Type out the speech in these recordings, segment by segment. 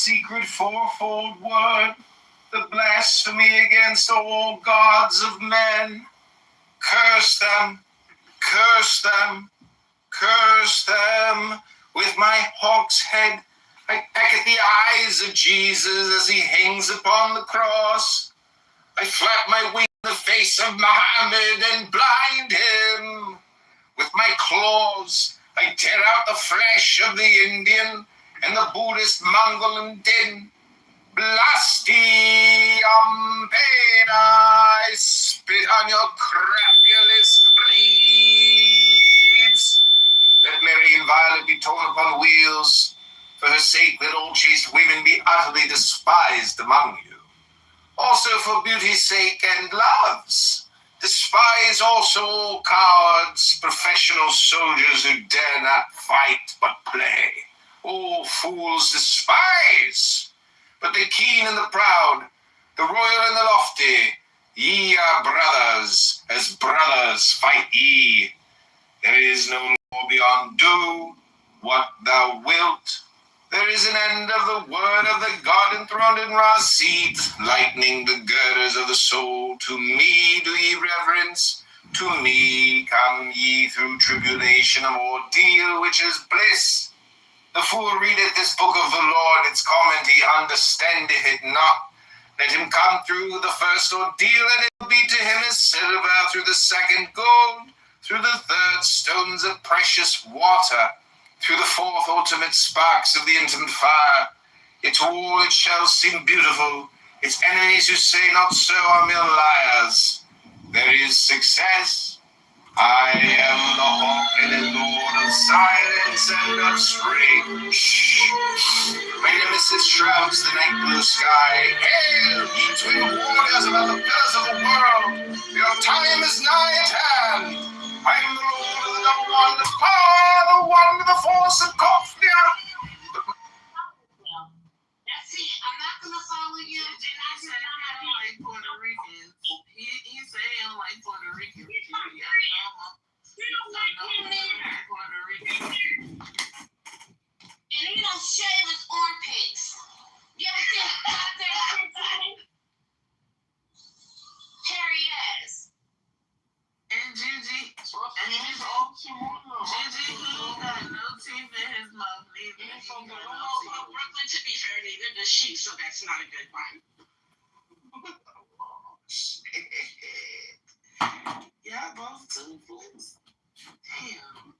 secret fourfold word, the blasphemy against all gods of men. Curse them, curse them, curse them. With my hawk's head, I peck at the eyes of Jesus as he hangs upon the cross. I flap my wing in the face of Muhammad and blind him. With my claws, I tear out the flesh of the Indian and the Buddhist Mongol and Din. Blastium Veda, I spit on your crapulous creeds. Let Mary and Violet be torn upon wheels. For her sake, let all chaste women be utterly despised among you. Also for beauty's sake and love's, despise also all cowards, professional soldiers who dare not fight but play. All fools despise, but the keen and the proud, the royal and the lofty, ye are brothers, as brothers fight ye. There is no law beyond do what thou wilt. There is an end of the word of the God enthroned in Ra's seat, lightening the girders of the soul. To me do ye reverence, to me come ye through tribulation of ordeal, which is bliss. The fool readeth this book of the law, and its comment he understandeth it not. Let him come through the first ordeal, and it will be to him as silver, through the second gold, through the third stones of precious water, through the fourth ultimate sparks of the intimate fire. To all it shall seem beautiful. Its enemies who say not so are mere liars. There is success. I am the hawk-headed lord of silence and of spring. Shh. My nemesis shrouds the night blue sky. Hail, ye twin warriors about the pillars of the world. Your time is nigh at hand. I am the lord of the double wand of power, the one with the force of Kofnia. That's it. I'm not going to follow you. And I said I'm not like Puerto Ricans. He said he don't like Puerto Ricans. You don't like him either. Puerto Rican. And he don't shave his armpits. You ever seen a goddamn picture? Hairy ass. And Gigi, Gigi, he got no teeth in his mouth neither. Brooklyn, to be fair, neither does she, so that's not a good one. Yeah, both toothless. Damn.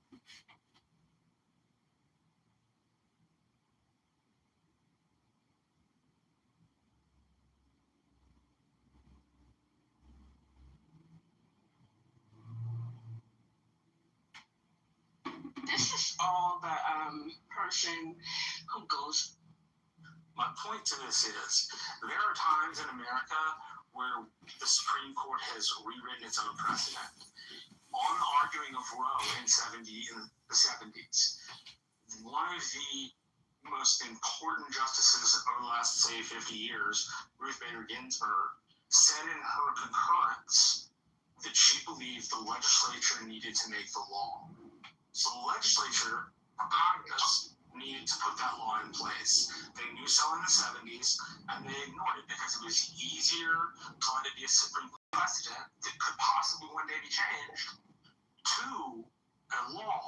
This is all the person who goes. My point to this is, there are times in America where the Supreme Court has rewritten its own precedent. On the arguing of Roe in the 70s, one of the most important justices over the last, say, 50 years, Ruth Bader Ginsburg, said in her concurrence that she believed the legislature needed to make the law. So the legislature, Congress, needed to put that law in place. They knew so in the 70s, and they ignored it because it was easier to let it be a Supreme Court precedent that could possibly one day be changed to a law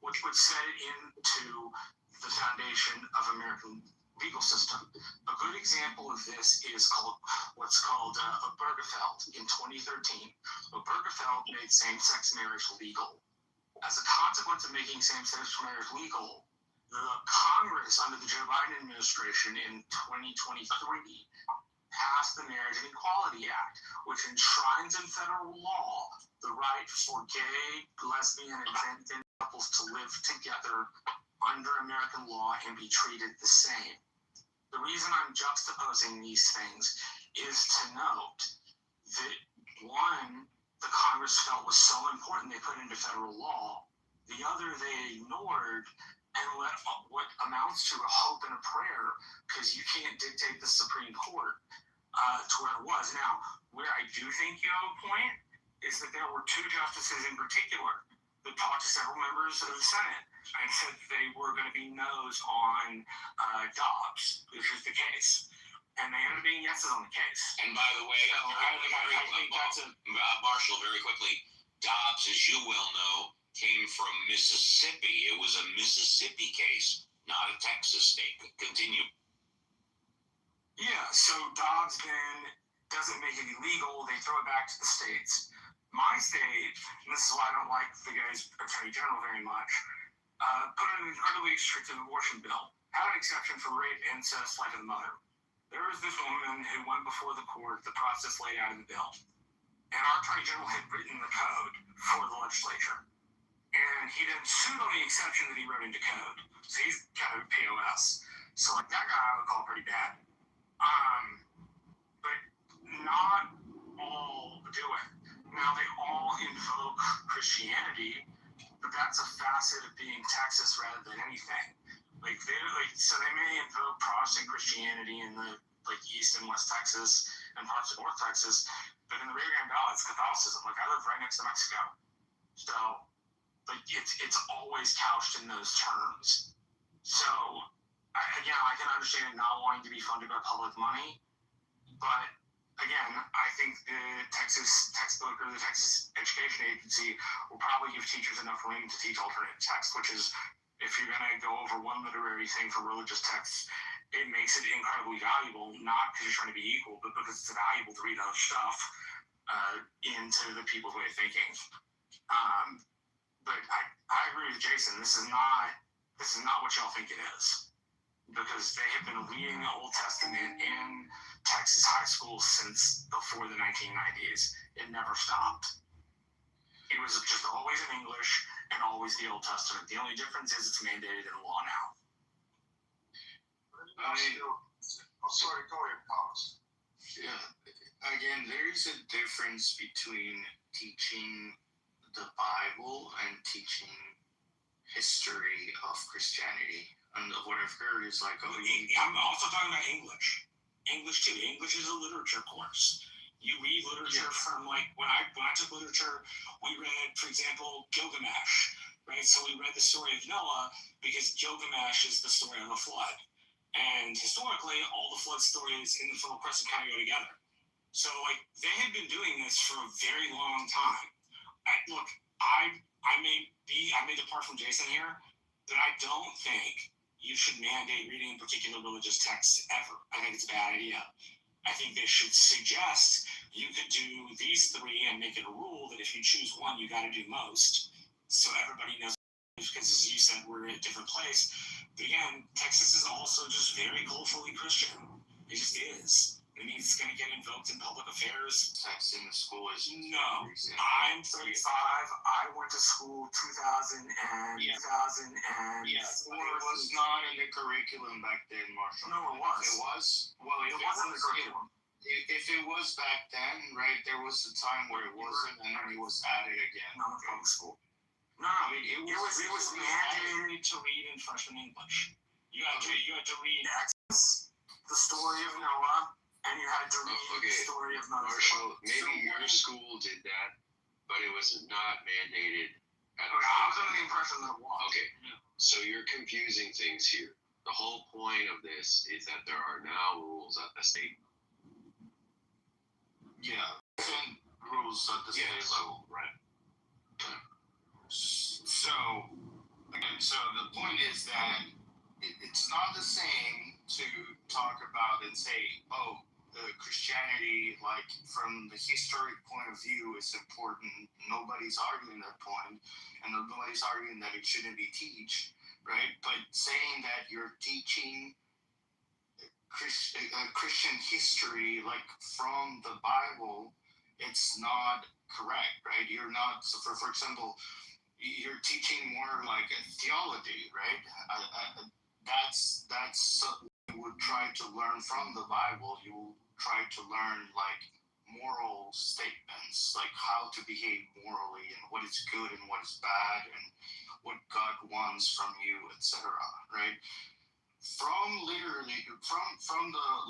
which would set it into the foundation of American legal system. A good example of this is what's called Obergefell in 2013. Obergefell made same-sex marriage legal. As a consequence of making same-sex marriage legal, the Congress under the Joe Biden administration in 2023 passed the Marriage and Equality Act, which enshrines in federal law the right for gay, lesbian, and transgender couples to live together under American law and be treated the same. The reason I'm juxtaposing these things is to note that, one, the Congress felt was so important they put into federal law. The other they ignored and let what amounts to a hope and a prayer, because you can't dictate the Supreme Court to where it was. Now, where I do think you have a point is that there were two justices in particular that talked to several members of the Senate and said they were going to be no's on Dobbs, which is the case. And they ended up being yeses on the case. And by the way, I think that's a Marshall, very quickly, Dobbs, as you well know, came from Mississippi. It was a Mississippi case, not a Texas state. Continue. Yeah, so Dobbs then doesn't make it illegal. They throw it back to the states. My state, and this is why I don't like the guy's attorney general very much, put in an incredibly restrictive abortion bill. Had an exception for rape, incest, life of the mother. There was this woman who went before the court, the process laid out in the bill. And our attorney general had written the code for the legislature. And he then sued on the exception that he wrote into code. So he's kind of a POS. So like that guy I would call pretty bad. But not all do it. Now they all invoke Christianity, but that's a facet of being Texas rather than anything. So they may invoke Protestant Christianity in the East and West Texas and parts of North Texas, but in the Rio Grande Valley, it's Catholicism. I live right next to Mexico, so it's always couched in those terms. So I can understand not wanting to be funded by public money, but again, I think the Texas textbook or the Texas Education Agency will probably give teachers enough room to teach alternate text, which is, if you're going to go over one literary thing for religious texts, it makes it incredibly valuable, not because you're trying to be equal, but because it's valuable to read other stuff into the people's way of thinking. But I agree with Jason. This is not what y'all think it is, because they have been reading the Old Testament in Texas high schools since before the 1990s. It never stopped. It was just always in English and always the Old Testament. The only difference is it's mandated in law now. Sorry, go ahead, Thomas. Yeah, again, there is a difference between teaching the Bible and teaching history of Christianity. And what I've heard is like, I'm also talking about English. English too. English is a literature course. You read literature from when I took literature, we read, for example, Gilgamesh, right? So we read the story of Noah because Gilgamesh is the story of a flood. And historically, all the flood stories in the Fertile Crescent kind of go together. So they had been doing this for a very long time. I may depart from Jason here, but I don't think you should mandate reading particular religious texts ever. I think it's a bad idea. I think they should suggest you could do these three and make it a rule that if you choose one, you got to do most. So everybody knows, because as you said, we're in a different place. But again, Texas is also just very culturally Christian. It just is. It means it's going to get invoked in public affairs. text in the school is No. I'm 35. I went to school 2000 and Yeah. 2004. Yeah, but it was not in the curriculum back then, Marshall. No, it was. It was? Well, It wasn't in the curriculum. If it was back then, right, there was a time where it wasn't, and then it was added again. No, it's public school. No, it was mandated to read in freshman English. You had to read Exodus, the story of Noah, and you had to read the story of Moses. Marshall, maybe your school did that, but it was not mandated. I was under the impression that it was. Okay, so you're confusing things here. The whole point of this is that there are now rules at the state. Yeah, and rules at the state level, right? So, again, so the point is that it's not the same to talk about and say, oh, the Christianity, like from the historic point of view, is important. Nobody's arguing that point, and nobody's arguing that it shouldn't be taught, right? But saying that you're teaching Christian history, like from the Bible, it's not correct, right? You're not. So, for example, you're teaching more like a theology, right? That's you would try to learn from the Bible. You will try to learn like moral statements, like how to behave morally and what is good and what is bad and what God wants from you, etc. Right? From the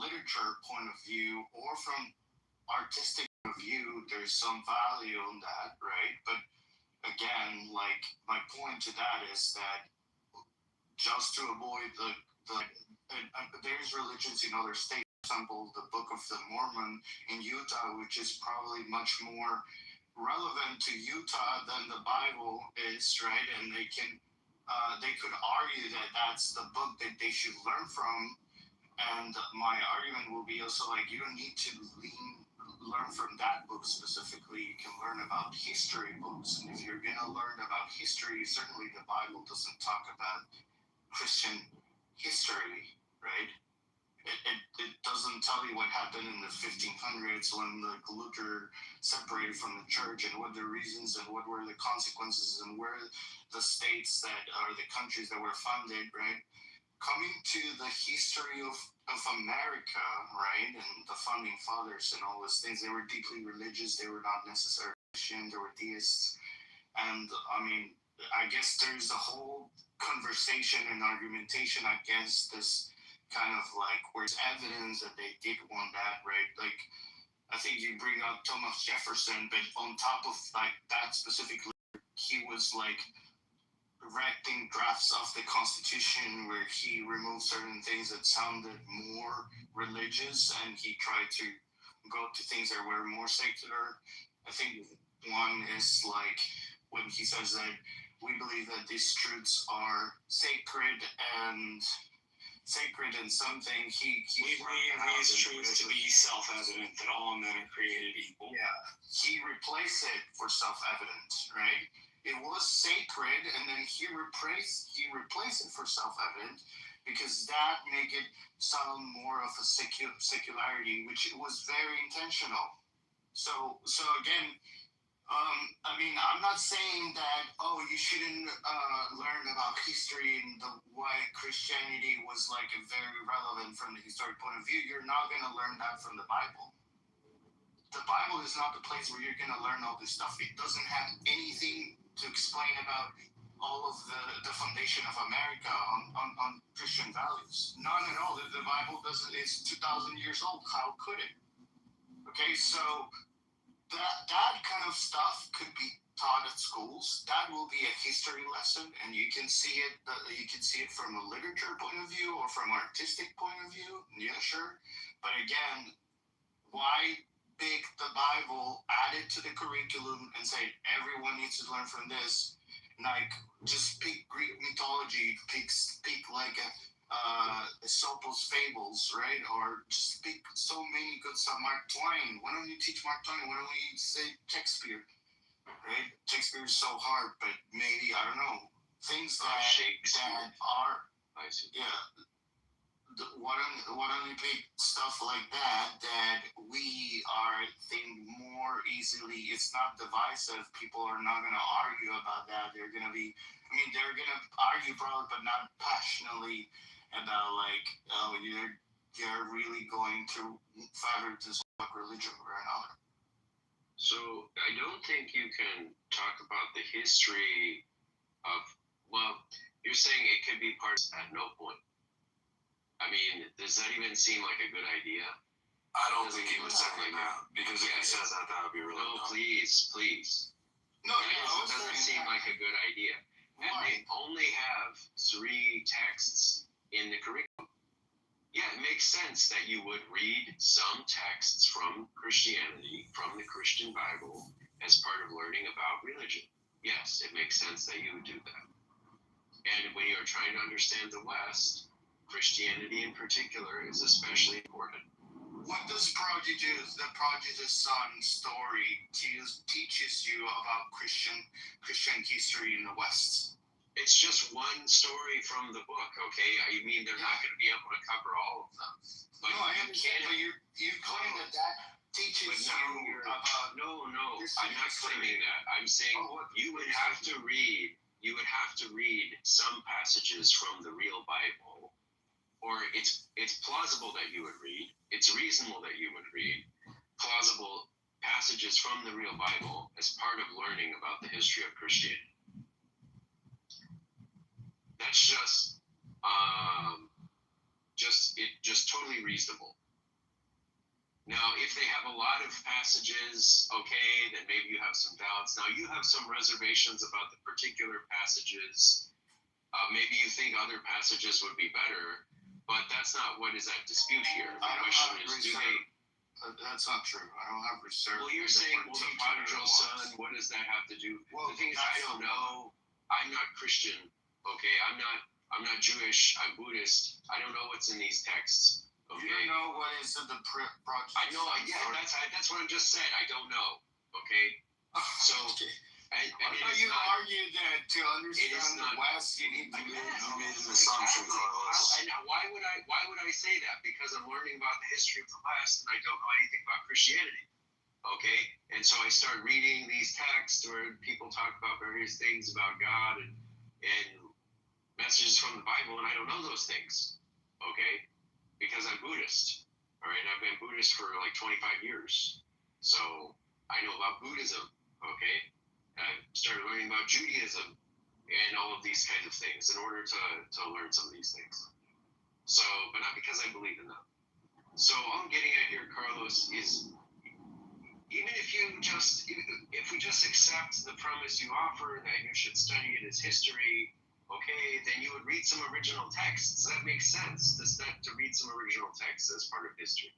literature point of view or from artistic point of view, there's some value in that, right? But again, like my point to that is that just to avoid there's religions in other states. For example, the Book of the Mormon in Utah, which is probably much more relevant to Utah than the Bible is, right? And they could argue that that's the book that they should learn from. And my argument will be also like, you don't need to learn from that book specifically. You can learn about history books, and if you're gonna learn about history, certainly the Bible doesn't talk about Christian history, right? It doesn't tell you what happened in the 1500s when Luther separated from the church and what the reasons and what were the consequences and where the states that are the countries that were founded, right? Coming to the history of America, right, and the founding fathers and all those things, they were deeply religious. They were not necessarily Christian. They were deists. And I mean, I guess there's a whole conversation and argumentation against this kind of like where's evidence that they did want that, right? Like, I think you bring up Thomas Jefferson, but on top of like that specifically, he was like redacting drafts of the Constitution where he removed certain things that sounded more religious, and he tried to go to things that were more secular. I think one is like when he says that we believe that these truths are sacred and something we believe these truths to be self-evident that all men are created equal. Yeah, he replaced it for self-evident, right? It was sacred, and then he replaced it for self-evident because that made it sound more of a secularity, which was very intentional. So again, I mean, I'm not saying that you shouldn't learn about history and why Christianity was like very relevant from the historic point of view. You're not going to learn that from the Bible. The Bible is not the place where you're going to learn all this stuff. It doesn't have anything to explain about all of the foundation of America on Christian values. None at all. The Bible doesn't. It's 2,000 years old. How could it? Okay, so that kind of stuff could be taught at schools. That will be a history lesson, and you can see it. You can see it from a literature point of view or from an artistic point of view. Yeah, sure. But again, why pick the Bible, add it to the curriculum, and say everyone needs to learn from this? Like, just pick Greek mythology, pick like Aesop's fables, right? Or just pick so many good stuff. Mark Twain. Why don't you teach Mark Twain? Why don't you say Shakespeare? Right? Shakespeare is so hard, but maybe I don't know things that are. I see. Yeah. Why don't you pick stuff like that we are think more easily? It's not divisive. People are not going to argue about that. They're going to be. I mean, they're going to argue probably, but not passionately about like, oh, you're really going to favor this religion or another. So I don't think you can talk about the history of. Well, you're saying it could be parts at no point. I mean, does that even seem like a good idea? I don't think he would say that, because if he says that, that would be really No, dumb. please. No, It doesn't seem like a good idea. And they only have 3 texts in the curriculum. Yeah, it makes sense that you would read some texts from Christianity, from the Christian Bible, as part of learning about religion. Yes, it makes sense that you would do that. And when you're trying to understand the West, Christianity in particular is especially important. What does the Prodigal's Son story teaches you about Christian history in the West? It's just one story from the book, okay? I mean, they're not going to be able to cover all of them. But no, I understand. But you claim that teaches you about. No, I'm not claiming that. I'm saying you would have to read some passages from the real Bible. Or it's plausible that you would read, it's reasonable that you would read plausible passages from the real Bible as part of learning about the history of Christianity. That's just totally reasonable. Now, if they have a lot of passages, okay, then maybe you have some doubts. Now, you have some reservations about the particular passages Maybe you think other passages would be better, but that's not what is at dispute here. The question is, do they? That's not true. I don't have reserve. Well, you're saying, well, the prodigal son. What does that have to do? Well, the thing is, I don't know. I'm not Christian. Okay, I'm not Jewish. I'm Buddhist. I don't know what's in these texts. Okay. You don't know what is in the project. I know. Yeah, that's what I just said. I don't know. Okay. So. And you argue that to understand the West, you need to you made an assumption, Carlos. Why would I say that? Because I'm learning about the history of the West and I don't know anything about Christianity. Okay? And so I start reading these texts where people talk about various things about God and messages from the Bible, and I don't know those things. Okay? Because I'm Buddhist. All right? I've been Buddhist for like 25 years. So I know about Buddhism. Okay? I started learning about Judaism and all of these kinds of things in order to learn some of these things. So, but not because I believe in them. So all I'm getting at here, Carlos, is even if we just accept the premise you offer that you should study it as history, okay, then you would read some original texts. That makes sense. To read some original texts as part of history.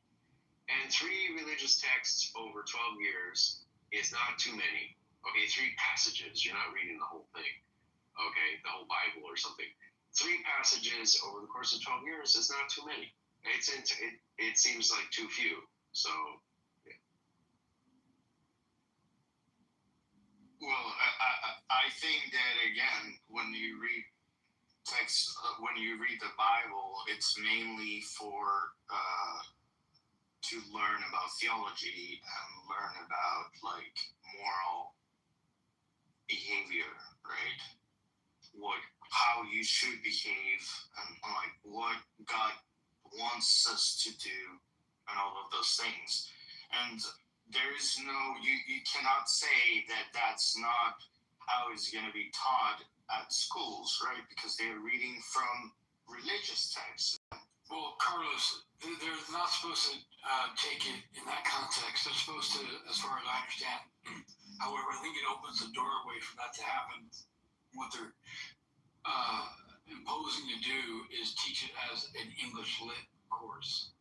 And 3 religious texts over 12 years is not too many. Okay, 3 passages. You're not reading the whole thing. Okay, the whole Bible or something. 3 passages over the course of 12 years is not too many. It seems like too few. So, yeah. Well, I think that again, when you read text, when you read the Bible, it's mainly for to learn about theology and learn about like moral behavior, right? How you should behave, and like what God wants us to do, and all of those things. And there is you cannot say that that's not how it's going to be taught at schools, right? Because they're reading from religious texts. Well, Carlos, they're not supposed to take it in that context. They're supposed to, as far as I understand. However, I think it opens the doorway for that to happen. What they're imposing to do is teach it as an English lit course,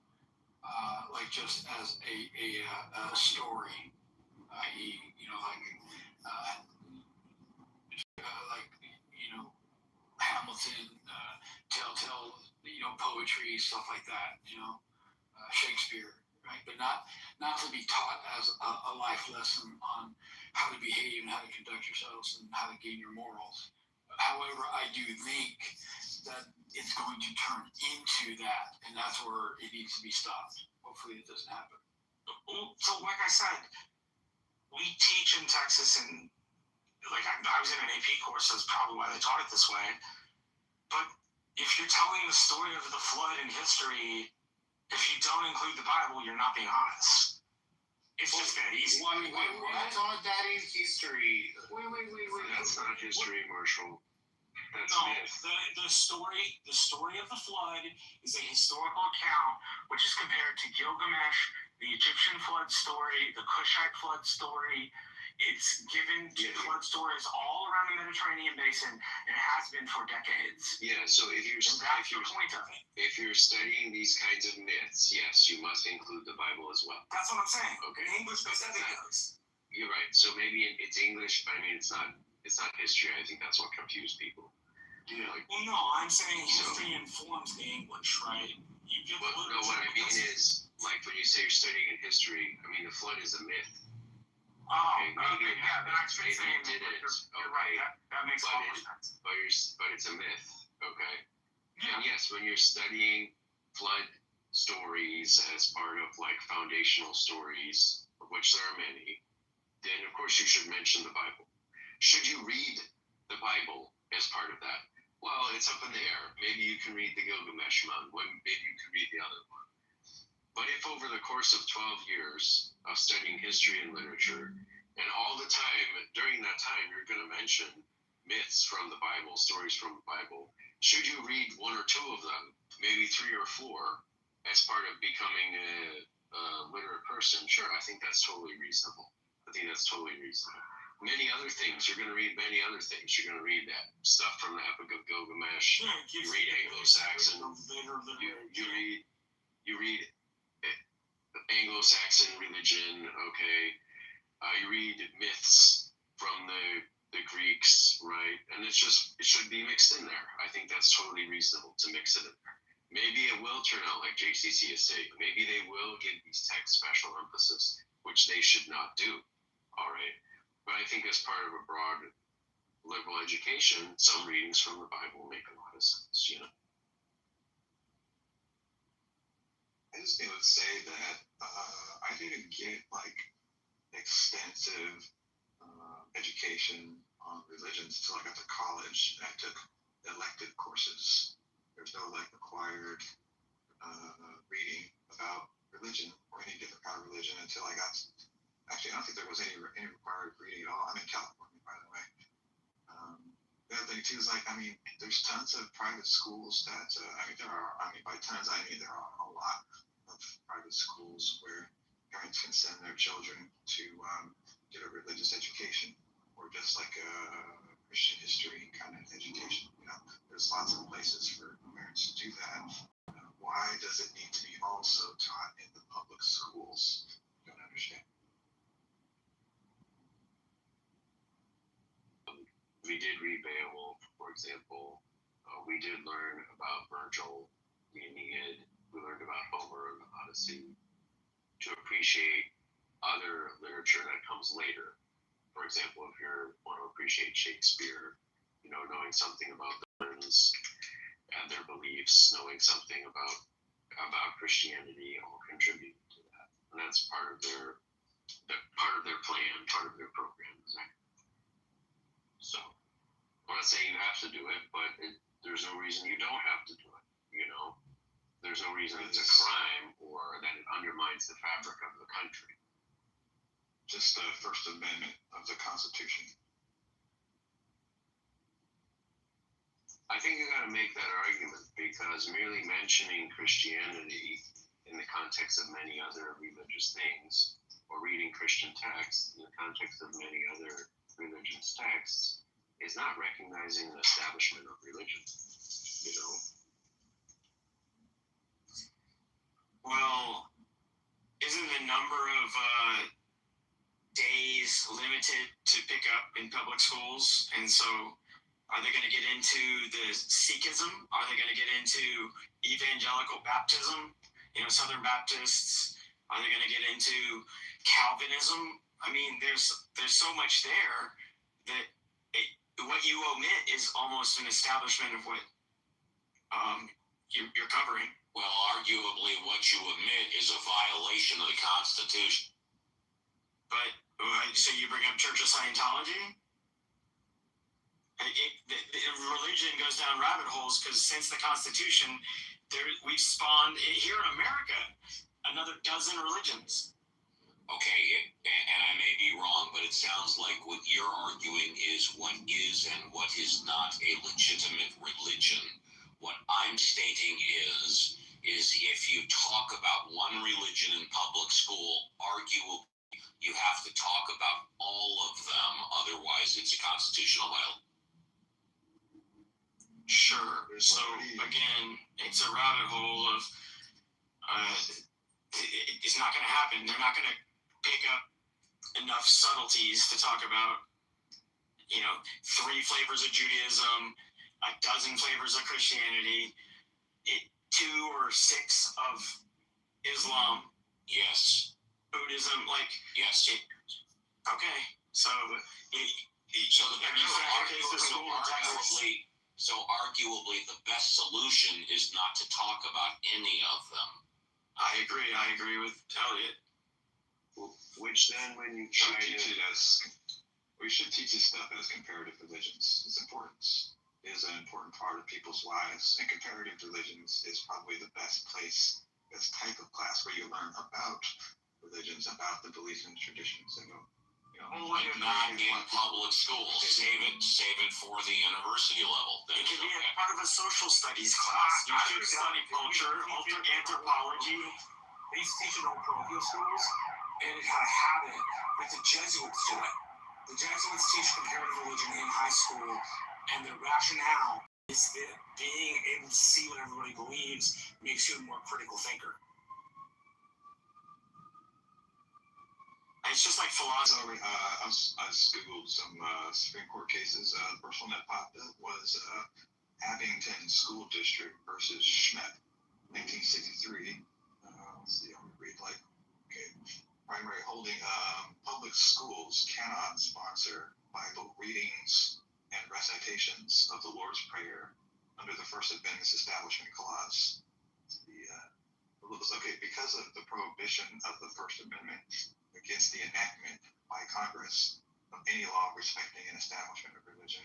like just as a story, i.e., Hamilton, telltale, poetry, stuff like that, Shakespeare, right? But not to be taught as a life lesson on how to behave and how to conduct yourselves and how to gain your morals. However, I do think that it's going to turn into that, and that's where it needs to be stopped. Hopefully it doesn't happen. So like I said, we teach in Texas, and like I was in an AP course, so that's probably why they taught it this way. But if you're telling the story of the flood in history, if you don't include the Bible, you're not being honest. It's just that easy. Wait, that's not that is history. Wait. That's not history, Marshall. That's no, myth. The story of the flood is a historical account which is compared to Gilgamesh, the Egyptian flood story, the Cushite flood story. It's given to flood stories all around the Mediterranean basin, and it has been for decades. Yeah, so if you're point of it. If you're studying these kinds of myths, yes, you must include the Bible as well. That's what I'm saying. Okay. English specific does. You're right. So maybe it's English, but I mean it's not history. I think that's what confused people. Yeah. Well, no, I'm saying history informs the English, right? What I mean is, like when you say you're studying in history, I mean the flood is a myth. Okay, yeah, that's maybe you did it. You're right. That makes a lot more sense. But it's a myth, okay? Yeah. And yes, when you're studying flood stories as part of like foundational stories, of which there are many, then of course you should mention the Bible. Should you read the Bible as part of that? Well, it's up in the air. Maybe you can read the Gilgamesh one. Maybe you can read the other one. But if over the course of 12 years of studying history and literature, and all the time, during that time, you're going to mention myths from the Bible, stories from the Bible, should you read 1 or 2 of them, maybe 3 or 4, as part of becoming a literate person? Sure, I think that's totally reasonable. many other things. You're going to read many other things. You're going to read that stuff from the Epic of Gilgamesh. You read Anglo-Saxon. You read Anglo-Saxon religion. Okay. You read myths from the Greeks, right? And it should be mixed in there. I think that's totally reasonable to mix it in there. Maybe it will turn out like JCC is saying. Maybe they will give these texts special emphasis, which they should not do. All right. But I think as part of a broad liberal education, some readings from the Bible make a lot of sense, you know? I just would say that I didn't get like extensive education on religions until I got to college. I took elective courses. There's no like required reading about religion or any different kind of religion until I got. Actually, I don't think there was any required reading at all. I'm in California, by the way. The other thing too is like, I mean, there's tons of private schools that by tons I mean there are a lot of private schools where parents can send their children to get a religious education or just like a Christian history kind of education. You know, there's lots of places for parents to do that. Why does it need to be also taught in the public schools? I don't understand. We did read Beowulf, for example. We did learn about Virgil, the Aeneid. We learned about Homer and the Odyssey. To appreciate other literature that comes later. For example, if you want to appreciate Shakespeare, you know, knowing something about the Germans and their beliefs, knowing something about Christianity, all contribute to that. And that's part of their plan, part of their program. So, I'm not saying you have to do it, but there's no reason you don't have to do it, you know? There's no reason it's a crime or that it undermines the fabric of the country. Just the First Amendment of the Constitution. I think you got to make that argument because merely mentioning Christianity in the context of many other religious things or reading Christian texts in the context of many other religious texts is not recognizing an establishment of religion, you know? Well, isn't the number of days limited to pick up in public schools? And so are they going to get into the Sikhism? Are they going to get into evangelical baptism? You know, Southern Baptists? Are they going to get into Calvinism? I mean, there's so much there that what you omit is almost an establishment of what you're covering. Well, arguably, what you omit is a violation of the Constitution. But, so you bring up Church of Scientology? Religion goes down rabbit holes because since the Constitution, we've spawned, here in America, another dozen religions. Okay, and I may be wrong, but it sounds like what you're arguing is what is and what is not a legitimate religion. What I'm stating is if you talk about one religion in public school, arguably you have to talk about all of them, otherwise it's a constitutional violation. Sure. So again, it's a rabbit hole of it's not going to happen. They're not going to pick up enough subtleties to talk about, you know, 3 flavors of Judaism, a dozen flavors of Christianity, 2 or 6 of Islam. Yes. Buddhism, like yes. Okay, so arguably the best solution is not to talk about any of them. I agree with Elliot. Which then, when you try we should teach this stuff as comparative religions. Its importance is an important part of people's lives, and comparative religions is probably the best place, this type of class where you learn about religions, about the beliefs and traditions that go. Not in public schools. Save it for the university level. It could be a part of a social studies class. You should study culture, anthropology. They used to teach in old parochial schools, and it had a habit, like the Jesuits do it. The Jesuits teach comparative religion in high school, and the rationale is that being able to see what everybody believes makes you a more critical thinker. It's just like philosophy. I just Googled some Supreme Court cases. The first one that popped up was Abington School District versus Schmidt, 1963. Let's see, I'm going to read primary holding. Public schools cannot sponsor Bible readings and recitations of the Lord's Prayer under the First Amendment's Establishment Clause. Because of the prohibition of the First Amendment against the enactment by Congress of any law respecting an establishment of religion,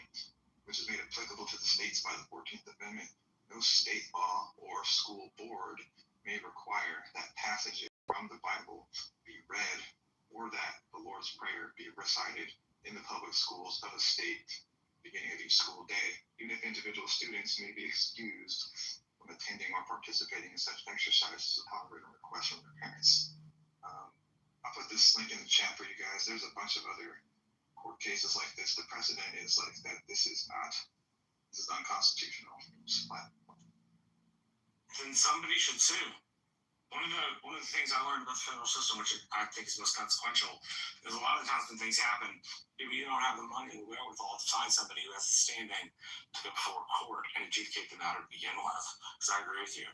which is made applicable to the states by the 14th Amendment, no state law or school board may require that passages from the Bible be read or that the Lord's Prayer be recited in the public schools of a state beginning of each school day, even if individual students may be excused from attending or participating in such exercises upon written request from their parents. I'll put this link in the chat for you guys. There's a bunch of other court cases like this. The precedent is like that. This is unconstitutional. Then somebody should sue. One of the things I learned about the federal system, which I think is most consequential, is a lot of the times when things happen, if you don't have the money and the wherewithal to find somebody who has the standing to go before court and adjudicate the matter to begin with. Because I agree with you.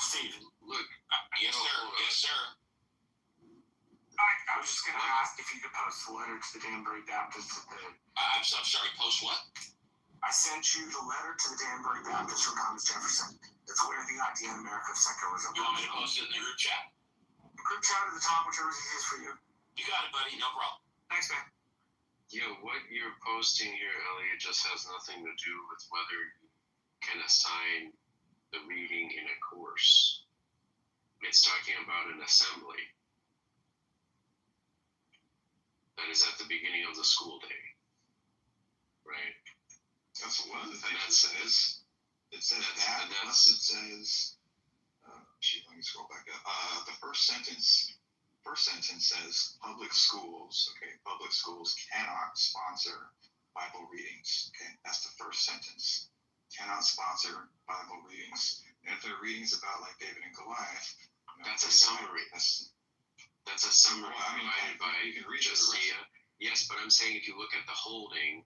Steve. Look, yes, sir. Yes, sir. I was just going to ask if you could post the letter to the Danbury Baptist. I'm sorry, post what? I sent you the letter to the Danbury Baptist from Thomas Jefferson. It's where the idea in America of secularism. You want me to post it in the group chat? The group chat at the top, whichever is easiest for you. You got it, buddy. No problem. Thanks, man. What you're posting here, Elliot, just has nothing to do with whether you can assign the reading in a course. It's talking about an assembly that is at the beginning of the school day, right? That's one of the things it says. It says that, plus it says, let me scroll back up. The first sentence says public schools cannot sponsor Bible readings. Okay, that's the first sentence. Cannot sponsor Bible readings. And if they're readings about like David and Goliath, that's a summary. That's a summary provided by Josiah. Yes, but I'm saying if you look at the holding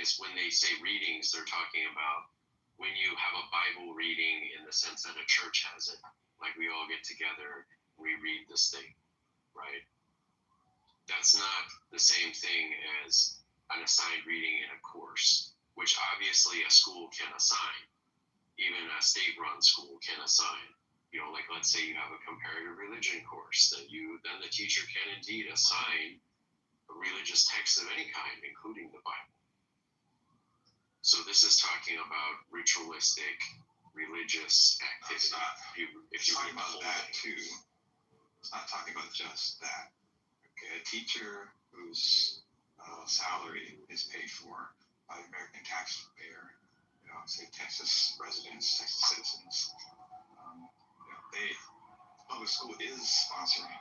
is when they say readings, they're talking about when you have a Bible reading in the sense that a church has it. Like we all get together, we read this thing, right? That's not the same thing as an assigned reading in a course, which obviously a school can assign. Even a state-run school can assign. Like let's say you have a comparative religion course then the teacher can indeed assign a religious text of any kind, including the Bible. So this is talking about ritualistic religious activity. It's talking about that too. It's not talking about just that. Okay, a teacher whose salary is paid for by the American taxpayer, say Texas residents, Texas citizens. Public school is sponsoring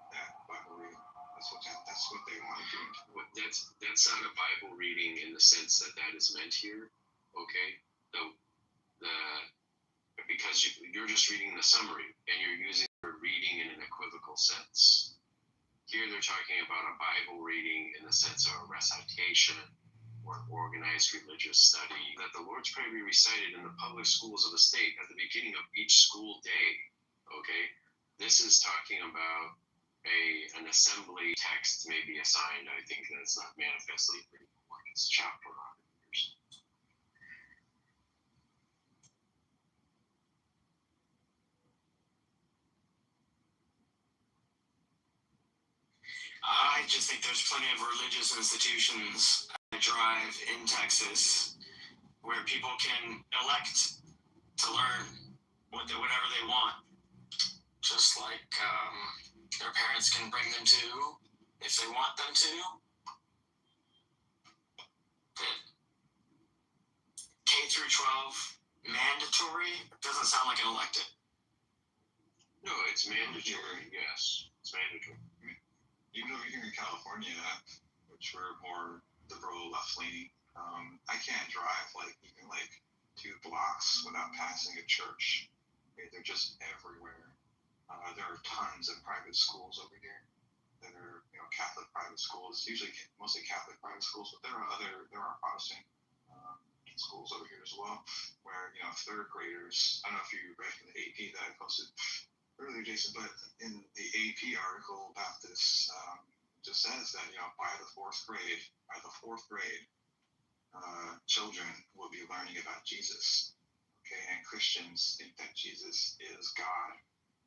that Bible reading. That's what they want to do. That's not a Bible reading in the sense that is meant here, okay? Because you're just reading the summary and you're using the reading in an equivocal sense. Here they're talking about a Bible reading in the sense of a recitation or an organized religious study, that the Lord's Prayer be recited in the public schools of the state at the beginning of each school day, okay? This is talking about an assembly text may be assigned. I think that's not manifestly like it's chapter years. I just think there's plenty of religious institutions that drive in Texas where people can elect to learn whatever they want, just like their parents can bring them to if they want them to. K through 12 mandatory doesn't sound like an elected. No, it's mandatory. Yes, it's mandatory. even over here in California, which we're more liberal, left-leaning, I can't drive even 2 blocks without passing a church. Okay, they're just everywhere. There are tons of private schools over here that are, Catholic private schools, usually mostly Catholic private schools, but there are Protestant schools over here as well, where, third graders, I don't know if you read from the AP that I posted earlier, Jason, but in the AP article about this, just says that, by the fourth grade, children will be learning about Jesus. Okay, and Christians think that Jesus is God.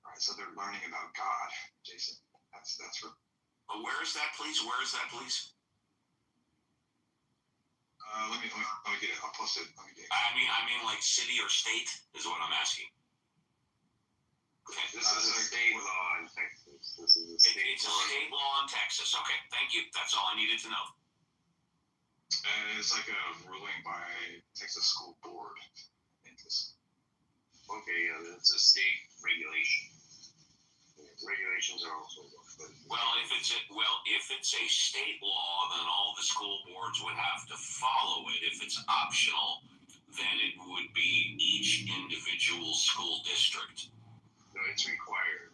Right, so they're learning about God, Jason. That's what. But where is that, please? Where is that, please? Let me get it. I'll post it. Let me get it. I mean, like city or state is what I'm asking. Okay, this is a state law in Texas. It's a state law in Texas. Okay, thank you. That's all I needed to know. And it's like a ruling by Texas School Board. I think this. Okay, yeah, it's a state regulation. Regulations are also if it's a state law, then all the school boards would have to follow it. If it's optional, then it would be each individual school district. No, it's required.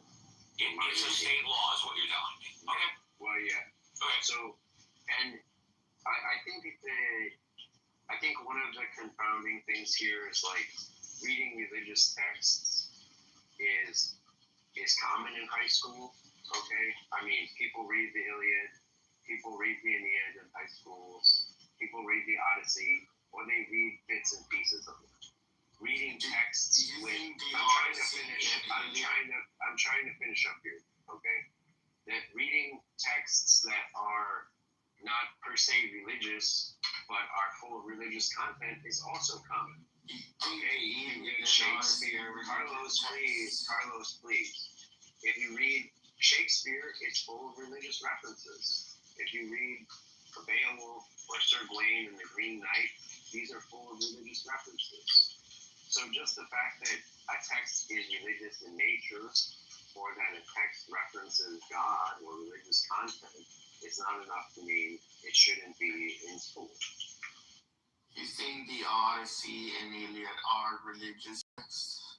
It's a state law, is what you're telling me. Okay. Well, yeah. Okay. So, and I think one of the confounding things here is reading religious texts is common in high school. Okay, I mean, people read the Iliad, people read the Aeneid in high schools, people read the Odyssey, or they read bits and pieces of it. Reading texts I'm trying to finish up here. Okay, that reading texts that are not per se religious, but are full of religious content is also common. Okay, you read Shakespeare. Carlos, please. If you read Shakespeare, it's full of religious references. If you read Beowulf or Sir Gawain and the Green Knight, these are full of religious references. So just the fact that a text is religious in nature, or that a text references God or religious content, is not enough to mean it shouldn't be in school. You think the Odyssey and Iliad are religious texts?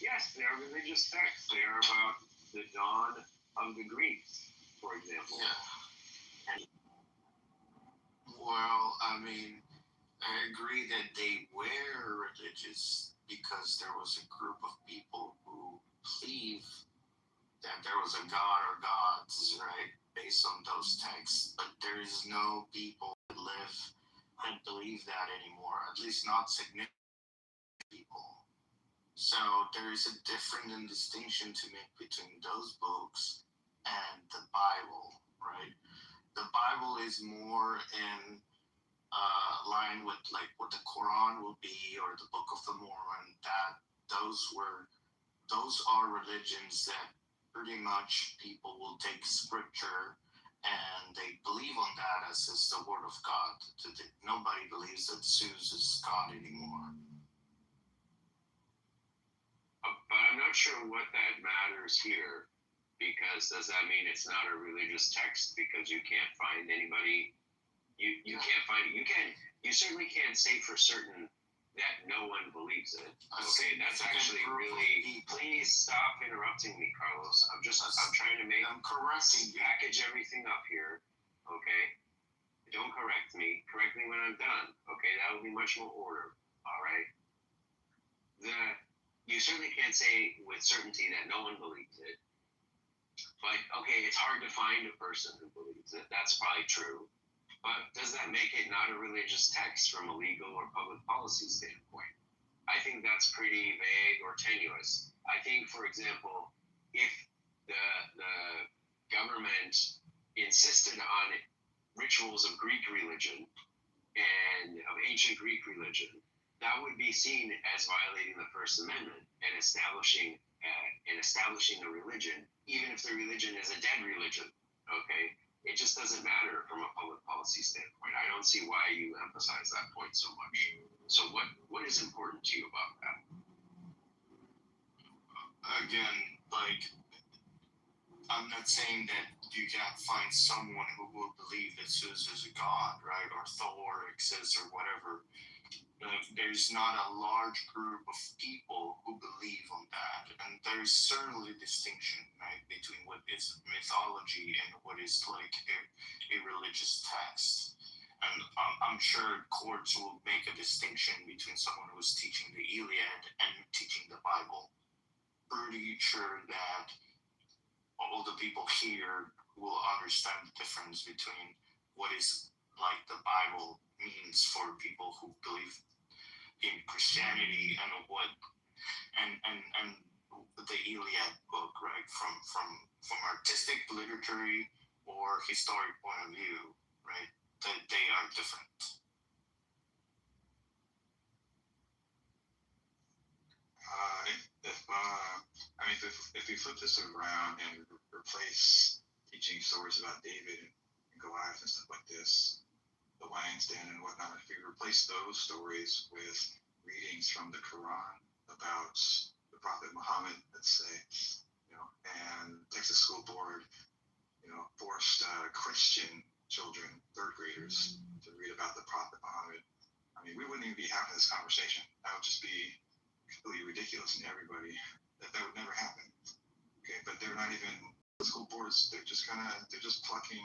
Yes, they are religious texts. They are about the dawn of the Greeks, for example. Yeah. Well, I mean, I agree that they were religious because there was a group of people who believed that there was a god or gods, right, based on those texts. But there is no people that live and believe that anymore, at least not significant people. So there is a difference and distinction to make between those books and the Bible, right? The Bible is more in line with what the Quran will be, or the Book of the Mormon. That those are religions that pretty much people will take scripture and they believe on that as is the word of God. Nobody believes that Zeus is God anymore. But I'm not sure what that matters here, because does that mean it's not a religious text because you can't find anybody? You can't find it. You certainly can't say for certain that no one believes it. Okay, that's actually really. Please stop interrupting me, Carlos. I'm trying to make. I'm correcting. Package everything up here. Okay, don't correct me. Correct me when I'm done. Okay, that will be much more order. All right. You certainly can't say with certainty that no one believes it. But okay, it's hard to find a person who believes it. That's probably true. But does that make it not a religious text from a legal or public policy standpoint? I think that's pretty vague or tenuous. I think, for example, if the government insisted on rituals of Greek religion and of ancient Greek religion, that would be seen as violating the First Amendment and establishing a religion, even if the religion is a dead religion. Okay, it just doesn't matter from a public policy standpoint. I don't see why you emphasize that point so much. So what is important to you about that? Again, I'm not saying that you cannot find someone who will believe that Zeus is a god, right, or Thor exists or whatever. There's not a large group of people who believe on that, and there's certainly distinction, right, between what is mythology and what is like a religious text. And I'm sure courts will make a distinction between someone who's teaching the Iliad and teaching the Bible. Pretty sure that all the people here will understand the difference between what is like the Bible means for people who believe in Christianity and what and the Iliad book, right, from artistic literary or historic point of view, right, that they are different. If we flip this around and replace teaching stories about David and Goliath and stuff like this, the lion's den and whatnot, if we replace those stories with readings from the Quran about the Prophet Muhammad, let's say, and Texas School Board, forced Christian children, third graders, to read about the Prophet Muhammad. I mean, we wouldn't even be having this conversation. That would just be completely ridiculous, and everybody that would never happen. Okay, but they're not even the school boards. They're just plucking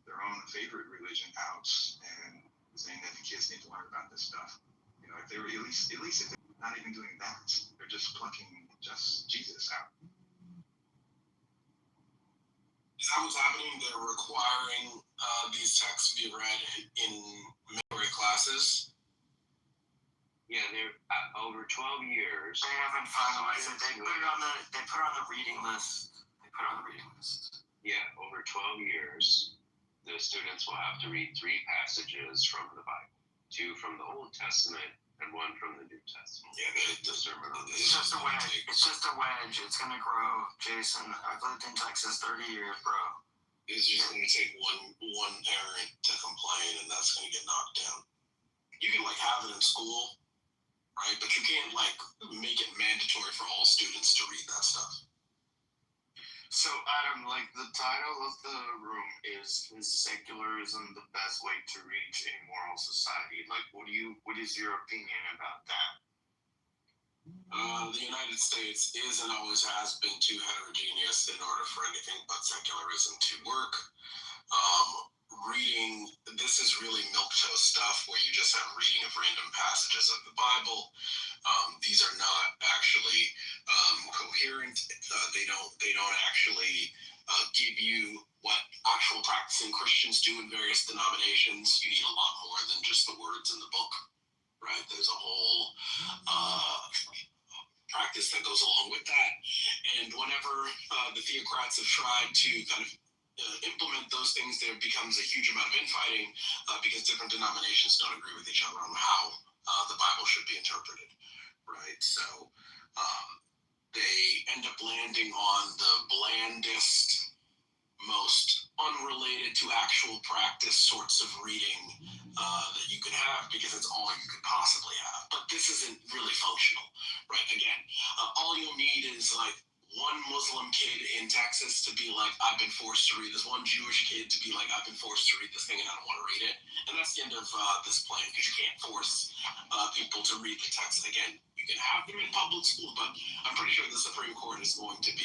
their own favorite religion out and saying that the kids need to learn about this stuff. If they were at least if they're not even doing that, they're just plucking just Jesus out. Is that what's happening? They're requiring these texts to be read in middle classes. Yeah, they're over 12 years. They haven't finalized it. They put it on the reading list. Yeah, over 12 years, the students will have to read 3 passages from the Bible, 2 from the Old Testament and 1 from the New Testament. Yeah, it's just a wedge. It's just a wedge. It's gonna grow, Jason. I've lived in Texas 30 years, bro. It's just gonna take one parent to complain, and that's gonna get knocked down. You can have it in school, right? But you can't make it mandatory for all students to read that stuff. So Adam, the title of the room is secularism the best way to reach a moral society? What is your opinion about that? The United States is and always has been too heterogeneous in order for anything but secularism to work. Reading, this is really milquetoast stuff where you just have reading of random passages of the Bible. These are not actually coherent. They don't actually give you what actual practicing Christians do in various denominations. You need a lot more than just the words in the book, right? There's a whole practice that goes along with that. And whenever the theocrats have tried to kind of implement those things, there becomes a huge amount of infighting because different denominations don't agree with each other on how the Bible should be interpreted, right? So they end up landing on the blandest, most unrelated to actual practice sorts of reading that you can have because it's all you could possibly have. But this isn't really functional, right? Again, all you'll need is one Muslim kid in Texas to be I've been forced to read this, one Jewish kid to be I've been forced to read this thing and I don't want to read it. And that's the end of this plan, because you can't force people to read the text. Again, you can have them in public school, but I'm pretty sure the Supreme Court is going to be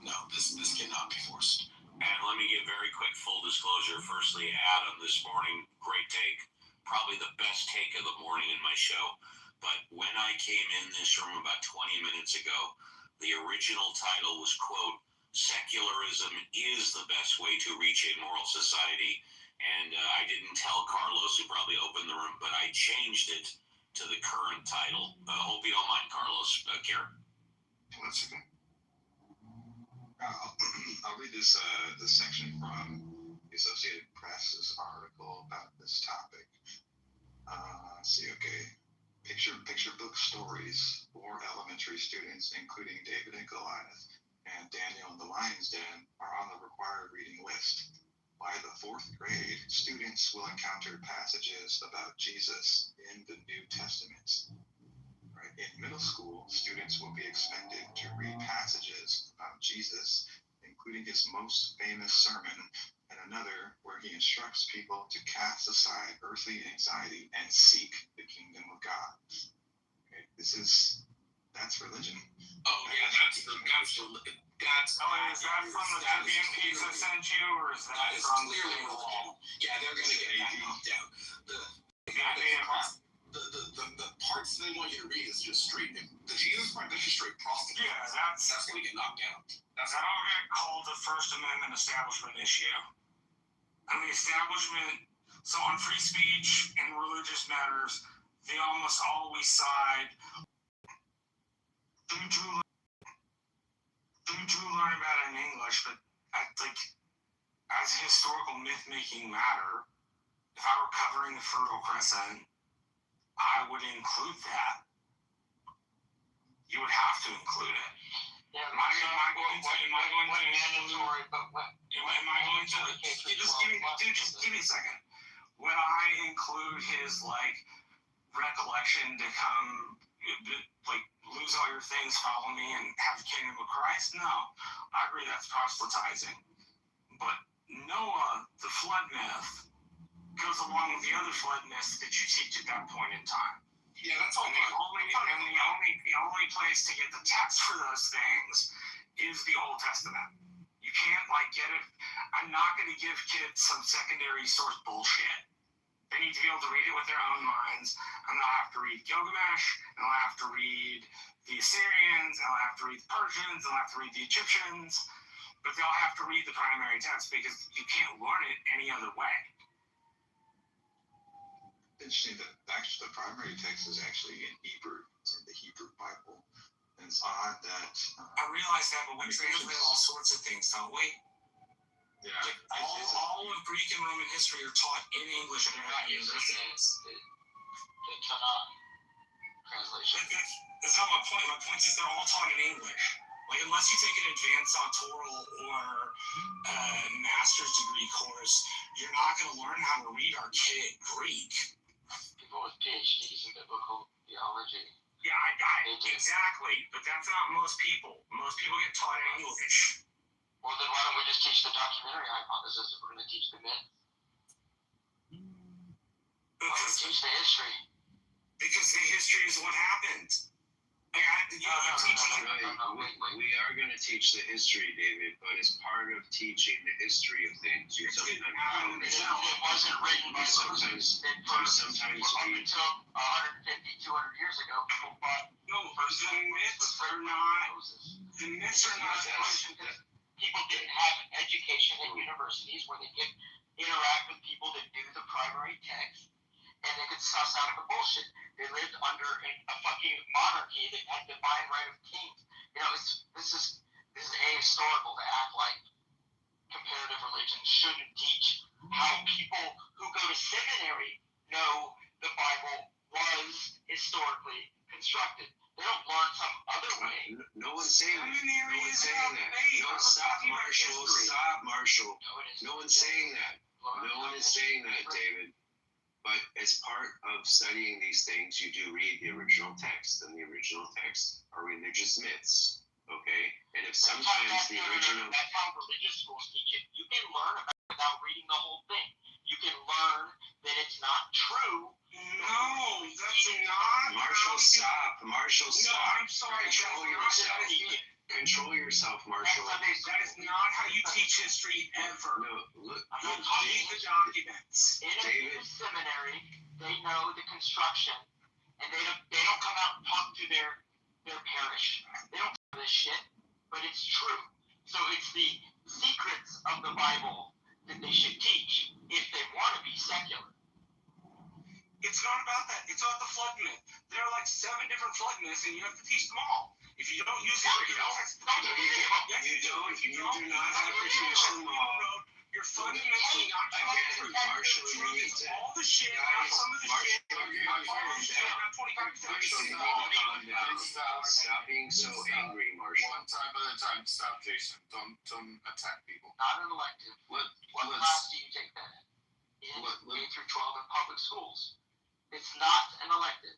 no, this cannot be forced. And let me give very quick full disclosure. Firstly, Adam, this morning, great take. Probably the best take of the morning in my show. But when I came in this room about 20 minutes ago, the original title was, quote, "Secularism is the best way to reach a moral society." And I didn't tell Carlos, who probably opened the room, but I changed it to the current title. Hope you don't mind, Carlos. Karen? That's okay. I'll read this section from the Associated Press's article about this topic. Okay. Picture book stories for elementary students, including David and Goliath and Daniel and the Lion's Den, are on the required reading list. By the 4th grade, students will encounter passages about Jesus in the New Testament. Right? In middle school, students will be expected to read passages about Jesus in including his most famous sermon, and another where he instructs people to cast aside earthly anxiety and seek the kingdom of God. Okay, that's religion. Oh yeah, that's is that from the PNPs I sent you, or is that from clearly religion? Yeah, they're gonna get that knocked down. The parts they want you to read is just straight. The Jesus part, that's just straight prostitution. Yeah, that's gonna get knocked down. That'll get called the First Amendment establishment issue. And the establishment, so on free speech and religious matters, they almost always side. We do learn about it in English, but as a historical myth-making matter, if I were covering the Fertile Crescent, I would include that. You would have to include it. Yeah, am I going to? Just give me a second. Would I include his recollection to come, lose all your things, follow me, and have the kingdom of Christ? No, I agree that's proselytizing. But Noah, the flood myth, goes along with the other flood myths that you teach at that point in time. Yeah, that's all. The only place to get the text for those things is the Old Testament. You can't get it. I'm not going to give kids some secondary source bullshit. They need to be able to read it with their own minds. I'm going to have to read Gilgamesh, and I'll have to read the Assyrians, and I'll have to read the Persians, and I'll have to read the Egyptians, but they'll have to read the primary text because you can't learn it any other way. Interesting that actually the primary text is actually in Hebrew. It's in the Hebrew Bible. And it's odd that... I realize that, but we translate all sorts of things, don't we? Yeah. All of Greek and Roman history are taught in English and not universities. The Tanakh translation. That's not my point. My point is they're all taught in English. Unless you take an advanced doctoral or master's degree course, you're not going to learn how to read archaic Greek. People with PhDs in biblical theology. Yeah, exactly. But that's not most people. Most people get taught in English. Well, then why don't we just teach the documentary hypothesis if we're going to teach the myth? Because teach the history. Because the history is what happened. We are going to teach the history, David, but as part of teaching the history of things, you sometimes it wasn't written by sometimes up until 150, 200 years ago. People thought the myths are not people didn't have education at universities where they could interact with people that knew the primary text and they could suss out the bullshit. They lived under a fucking monarchy that had divine right of kings. This is ahistorical to act like comparative religion shouldn't teach how people who go to seminary know the Bible was historically constructed. They don't learn some other way. No one's saying that. No, stop, Marshall. No one's saying that. No one is saying that, David. But as part of studying these things, you do read the original text, and the original texts are religious myths. Okay? And if sometimes the original... That's how religious schools teach it. You can learn about it without reading the whole thing. You can learn that it's not true. No, that's not... Marshall, stop. No, I'm sorry. Control yourself, Marshall. That is not how you teach history ever. No, look. I'm not talking the documents. In a seminary, they know the construction, and they don't come out and talk to their parish. They don't know this shit, but it's true. So it's the secrets of the Bible that they should teach if they want to be secular. It's not about that. It's about the flood myth. There are 7 different flood myths, and you have to teach them all. If you don't use it, you do not have to teach them all. You're fundamentally not telling the truth. Marshall, you need to... All the shit, some of the shit, Stop being so angry, Marshall. One time at a time. Stop, Jason. Don't attack people. Not an elective. What class do you take that in? K through 12 in public schools. It's not an elective.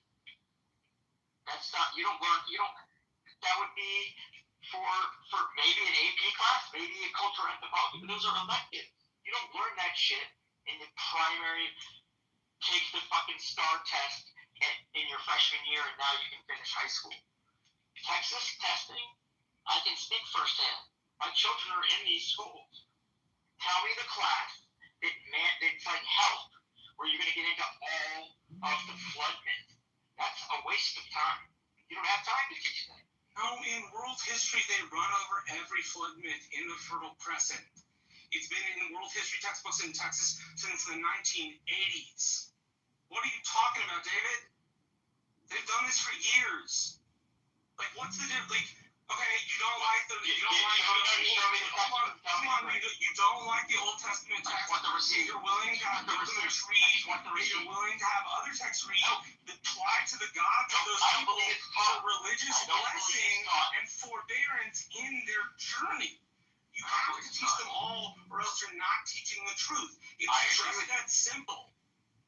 That's not, that would be for maybe an AP class, maybe a cultural anthropology, but those are elective. You don't learn that shit in the primary, take the fucking STAR test in your freshman year, and now you can finish high school. Texas testing, I can speak firsthand. My children are in these schools. Tell me the class that's like health, where you're going to get into all of the flood myth. That's a waste of time. You don't have time to teach that. No, in world history, they run over every flood myth in the Fertile Crescent. It's been in world history textbooks in Texas since the 1980s. What are you talking about, David? They've done this for years. Like, what's the difference? Like, okay, you don't like the Old Testament text. If you're willing to have Gilgamesh read, if you're willing to have other texts read that apply to the gods of those people for religious blessing and forbearance in their journey. You have to teach them all, or else you're not teaching the truth. It's just that simple.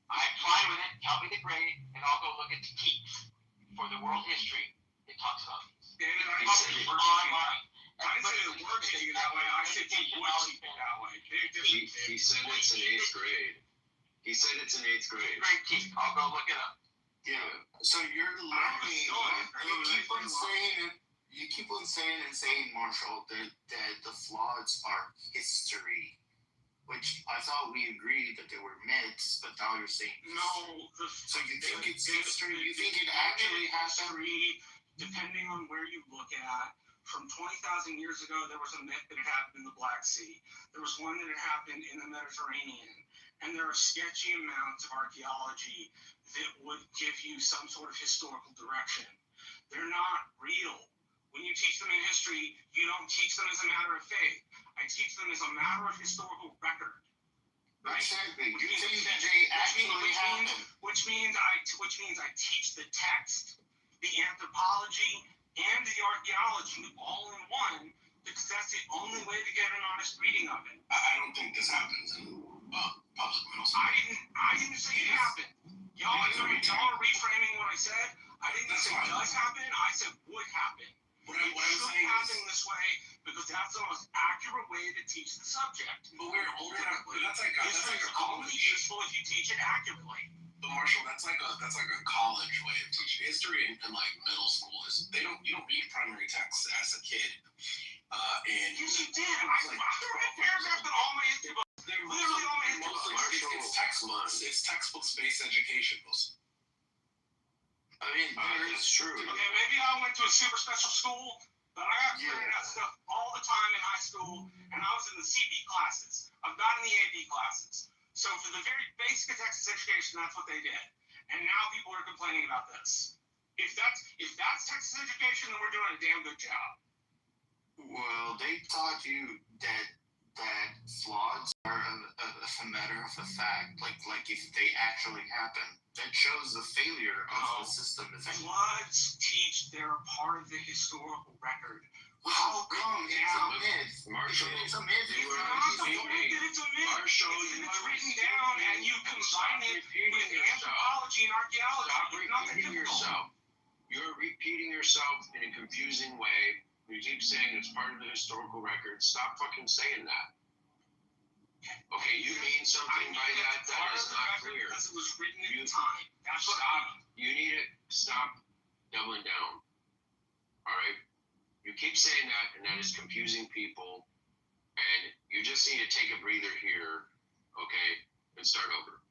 I'm fine with it. Tell me the grade, and I'll go look at the text for the world history. It talks about these. David, I said it works teaching that way. I said you would teach it that way. He said it's in 8th grade. He said it's in 8th grade. Great text. I'll go look it up. Yeah. So you're learning. You keep on saying, Marshall, that the floods are history, which I thought we agreed that they were myths, but now you're saying no. So you think it's history? You think it actually happened? Depending on where you look at, from 20,000 years ago, there was a myth that had happened in the Black Sea. There was one that had happened in the Mediterranean. And there are sketchy amounts of archaeology that would give you some sort of historical direction. They're not real. When you teach them in history, you don't teach them as a matter of faith. I teach them as a matter of historical record. Right? Exactly. You think that they actually happened. Which means I teach the text, the anthropology, and the archaeology all in one, because that's the only way to get an honest reading of it. I don't think this happens in public middle school. I didn't say it happened. Y'all are reframing what I said. I didn't say it does happen. I said would happen. What I'm saying happen this way because that's the most accurate way to teach the subject. But we're older. That's like a college. Only useful if you teach it accurately. But Marshall, that's like a college way of teaching. History in like middle school is you don't read primary text as a kid. And yes, you did. I read paragraphs in all my history books. Literally all my history books. It's textbooks. It's textbooks-based education. I mean, it's true. Okay, maybe I went to a super special school, but I got figured out stuff all the time in high school, and I was in the CP classes. I'm not in the AP classes. So for the very basic of Texas education, that's what they did. And now people are complaining about this. If that's Texas education, then we're doing a damn good job. Well, they taught you that floods are a matter of a fact. Like if they actually happen, that shows the failure of the system. Floods teach they're a part of the historical record. How come it's a myth? Marshall, it's a myth. It's not the point that it's a myth. Marshall, it's written down and you combine it with anthropology and archaeology. Stop repeating yourself. You're repeating yourself in a confusing way. You keep saying it's part of the historical record. Stop fucking saying that. Okay, you mean something by that is not clear. Because it was written at the time. That's what you need to stop doubling down. All right? You keep saying that, and that is confusing people. And you just need to take a breather here, okay, and start over.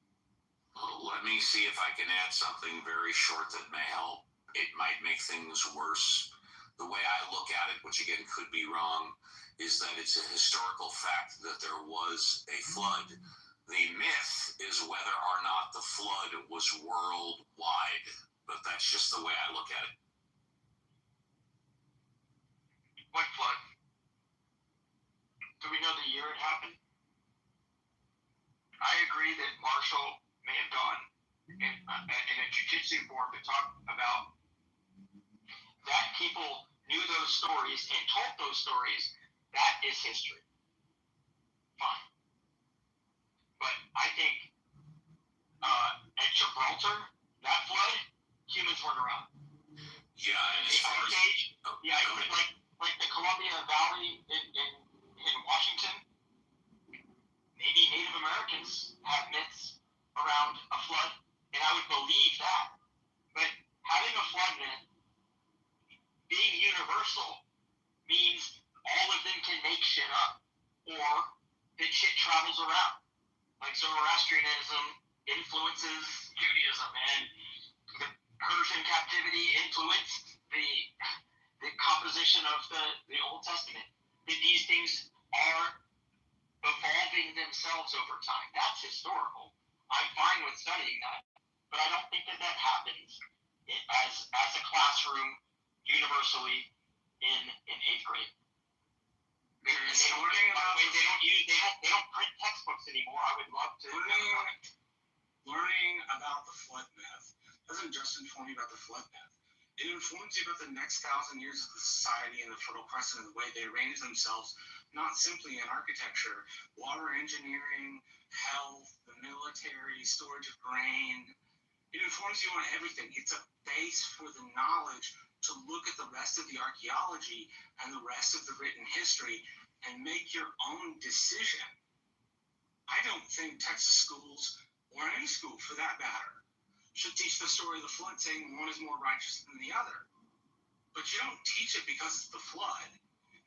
Let me see if I can add something very short that may help. It might make things worse. The way I look at it, which again could be wrong, is that it's a historical fact that there was a flood. The myth is whether or not the flood was worldwide, but that's just the way I look at it. What flood? Do we know the year it happened? I agree that Marshall may have gone in a jujitsu form to talk about that people knew those stories and told those stories. That is history. Fine. But I think at Gibraltar, that flood, humans weren't around. Yeah, and as far as... like the Columbia Valley in Washington, maybe Native Americans have myths around a flood, and I would believe that. But having a flood myth being universal means all of them can make shit up, or that shit travels around. Like Zoroastrianism influences Judaism, and the Persian captivity influenced the composition of the Old Testament. That these things are evolving themselves over time. That's historical. I'm fine with studying that, but I don't think that happens as a classroom universally in 8th grade. They don't print textbooks anymore. I would love to. Learning about the flood myth doesn't just inform you about the flood myth. It informs you about the next 1,000 years of the society and the Fertile Crescent and the way they arrange themselves, not simply in architecture, water engineering, health, the military, storage of grain. It informs you on everything. It's a base for the knowledge to look at the rest of the archaeology and the rest of the written history and make your own decision. I don't think Texas schools, or any school for that matter, should teach the story of the flood saying one is more righteous than the other. But you don't teach it because it's the flood.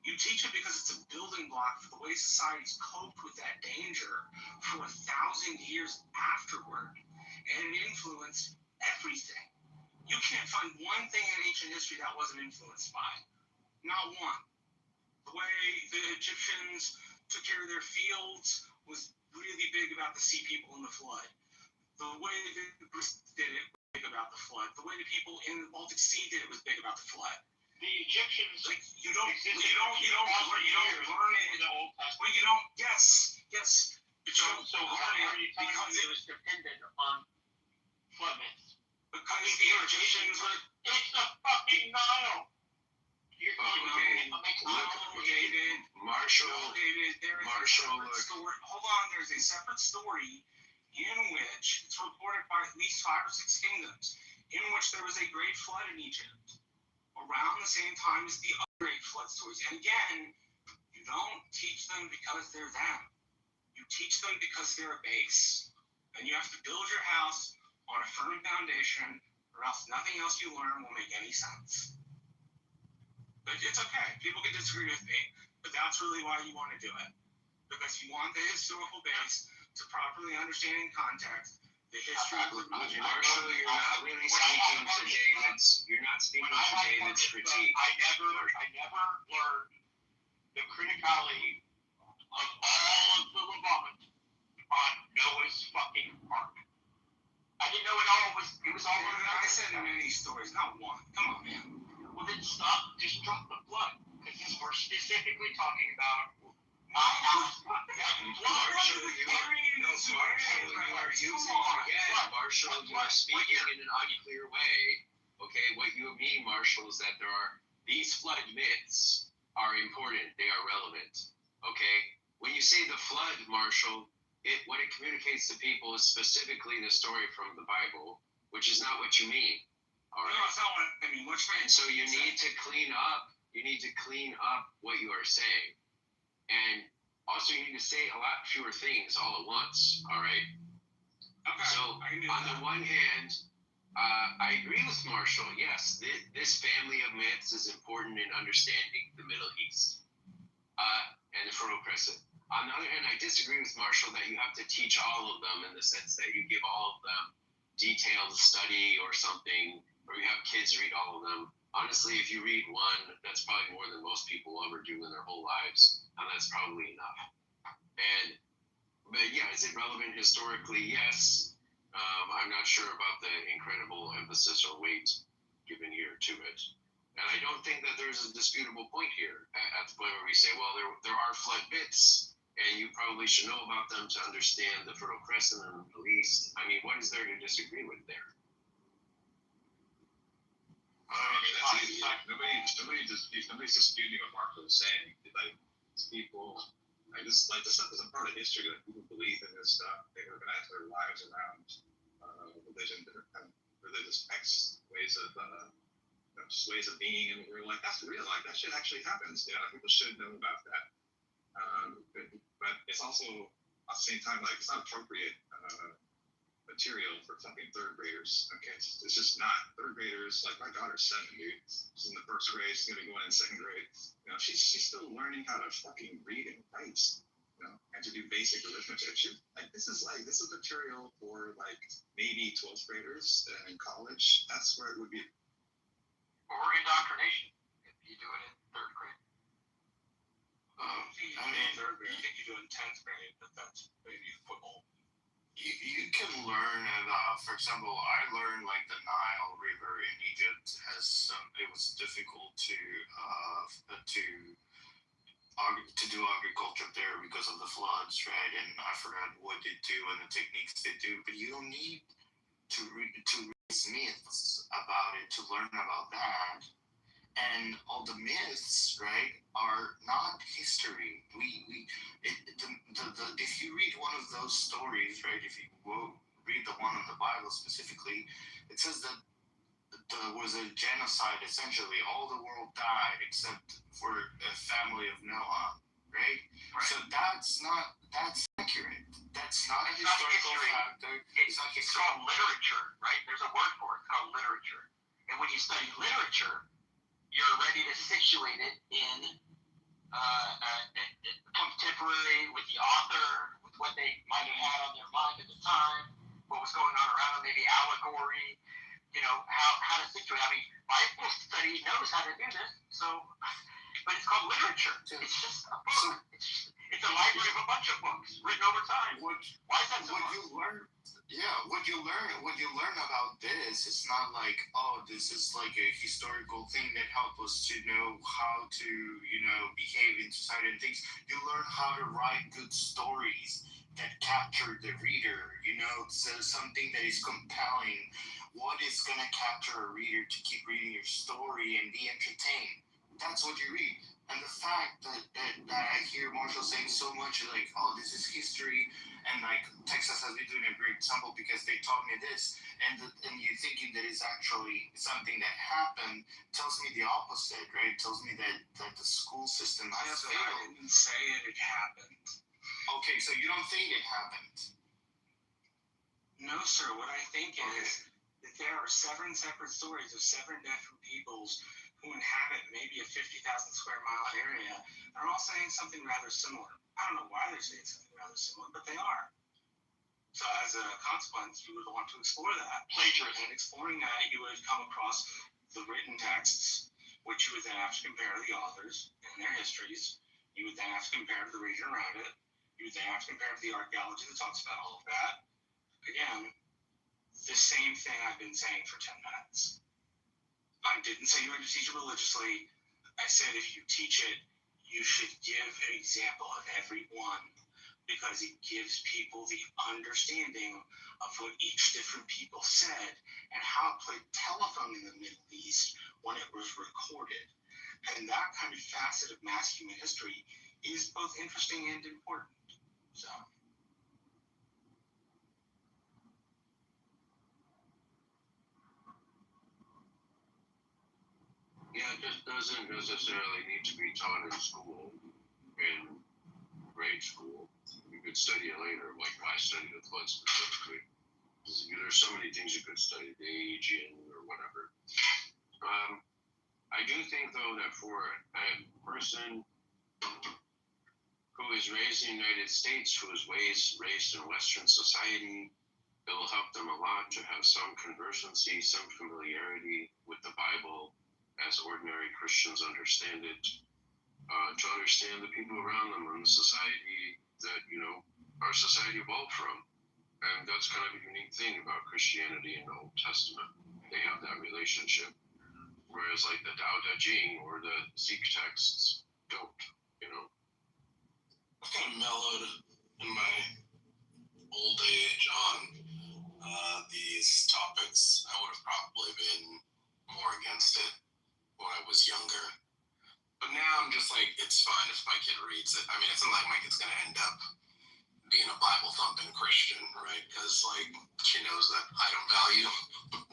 You teach it because it's a building block for the way societies coped with that danger for 1,000 years afterward. And it influenced everything. You can't find one thing in ancient history that wasn't influenced by. Not one. The way the Egyptians took care of their fields was really big about the sea people in the flood. The way the Greeks did it was big about the flood. The way the people in the Baltic Sea did it was big about the flood. The Egyptians, like you don't learn it. Well, you don't. Yes. So how are you telling me it was dependent on flood myths? Because the Egyptians were. It's the fucking Nile. You're David, Marshall. There is a separate story. Hold on, there's a separate story in which it's reported by at least 5 or 6 kingdoms, in which there was a great flood in Egypt around the same time as the other great flood stories. And again, you don't teach them because they're them. You teach them because they're a base. And you have to build your house on a firm foundation, or else nothing else you learn will make any sense. But it's okay. People can disagree with me, but that's really why you want to do it. Because you want the historical base to properly understand in context the history of the project. Marshall, you're not really speaking to David's. You're not speaking to David's critique. I never learned the criticality of all of the Levant on Noah's fucking ark. I didn't know it was all. I said many stories, not one. Come on, man. Well, then stop. Just drop the flood, because we're specifically talking about. Marshall, you are speaking in an unclear way. Okay, what you mean, Marshall, is that these flood myths are important. They are relevant. Okay, when you say the flood, Marshall, what it communicates to people is specifically the story from the Bible, which is not what you mean. All right. No, it's not what I mean. And so you need to clean up. You need to clean up what you are saying. And also, you need to say a lot fewer things all at once, all right? Okay. So, on the one hand, I agree with Marshall. Yes, this family of myths is important in understanding the Middle East and the Fertile Crescent. On the other hand, I disagree with Marshall that you have to teach all of them in the sense that you give all of them detailed study or something, or you have kids read all of them. Honestly, if you read one, that's probably more than most people will ever do in their whole lives, and that's probably enough. But yeah, is it relevant historically? Yes. I'm not sure about the incredible emphasis or weight given here to it. And I don't think that there's a disputable point here at the point where we say, well, there are flood myths, and you probably should know about them to understand the Fertile Crescent and the Middle East. I mean, what is there to disagree with there? That's easy. Nobody's disputing what Marco was saying. Like, people, this stuff isn't part of history. Like, people believe in this stuff. They organize their lives around religion, different kind of religious ways of ways of being, and we're like, that's real. Like that shit actually happens. Yeah, people should know about that. But it's also at the same time like it's not appropriate material for fucking third graders. Okay, it's just not. Third graders, like my daughter's 7, dude. She's in the first grade. She's gonna be going in second grade. You know, she's still learning how to fucking read and write. You know, and to do basic arithmetic. This is material for like maybe 12th graders in college. That's where it would be. Or indoctrination, if you do it in third grade. Third grade. I think you do it in 10th grade, but that's maybe football. You can learn, for example, I learned like the Nile River in Egypt it was difficult to do agriculture there because of the floods, right? And I forgot what they do and the techniques they do, but you don't need to read myths about it to learn about that. And all the myths, right, are not history. If you read one of those stories, right, if you read the one in the Bible specifically, it says that there was a genocide. Essentially, all the world died except for a family of Noah, right? So that's accurate. That's not a historical factor. It's called literature, right? There's a word for it. It's called literature. And when you study literature, you're ready to situate it in contemporary with the author, with what they might have had on their mind at the time, what was going on around them, maybe allegory, how to situate. I mean, Bible study knows how to do this, but it's called literature. It's just a book. It's a library of a bunch of books written over time. Why is that so hard? What you learn about this, it's not like, oh, this is like a historical thing that helps us to know how to, behave in society and things. You learn how to write good stories that capture the reader, so something that is compelling. What is going to capture a reader to keep reading your story and be entertained? That's what you read. And the fact that I hear Marshall saying so much like, oh, this is history, and like Texas has been doing a great example because they taught me this, and you're thinking that it's actually something that happened, tells me the opposite, right? It tells me that the school system has failed. I didn't say it happened. Okay, so you don't think it happened? No, sir. What I think is that there are 7 separate stories of 7 different peoples who inhabit maybe a 50,000 square mile area. They're all saying something rather similar. I don't know why they're saying something rather similar, but they are. So as a consequence, you would want to explore that. Plagiarism. And exploring that, you would come across the written texts, which you would then have to compare to the authors and their histories. You would then have to compare to the region around it. You would then have to compare to the archaeology that talks about all of that. Again, the same thing I've been saying for 10 minutes. I didn't say you had to teach it religiously. I said if you teach it, you should give an example of every one, because it gives people the understanding of what each different people said and how it played telephone in the Middle East when it was recorded. And that kind of facet of mass human history is both interesting and important. So. Yeah, it just doesn't necessarily need to be taught in school, in grade school. You could study it later, like I studied the flood specifically. There's so many things you could study, the aging or whatever. I do think, though, that for a person who is raised in the United States, who is raised in Western society, it will help them a lot to have some conversancy, some familiarity with the Bible as ordinary Christians understand it, to understand the people around them and the society that, our society evolved from. And that's kind of a unique thing about Christianity in the Old Testament. They have that relationship. Whereas like the Tao Te Ching or the Sikh texts don't, I kind of mellowed in my old age on these topics. I would have probably been more against it when I was younger. But now I'm just like, it's fine if my kid reads it. I mean, it's not like my kid's going to end up being a Bible-thumping Christian, right? Because, like, she knows that I don't value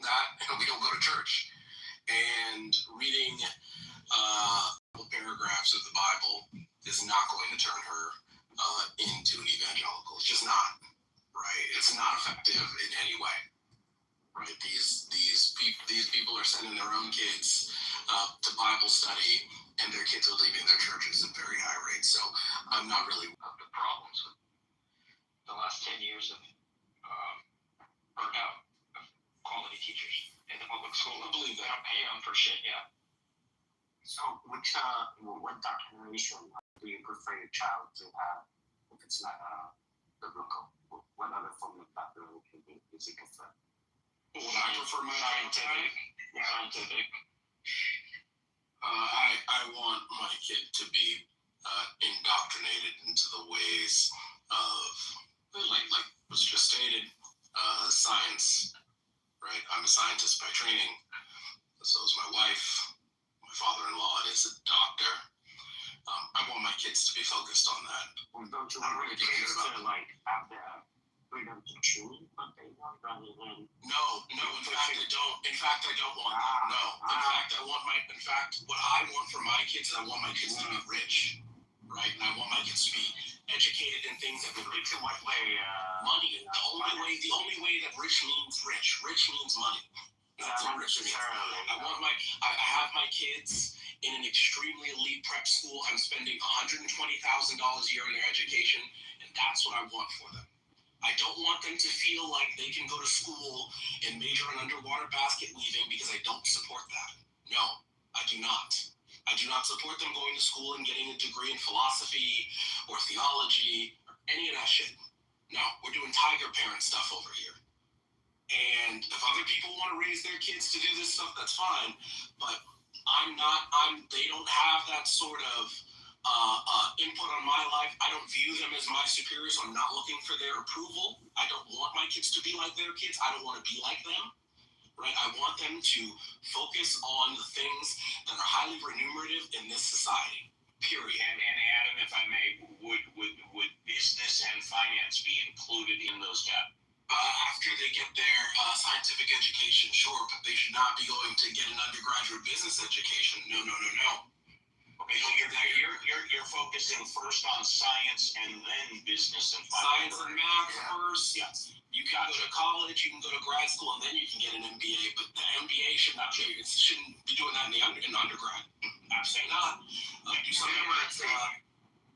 that, and we don't go to church. And reading paragraphs of the Bible is not going to turn her into an evangelical. It's just not, right? It's not effective in any way, right? These people are sending their own kids to Bible study, and their kids are leaving their churches at very high rates. So I'm not really Of the problems with the last 10 years of burnout of quality teachers in the public school. I believe They that. don't pay them for shit, yeah. So, which what doctrination do you prefer your child to have if it's not biblical? What other form of doctrination does he prefer? Well, I prefer my Scientific. I want my kid to be indoctrinated into the ways of, like was just stated, science, right? I'm a scientist by training. So is my wife. My father-in-law is a doctor. I want my kids to be focused on that. Or don't you I don't want really your kids care about to like have the freedom to choose what they want rather than No. In fact, I don't want that. No. In fact, what I want for my kids is I want my kids to be rich, right? And I want my kids to be educated in things that would rich in what way? money. The only way that rich means rich. Rich means money. That's what rich means. I have my kids in an extremely elite prep school. I'm spending $120,000 a year in their education, and that's what I want for them. I don't want them to feel like they can go to school and major in underwater basket weaving because I don't support that. No, I do not. I do not support them going to school and getting a degree in philosophy or theology or any of that shit. No, we're doing tiger parent stuff over here. And if other people want to raise their kids to do this stuff, that's fine. But they don't have that sort of input on my life. I don't view them as my superiors. So I'm not looking for their approval. I don't want my kids to be like their kids. I don't want to be like them, right? I want them to focus on the things that are highly remunerative in this society, period. And Adam, if I may, would business and finance be included in those jobs? After they get their scientific education, sure, but they should not be going to get an undergraduate business education. No. Okay, so you're focusing first on science and then business and finance. Science and math first. Yes. You can go to college, you can go to grad school, and then you can get an MBA. But the MBA shouldn't be doing that in undergrad. Absolutely not. Do something Numeracy.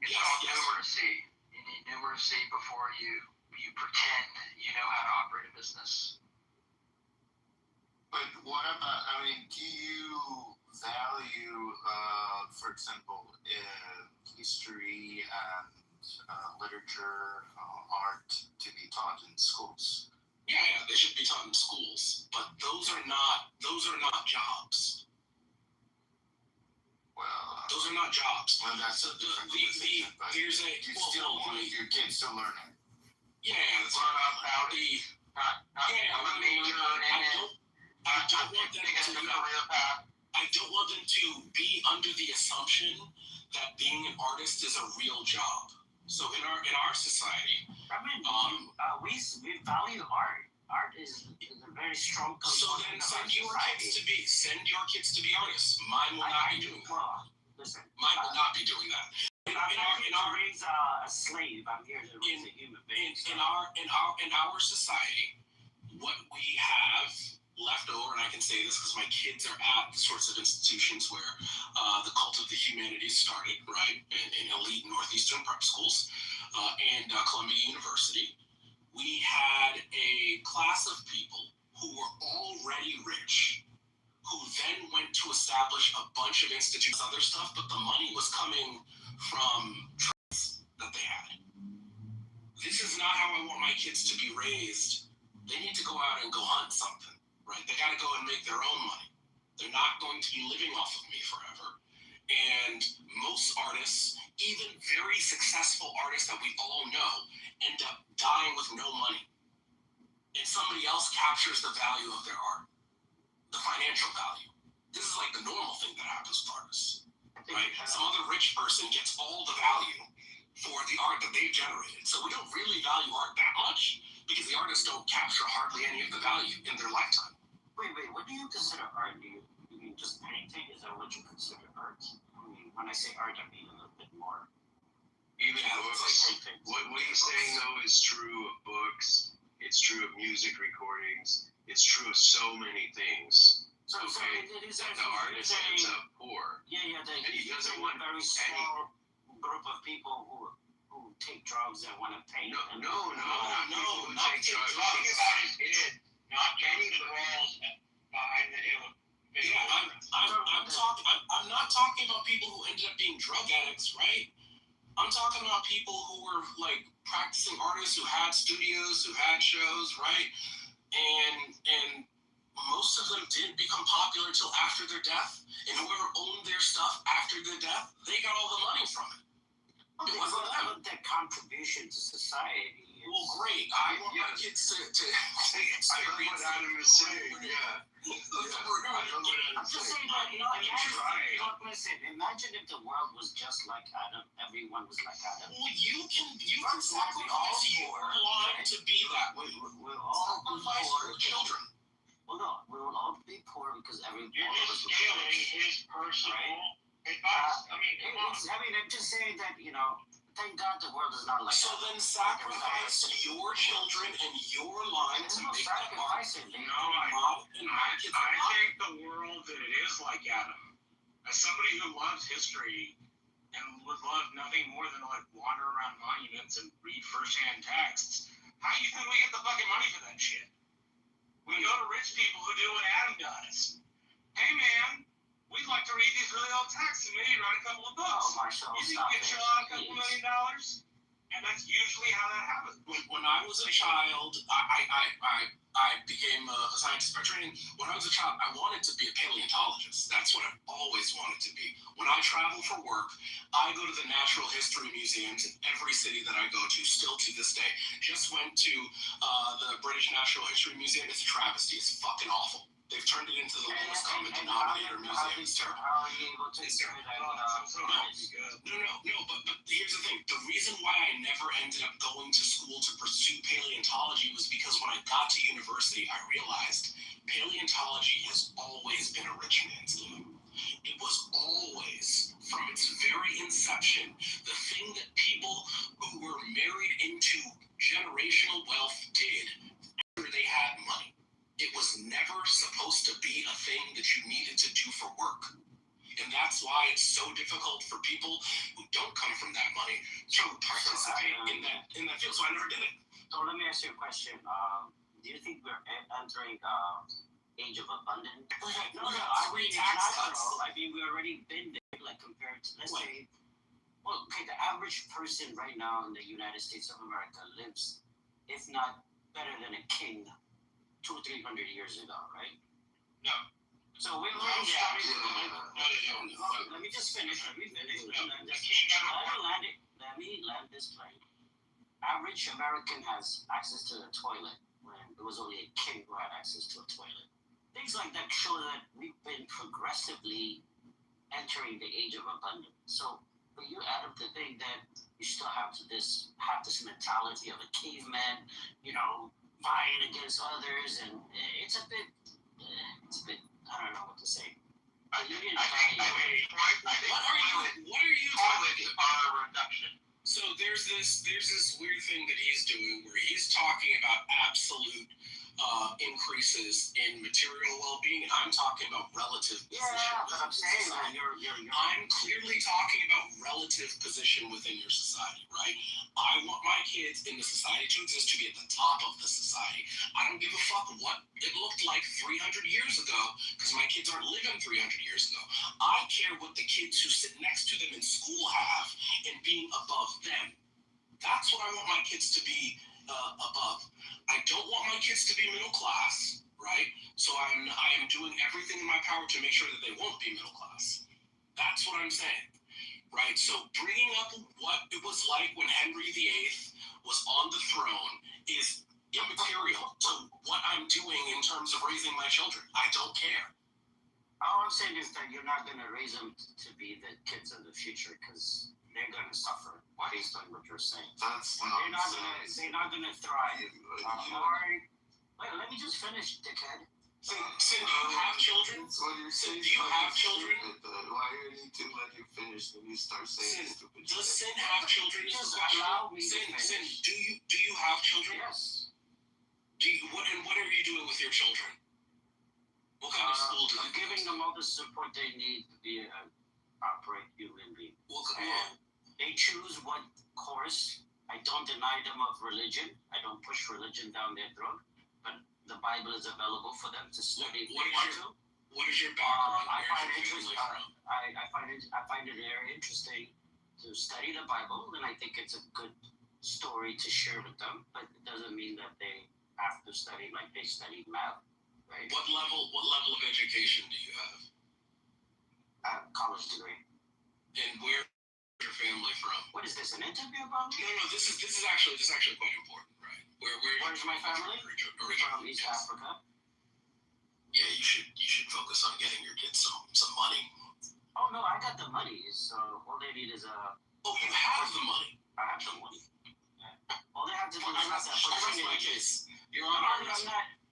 It's yes, called yes. numeracy. You need numeracy before you pretend you know how to operate a business. But what about, do you value, for example, history and literature, art to be taught in schools? Yeah, they should be taught in schools, but those are not jobs. Well, those are not jobs. Well, that's a different conversation, but here's a you still want your kids to learn it. Yeah, that's not the. I don't want them to be under the assumption that being an artist is a real job. So in our society, we value art. Art is a very strong component. So then send your kids to be artists. Mine will not be doing that. Well, listen. Mine will not be doing that. In our raise a slave, I'm here to raise a human being. In our society, what we have left over, and I can say this because my kids are at the sorts of institutions where the cult of the humanities started, right, in elite northeastern prep schools and Columbia University. We had a class of people who were already rich, who then went to establish a bunch of institutes, other stuff, but the money was coming from trades that they had. This is not how I want my kids to be raised. They need to go out and go hunt something, right? They got to go and make their own money. They're not going to be living off of me forever. And most artists, even very successful artists that we all know, end up dying with no money. And somebody else captures the value of their art, the financial value. This is like the normal thing that happens with artists, right? Some other rich person gets all the value for the art that they've generated. So we don't really value art that much because the artists don't capture hardly any of the value in their lifetime. Wait, what do you consider art? Do you mean, just painting, is that what you consider art? I mean, when I say art, I mean a little bit more. Even books. What he's saying though is true of books. It's true of music recordings. It's true of so many things. So it is that the artist ends up poor. Yeah. And he doesn't a want very small group of people who take drugs and want to paint. No. Not take drugs. talking about his kid, not any crawls behind the hill. Yeah, I'm not talking about people who ended up being drug addicts, right? I'm talking about people who were like practicing artists who had studios, who had shows, right? And most of them didn't become popular till after their death. And whoever owned their stuff after their death, they got all the money from it. It wasn't them. Their contribution to society. Well, great. I want my kids to experience I love what Adam is saying. Yeah. I'm just saying, listen, imagine if the world was just like Adam, everyone was like Adam. Well, you can sacrifice your life to be that way. We'll all be Sacrifice poor. your children. Well, no, we will all be poor because everyone You're was just stealing his personal advice. I mean, come on. I'm just saying that, thank God the world is not like So that. then sacrifice your children and your lives and make that art. I think the world that it is like Adam. As somebody who loves history and would love nothing more than like wander around monuments and read firsthand texts, how do you think we get the fucking money for that shit? We go to rich people who do what Adam does. Hey man, we'd like to read these really old texts and maybe write a couple of books. Oh, Marshall, You think stop we get it, you a couple please. $1 million? And that's usually how that happens. When I was a child, I became a scientist by training. When I was a child, I wanted to be a paleontologist. That's what I've always wanted to be. When I travel for work, I go to the natural history museums in every city that I go to, still to this day. Just went to the British Natural History Museum. It's a travesty. It's fucking awful. They've turned it into the lowest common denominator museum. It's terrible. How are you able to enjoy that? No, but here's the thing. The reason why I never ended up going to school to pursue paleontology was because when I got to university, I realized paleontology has always been a rich man's game. It was always, from its very inception, the thing that people who were married into generational wealth did after they had money. It was never supposed to be a thing that you needed to do for work. And that's why it's so difficult for people who don't come from that money to participate in that field. So I never did it. So let me ask you a question. Do you think we're entering age of abundance? No, I mean, we've already been there, like compared to, let's say, the average person right now in the United States of America lives, if not better than a king, 200-300 years ago, right? No. So we've already started. Let me just finish. Let me land this plane. Average American has access to a toilet when it was only a king who had access to a toilet. Things like that show that we've been progressively entering the age of abundance. So for you, Adam, to think that you still have this mentality of a caveman, vying against others, and it's a bit, I don't know what to say. What are you talking about? Reduction. So there's this weird thing that he's doing where he's talking about absolute increases in material well-being, and I'm talking about relative position. Yeah, but I'm saying that you're I'm clearly talking about relative position within your society, right? I want my kids in the society to exist to be at the top of the society. I don't give a fuck what it looked like 300 years ago because my kids aren't living 300 years ago. I care what the kids who sit next to them in school have and being above them. That's what I want my kids to be above. I don't want my kids to be middle class, right? So I am doing everything in my power to make sure that they won't be middle class. That's what I'm saying, right? So bringing up what it was like when Henry VIII was on the throne is immaterial to what I'm doing in terms of raising my children. I don't care. All I'm saying is that you're not going to raise them to be the kids of the future because they're going to suffer based on what you're saying. They're not going to thrive. Let me just finish, dickhead. Sin, do you have children? What you're saying Do you have children? Why do you need to let you finish when you start saying Sin, stupid does shit? Sin have children? Just allow me to Sin, finish. do you have children? Yes. What are you doing with your children? What kind of school do I'm you giving them all the support they need to be a proper human being. And they choose what course. I don't deny them of religion. I don't push religion down their throat. But the Bible is available for them to study if they want to. What is your background? I find Where's it your family from? I find it very interesting to study the Bible, and I think it's a good story to share with them. But it doesn't mean that they have to study like they studied math, right? What level of education do you have? College degree. And where is your family from? What is this, an interview about me? No, this is actually quite important, right? Where's my family? From East Africa. Yeah, you should focus on getting your kids some money. Oh no, I got the money. So all they need is a. Oh, you have the money. I have the money. Yeah. All they have to do is I rest my case. Your Honor,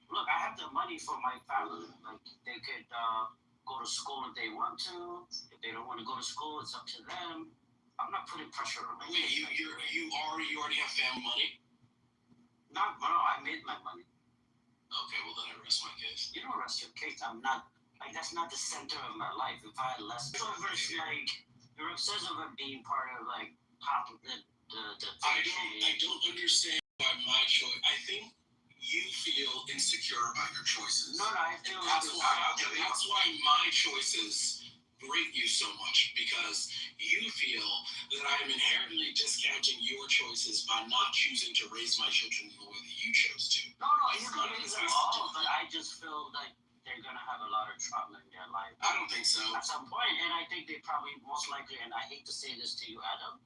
look, I have the money for my family. Like they could go to school if they want to. If they don't want to go to school, it's up to them. I'm not putting pressure on them. Wait, you already have family money? No, I made my money. Okay, well then I rest my case. You don't rest your case. I'm not, like, that's not the center of my life. If I had less Kitover's, like, you're obsessed with being part of, like, the I don't understand why my choice, I think you feel insecure about your choices. No, I feel that's why my choices grate you so much, because you feel that I am inherently discounting your choices by not choosing to raise my children the way that you chose to. No, you can raise them all, but I just feel like they're gonna have a lot of trauma in their life. I don't think so. At some point, and I think they probably most likely, and I hate to say this to you, Adam,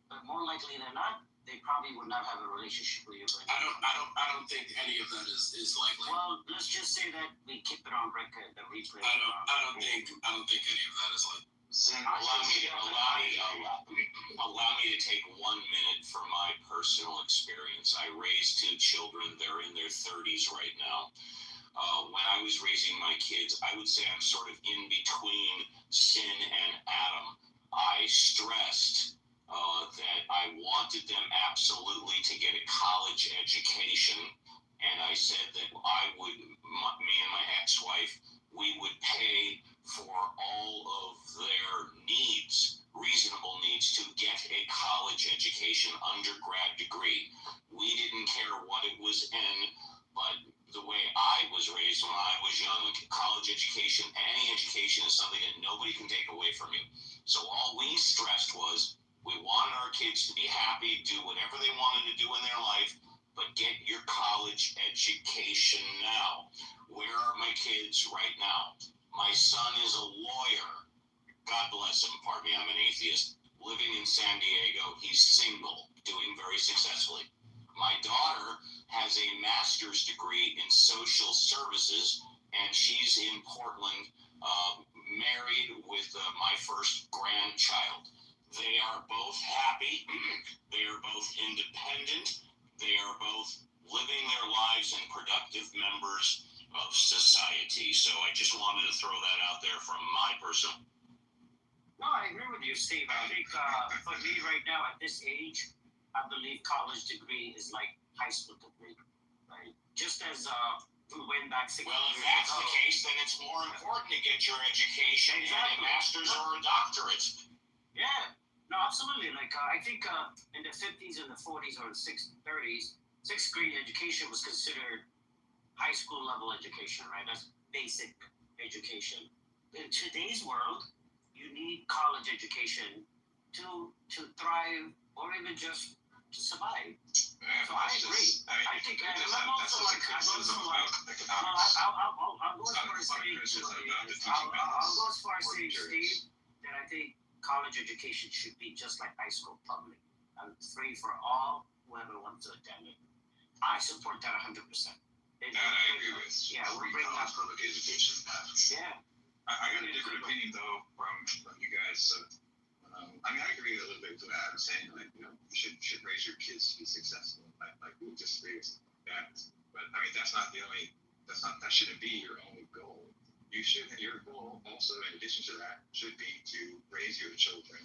but more likely than not, they probably would not have a relationship with you. I don't think any of that is likely. Well, let's just say that we keep it on record, the replay. I don't think any of that is likely. Allow me to take 1 minute for my personal experience. I raised 2 children. They're in their 30s right now. When I was raising my kids, I would say I'm sort of in between Sin and Adam. I stressed that I wanted them absolutely to get a college education, and I said that me and my ex-wife, we would pay for all of their needs, reasonable needs, to get a college education, undergrad degree. We didn't care what it was in, but the way I was raised when I was young, college education, any education is something that nobody can take away from you. So all we stressed was we wanted our kids to be happy, do whatever they wanted to do in their life, but get your college education now. Where are my kids right now? My son is a lawyer. God bless him. Pardon me, I'm an atheist. Living in San Diego. He's single, doing very successfully. My daughter has a master's degree in social services, and she's in Portland, married with my first grandchild. They are both happy. They are both independent. They are both living their lives and productive members of society. So I just wanted to throw that out there from my personal. No, I agree with you, Steve. I think for me right now at this age, I believe college degree is like high school degree, right? Just as we went back 6 years ago. Well, if that's the case, then it's more important to get your education and a master's or a doctorate. Yeah, no, absolutely. Like I think in the 50s and the 40s or the 30s, sixth grade education was considered high school level education, right? That's basic education. In today's world, you need college education to thrive or even just to survive. So I agree. I think I'm also like I'll go as far as saying, Steve, that I think college education should be just like high school public and free for all whoever wants to attend it. I support that 100%. And I agree with free college public education. Yeah. I got a different opinion though from you guys. So, I mean, I agree a little bit with what Adam's saying. Like, you should raise your kids to be successful. Like we just raised that. But I mean, that's not the only That shouldn't be your only goal. Your goal also, in addition to that, should be to raise your children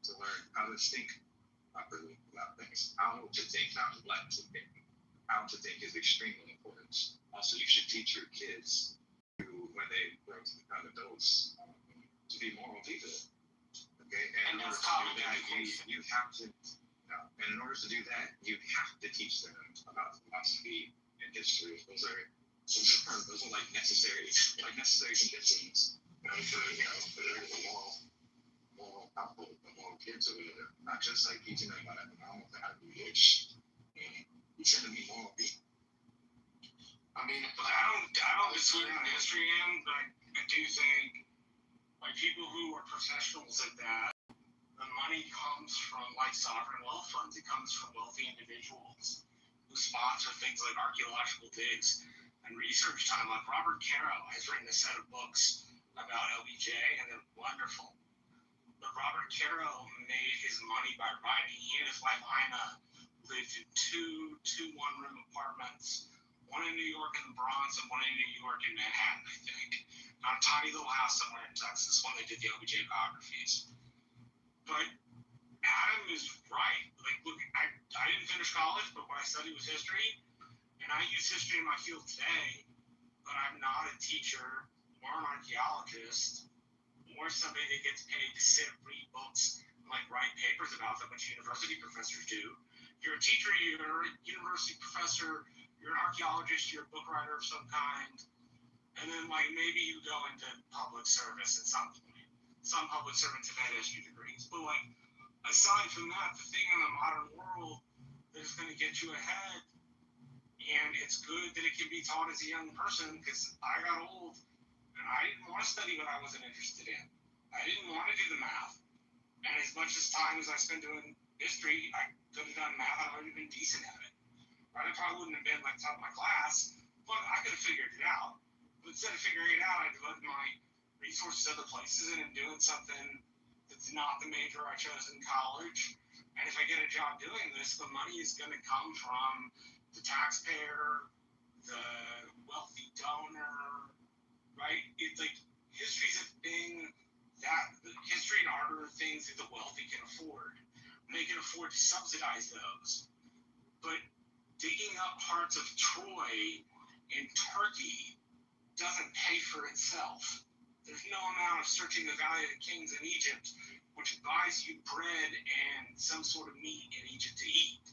to learn how to think properly about things, how to think, not what to think. How to think is extremely important. Also, you should teach your kids when they grow to become adults to be moral people. Okay, and in order to do that, you have to. And in order to do that, you have to teach them about philosophy and history. Those are like necessary conditions for the moral output, the moral kids or whatever. Not just like teaching them about economics and how to be rich. You shouldn't be moral people. I mean, I don't disagree on history, but I do think, like, people who are professionals at that, the money comes from, like, sovereign wealth funds. It comes from wealthy individuals who sponsor things like archaeological digs and research time. Like, Robert Caro has written a set of books about LBJ, and they're wonderful. But Robert Caro made his money by writing. He and his wife, Ina, lived in two one-room apartments. One in New York in the Bronx and one in New York in Manhattan, I think. On a tiny little house somewhere in Texas when they did the LBJ biographies. But Adam is right. Like, look, I didn't finish college, but what I studied was history. And I use history in my field today. But I'm not a teacher or an archaeologist or somebody that gets paid to sit, read books, and, like, write papers about them, which university professors do. You're a teacher, you're a university professor, you're an archaeologist, you're a book writer of some kind, and then, like, maybe you go into public service at some point. Some public servants have had history degrees. But, like, aside from that, the thing in the modern world that is going to get you ahead, and it's good that it can be taught as a young person, because I got old, and I didn't want to study what I wasn't interested in. I didn't want to do the math. And as much as time as I spent doing history, I could have done math, I'd already been decent at it. Right? I probably wouldn't have been like top of my class, but I could have figured it out. But instead of figuring it out, I devoted my resources other places, and I'm doing something that's not the major I chose in college. And if I get a job doing this, the money is going to come from the taxpayer, the wealthy donor, right? It's like history's a thing that history and art are things that the wealthy can afford. And they can afford to subsidize those. But digging up parts of Troy in Turkey doesn't pay for itself. There's no amount of searching the Valley of the Kings in Egypt, which buys you bread and some sort of meat in Egypt to eat.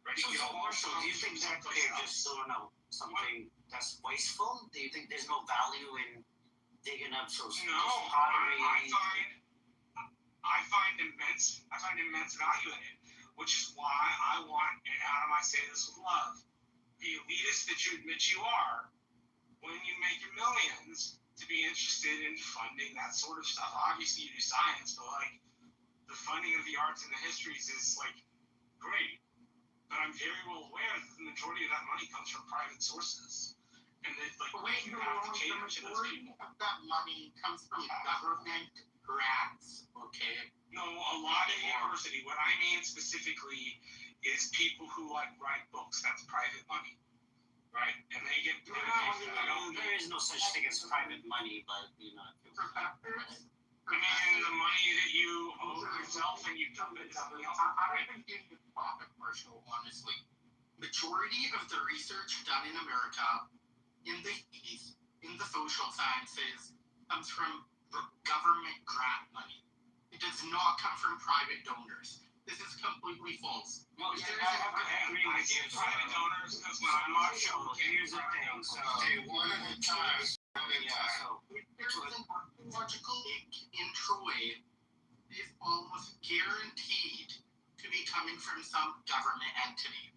Right? So, Marshall, do you think that they're just throwing out something that's wasteful? Do you think there's no value in digging up pottery? I find immense value in it, which is why I want, and Adam, I say this with love, the elitist that you admit you are, when you make your millions, to be interested in funding that sort of stuff. Obviously, you do science, but, like, the funding of the arts and the histories is, like, great. But I'm very well aware that the majority of that money comes from private sources. And that, like, you have to cater to those people. That money comes from government grants, okay? No, a lot of university. What I mean specifically is people who, like, write books. That's private money, right? And they get paid for that. There is no such thing as private money, but, you know. Professors. I mean, the money that you owe yourself and you dump it to somebody else. I don't think the profit, Marshall, honestly. Majority of the research done in America in the 80s, in the social sciences, comes from government grant money. It does not come from private donors. This is completely false. Well, I agree with you. Private donors, because when I'm Marshall, here's the thing. So, one at a time. There's an archaeological dig in Troy is almost guaranteed to be coming from some government entity.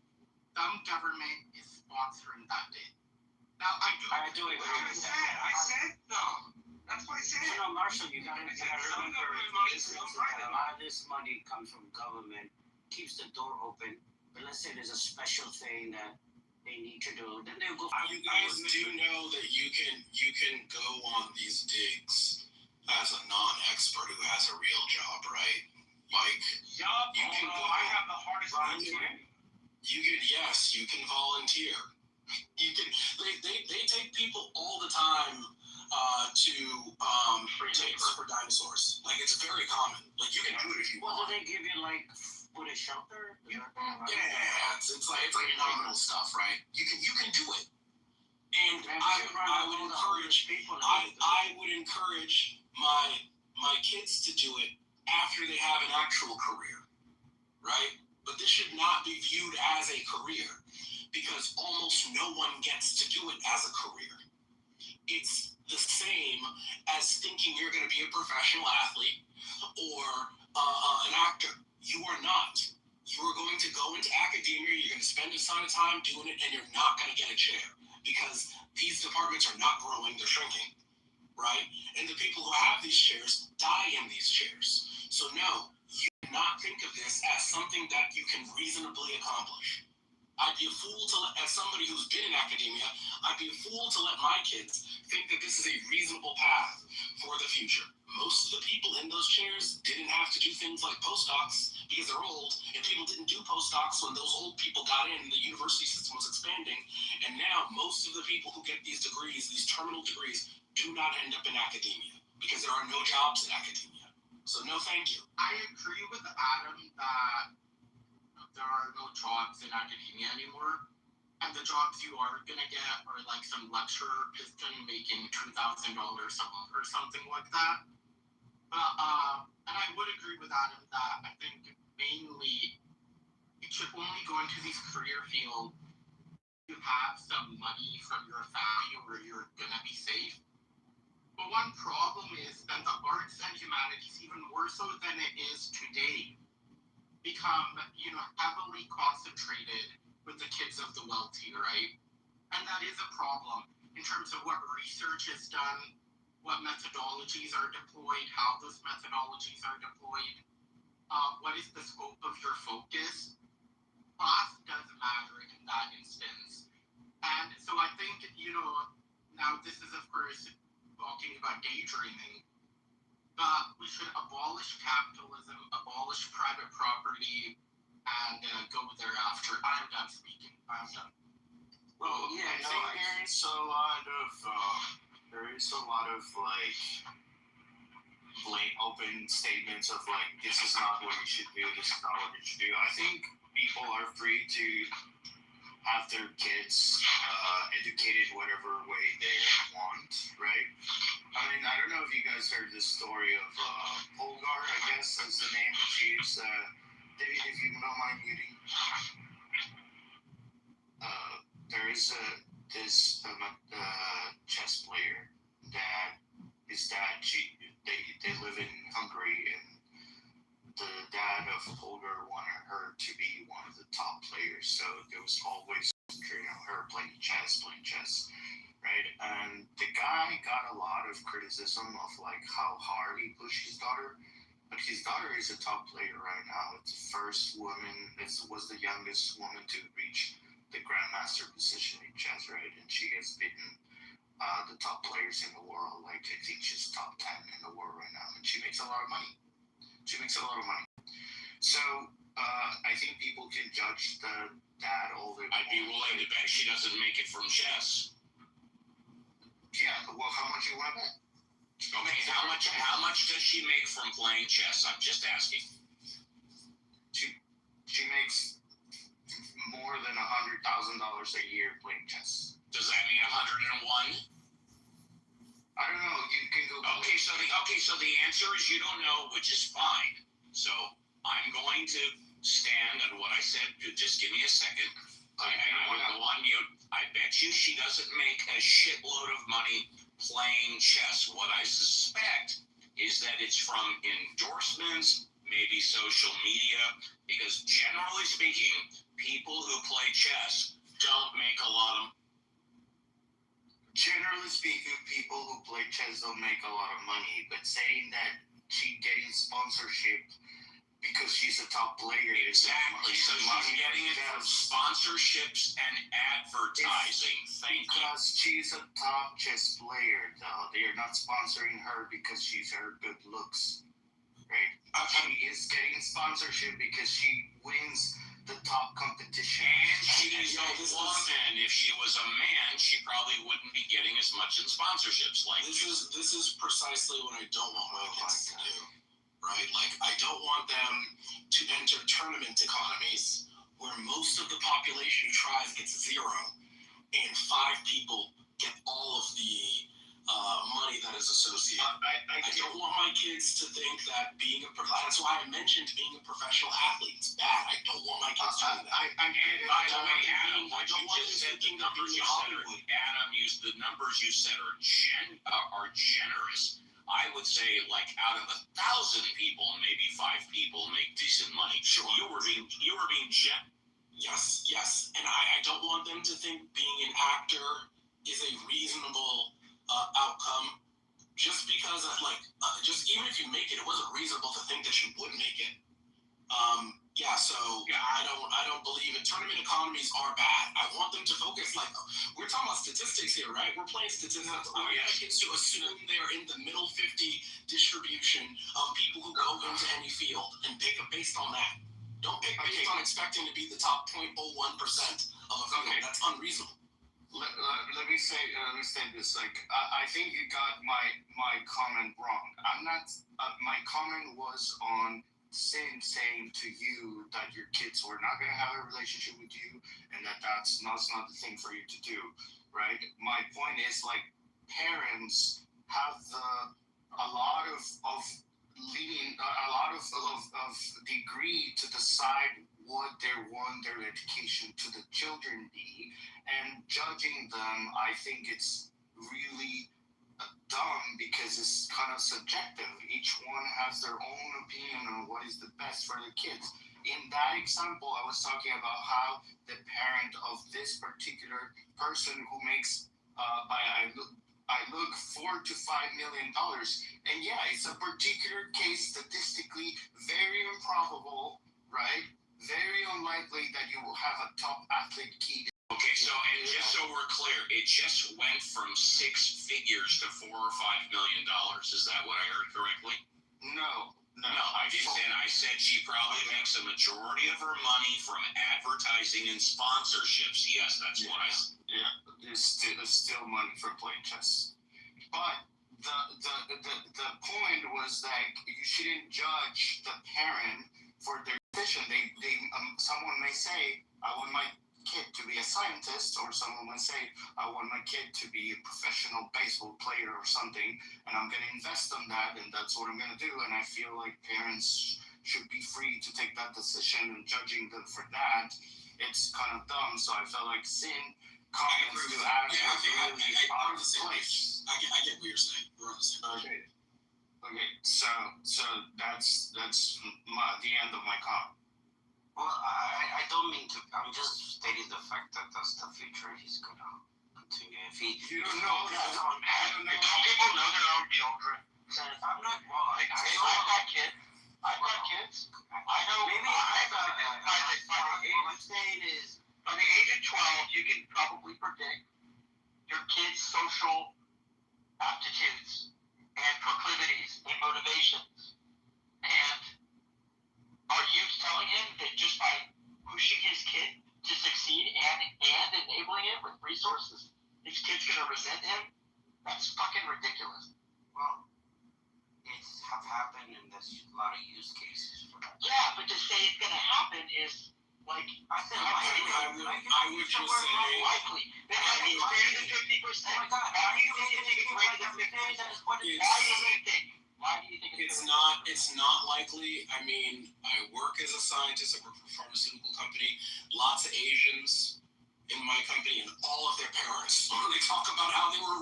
Some government is sponsoring that dig. Now, I do agree with that. I said no. That's what I said. No, Marshall, you gotta remember, a lot of this money comes from government, keeps the door open. But let's say there's a special thing that they need to do, then they'll go. You guys do know that you can go on these digs as a non-expert who has a real job, right? Like, you can go. I have the hardest time. You can volunteer. You can. They stuff, right? You can do it. And I would encourage my kids to do it after they have an actual career, right? But this should not be viewed as a career because almost no one gets to do it as a career. It's the same as thinking you're going to be a professional athlete or an actor. You are not. You are going to go into academia, you're going to spend a ton of time doing it, and you're not going to get a chair because these departments are not growing, they're shrinking, right? And the people who have these chairs die in these chairs. So no, you cannot think of this as something that you can reasonably accomplish. I'd be a fool to let, as somebody who's been in academia, I'd be a fool to let my kids think that this is a reasonable path for the future. Most of the people in those chairs didn't have to do things like postdocs because they're old, and people didn't do postdocs when those old people got in and the university system was expanding. And now most of the people who get these degrees, these terminal degrees, do not end up in academia because there are no jobs in academia. So no, thank you. I agree with Adam that there are no jobs in academia anymore. And the jobs you are going to get are like some lecturer piston making $2,000 a month or something like that. But, and I would agree with Adam that I think mainly it should only go into these career fields if you have some money from your family where you're going to be safe. But one problem is that the arts and humanities, even more so than it is today, become, heavily concentrated with the kids of the wealthy, right? And that is a problem in terms of what research is done, what methodologies are deployed, how those methodologies are deployed, what is the scope of your focus. Class does matter in that instance. And so I think, now this is of course talking about daydreaming, but we should abolish capitalism, abolish private property, and go thereafter. I'm done speaking. I'm done. Well, yeah, I think there is a lot of like open statements of like this is not what you should do, this is not what you should do. I think people are free to have their kids educated whatever way they want, right? I mean, I don't know if you guys heard the story of Polgar, I guess is the name she's David, if you don't mind muting. There is this chess player that his dad, they live in Hungary, and the dad of Polgar wanted her to be one of the top players, so there was always her playing chess, right? And the guy got a lot of criticism of like how hard he pushed his daughter, but his daughter is a top player right now. It's the first woman, was the youngest woman to reach the grandmaster position in chess, right? And she has beaten the top players in the world. Like I think she's top 10 in the world right now, and she makes a lot of money. So I think people can judge that all the. I'd be willing to bet she doesn't make it from chess. Yeah, well, how much you want to bet? Okay, how much does she make from playing chess? I'm just asking. She makes more than $100,000 a year playing chess. Does that mean 101? I don't know. You can go. Okay, so the answer is you don't know, which is fine. So I'm going to stand on what I said. Just give me a second. I will go on mute. I bet you she doesn't make a shitload of money playing chess. What I suspect is that it's from endorsements, maybe social media, because generally speaking, people who play chess don't make a lot of. Generally speaking, people who play chess don't make a lot of money, but saying that she's getting sponsorship because she's a top player. Exactly. So she's getting it from sponsorships and advertising. Because she's a top chess player, though. They are not sponsoring her because she's her good looks, right? She is getting sponsorship because she wins the top competition. And she's a woman. If she was a man, she probably wouldn't be getting as much in sponsorships. Like this is precisely what I don't want my kids to do. Right? Like, I don't want them to enter tournament economies where most of the population who tries gets 0, and 5 people get all of the money that is associated. I don't want my kids to think that that's why I mentioned being a professional athlete is bad. I don't want my kids to do that. By the way, Adam, what you just said, the numbers you said are generous. I would say, like, out of 1,000 people, maybe 5 people make decent money. Sure. You were being Yes, and I don't want them to think being an actor is a reasonable outcome. Just because of just even if you make it, it wasn't reasonable to think that you would make it. I don't believe it. Tournament economies are bad. I want them to focus. We're talking about statistics here, right? We're playing statistics. I want kids to assume they're in the middle 50 distribution of people who go into any field and pick based on that. Don't pick based on expecting to be the top 0.01% of a field. Okay. That's unreasonable. Let me say this. I think you got my comment wrong. I'm not. My comment was on saying to you that your kids were not going to have a relationship with you, and that's not the thing for you to do, right? My point is parents have a lot of degree to decide what they want their education to the children be, and judging them, I think it's really dumb because it's kind of subjective. Each one has their own opinion on what is the best for the kids. In that example, I was talking about how the parent of this particular person who makes I look $4 to $5 million, and yeah, it's a particular case, statistically very improbable, right? Very unlikely that you will have a top athlete kid. Okay, so and just so we're clear, it just went from 6 figures to $4 or $5 million. Is that what I heard correctly? No, I didn't. And I said she probably makes a majority of her money from advertising and sponsorships. Yes, that's what I said. Yeah, there's still money for playing chess, but the point was that you shouldn't judge the parent for their decision. Someone may say, I want my kid to be a scientist, or someone might say, I want my kid to be a professional baseball player or something, and I'm going to invest in that, and that's what I'm going to do. And I feel like parents should be free to take that decision, and judging them for that, it's kind of dumb. So I felt like comments to Adam was really out of place. I get what you're saying. We're on the same page. Okay. So that's the end of my comment. Well, I don't mean to. I'm just stating the fact that that's the future he's gonna continue. If he, you don't know that. Don't people know their own children? I'm not. Well, I've got kids. I know. Maybe what I'm saying is, by the age of 12, you can probably predict your kid's social aptitudes and proclivities and motivations. And are you telling him that just by pushing his kid to succeed and enabling him with resources, his kid's going to resent him? That's fucking ridiculous. well, it's have happened, and there's a lot of use cases for that. Yeah, but to say it's going to happen is like, I think I would just say, likely. That might be greater than 50%. Oh my God! Why do you think it's greater than 50%? Why do you think it's not likely. I mean, I work as a scientist. I work for a pharmaceutical company. Lots of Asians in my company, and all of their parents, when they talk about how they were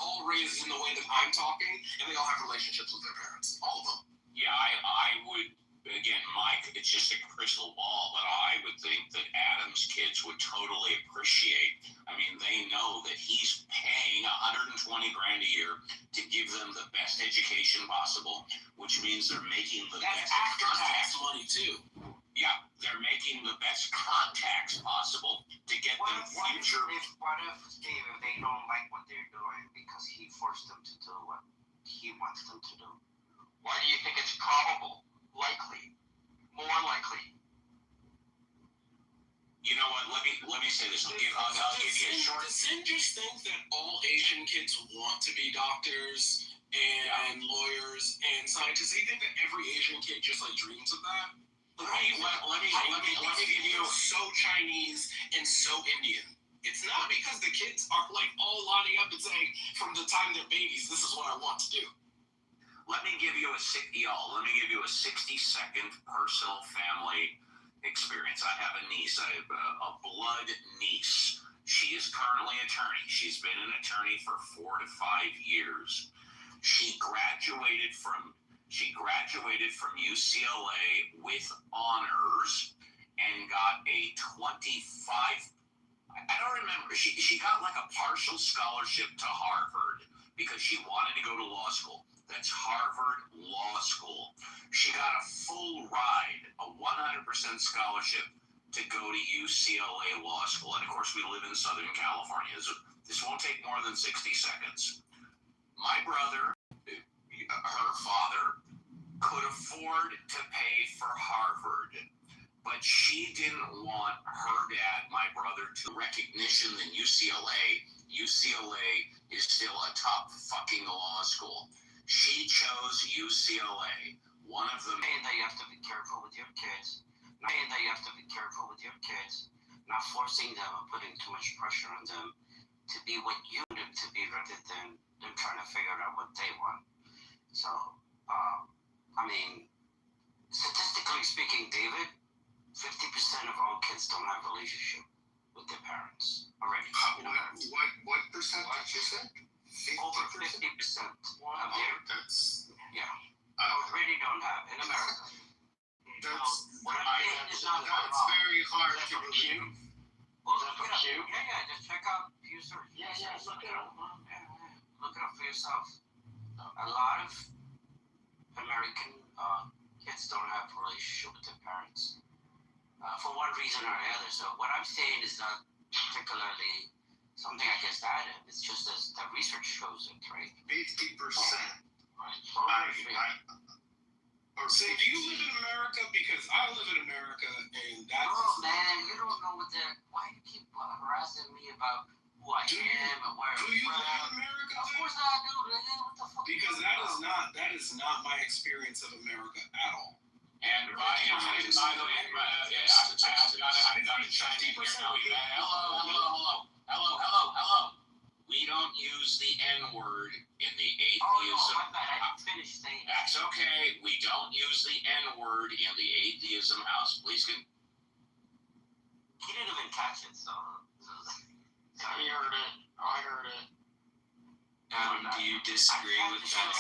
all raised in the way that I'm talking, and they all have relationships with their parents. All of them. Yeah, I would. Again, Mike, it's just a crystal ball, but I would think that Adam's kids would totally appreciate. I mean, they know that he's paying $120,000 a year to give them the best education possible, which means they're making the best after-tax money too. Yeah, they're making the best contacts possible to get them future. What if, Steve, if they don't like what they're doing because he forced them to do what he wants them to do? Why do you think it's probable? Likely, more likely. You know what? Let me say this. I'll give you a short. Does Sin just think that all Asian kids want to be doctors and lawyers and scientists? Do you think that every Asian kid just dreams of that? Let me give you so Chinese and so Indian. It's not because the kids are like all lining up and saying from the time they're babies, this is what I want to do. Let me give you a 60-second personal family experience. I have a niece, a blood niece. She is currently an attorney. She's been an attorney for 4 to 5 years. She graduated from UCLA with honors and got a 25. I don't remember. She got like a partial scholarship to Harvard because she wanted to go to law school. That's Harvard Law School. She got a full ride, a 100% scholarship to go to UCLA Law School. And of course, we live in Southern California. This won't take more than 60 seconds. My brother, her father, could afford to pay for Harvard, but she didn't want her dad, my brother, to recognition than UCLA. UCLA is still a top fucking law school. She chose UCLA. One of them. Saying that you have to be careful with your kids. Not forcing them or putting too much pressure on them to be what you need them to be rather than them trying to figure out what they want. So, statistically speaking, David, 50% of all kids don't have a relationship with their parents already. What percentage you said? Over 50% of their That's already don't have in America. That's very hard to believe. Well, look it up. Yeah, just check out Pew Search. Look it up. Look it up for yourself. A lot of American kids don't have a relationship with their parents for one reason or the other. So what I'm saying is not particularly something I guess added. It's just as the research shows it, right? 50%. So do you live in America? Because I live in America, and that's... Oh, man, you don't know what they're... Why do you keep harassing me about who I am and where I'm from? Do you live in America? Of course I do. What the fuck? Because that is not my experience of America at all. And by the way, I've got to chime in here now. Hello. We don't use the N-word in the atheism. Oh, no, my bad. I didn't finish saying that. That's okay. We don't use the N-word in the atheism house. Please can. He didn't even catch it, so. I heard it. Do you disagree with that?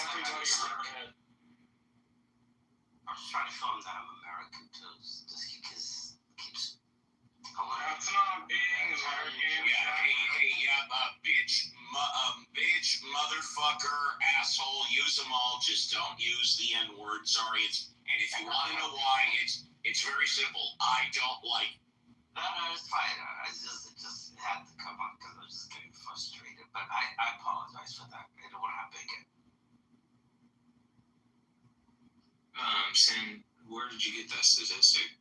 I was trying to show him that I'm American too. Just because he keeps going. That's not being American. Bitch, motherfucker, asshole, use them all. Just don't use the N-word. Sorry, and if you want to know why, it's very simple. I don't like. No, it's fine. It just had to come up because I was just getting frustrated. But I apologize for that. I don't want to big it. Sam, where did you get that statistic?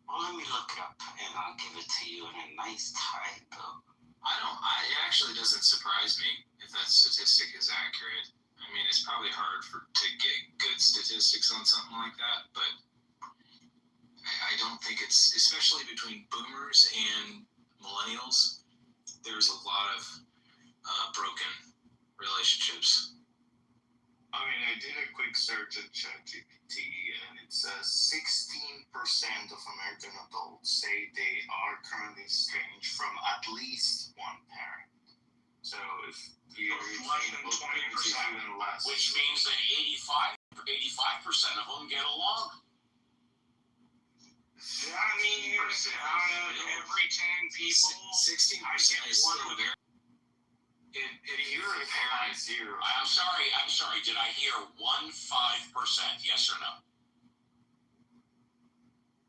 Well, let me look it up and I'll give it to you in a nice type. It actually doesn't surprise me if that statistic is accurate. I mean, it's probably hard to get good statistics on something like that, but I don't think it's, especially between boomers and millennials, there's a lot of broken relationships. I mean, I did a quick search at ChatGPT, and it says 16% of American adults say they are currently estranged from at least one parent. So if you less than 20%, even less, Which means that 85% of them get along. Yeah, I mean, out of every 10 people, 16% is still very. If you're a parent, I'm sorry. Did I hear 15%? Yes or no?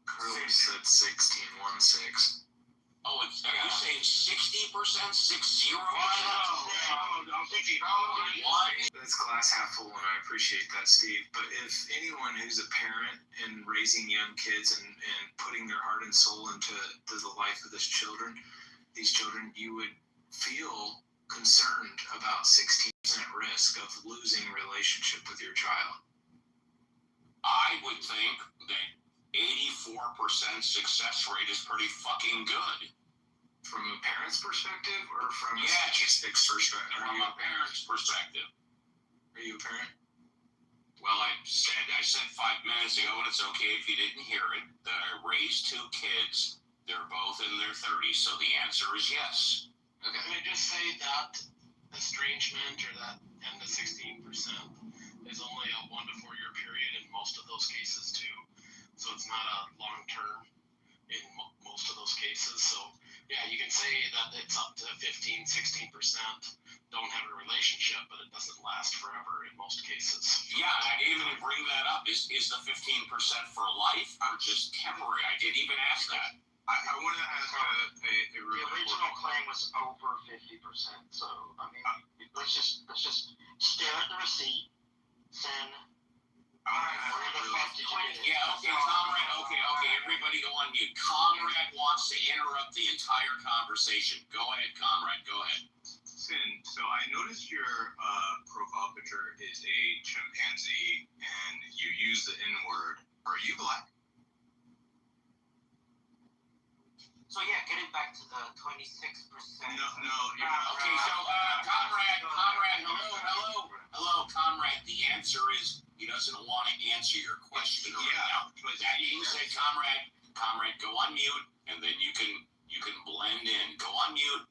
Curly said 16. Oh, are you saying 60%? 60? no, I'm thinking That's glass half full, and I appreciate that, Steve. But if anyone who's a parent and raising young kids and putting their heart and soul into the life of these children, you would feel concerned about 16% risk of losing relationship with your child. I would think that 84% success rate is pretty fucking good. From a parent's perspective or from a Yeah, statistics perspective? From a parent's perspective. Are you a parent? Well, I said 5 minutes ago, and it's okay if you didn't hear it, that I raised 2 kids. They're both in their 30s, so the answer is yes. Okay. Can I just say that estrangement or that 10 to 16% is only a 1 to 4 year period in most of those cases too. So it's not a long term in most of those cases. So yeah, you can say that it's up to 15, 16% don't have a relationship, but it doesn't last forever in most cases. Yeah, I didn't even bring that up. Is the 15% for life or just temporary? I didn't even ask that. I want to ask a The original claim was over 50%. So I mean, let's just stare at the receipt, send. Where the fuck did you get it? Yeah, okay, Comrade. Okay, everybody go on mute. Comrade wants to interrupt the entire conversation. Go ahead, Comrade. Go ahead. Sin, so I noticed your profile picture is a chimpanzee and you use the N-word. Are you black? So yeah, getting back to the 26%. No. Okay, so Comrade, hello, Comrade. The answer is he doesn't want to answer your question right now. But that being said, Comrade, go on mute, and then you can blend in. Go on mute,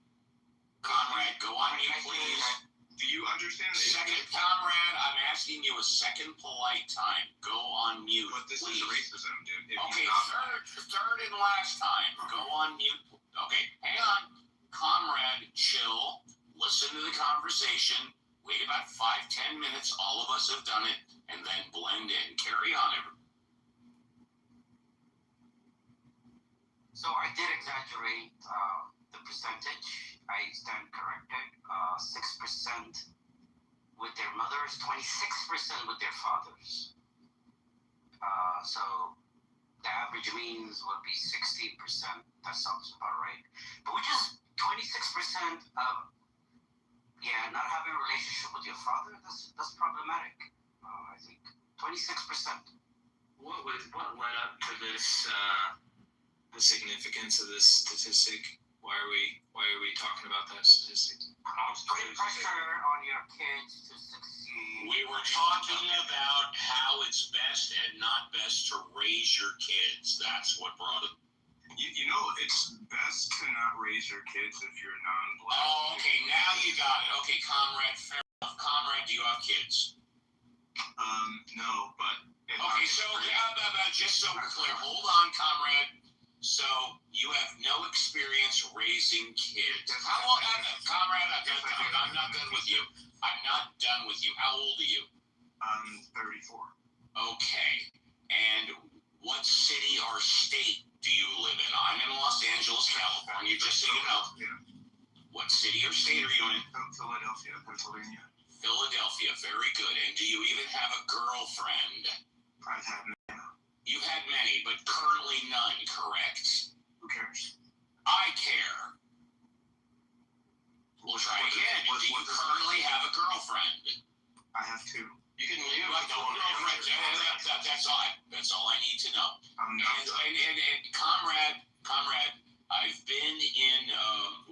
Comrade. Go on mute, please. Do you understand? Second, Comrade, I'm asking you a second polite time. Go on mute, But this please. is racism, dude. Okay, third and last time. Go on mute. Okay, hang on. Comrade, chill. Listen to the conversation. Wait about 5-10 minutes. All of us have done it. And then blend in. Carry on, everyone. So I did exaggerate the percentage. I stand corrected. 6% with their mothers, 26% with their fathers. So the average means would be 16%. That sounds about right. But which is 26% of not having a relationship with your father. That's problematic. I think 26%. What led up to this? The significance of this statistic. Why are we talking about that statistic? Putting pressure on your kids to succeed. We were talking about how it's best and not best to raise your kids. That's what brought it. You know, it's best to not raise your kids if you're non-black. Oh, okay, now you got it. Okay, Comrade, fair enough. Comrade, do you have kids? No, but... Okay, so just so we're clear, hold on, Comrade. So you have no experience raising kids. How long, Comrade? I'm not done with you. I'm not done with you. How old are you? I'm 34. Okay. And what city or state do you live in? I'm in Los Angeles, California, just so you know. Yeah. What city or state are you in? Philadelphia, Pennsylvania. Philadelphia, very good. And do you even have a girlfriend? I've had many. You had many, but currently none, correct? Who cares? I care. We'll try again. Do you currently have a girlfriend? I have 2. You can leave That's all. That's all I need to know. And comrade, I've been in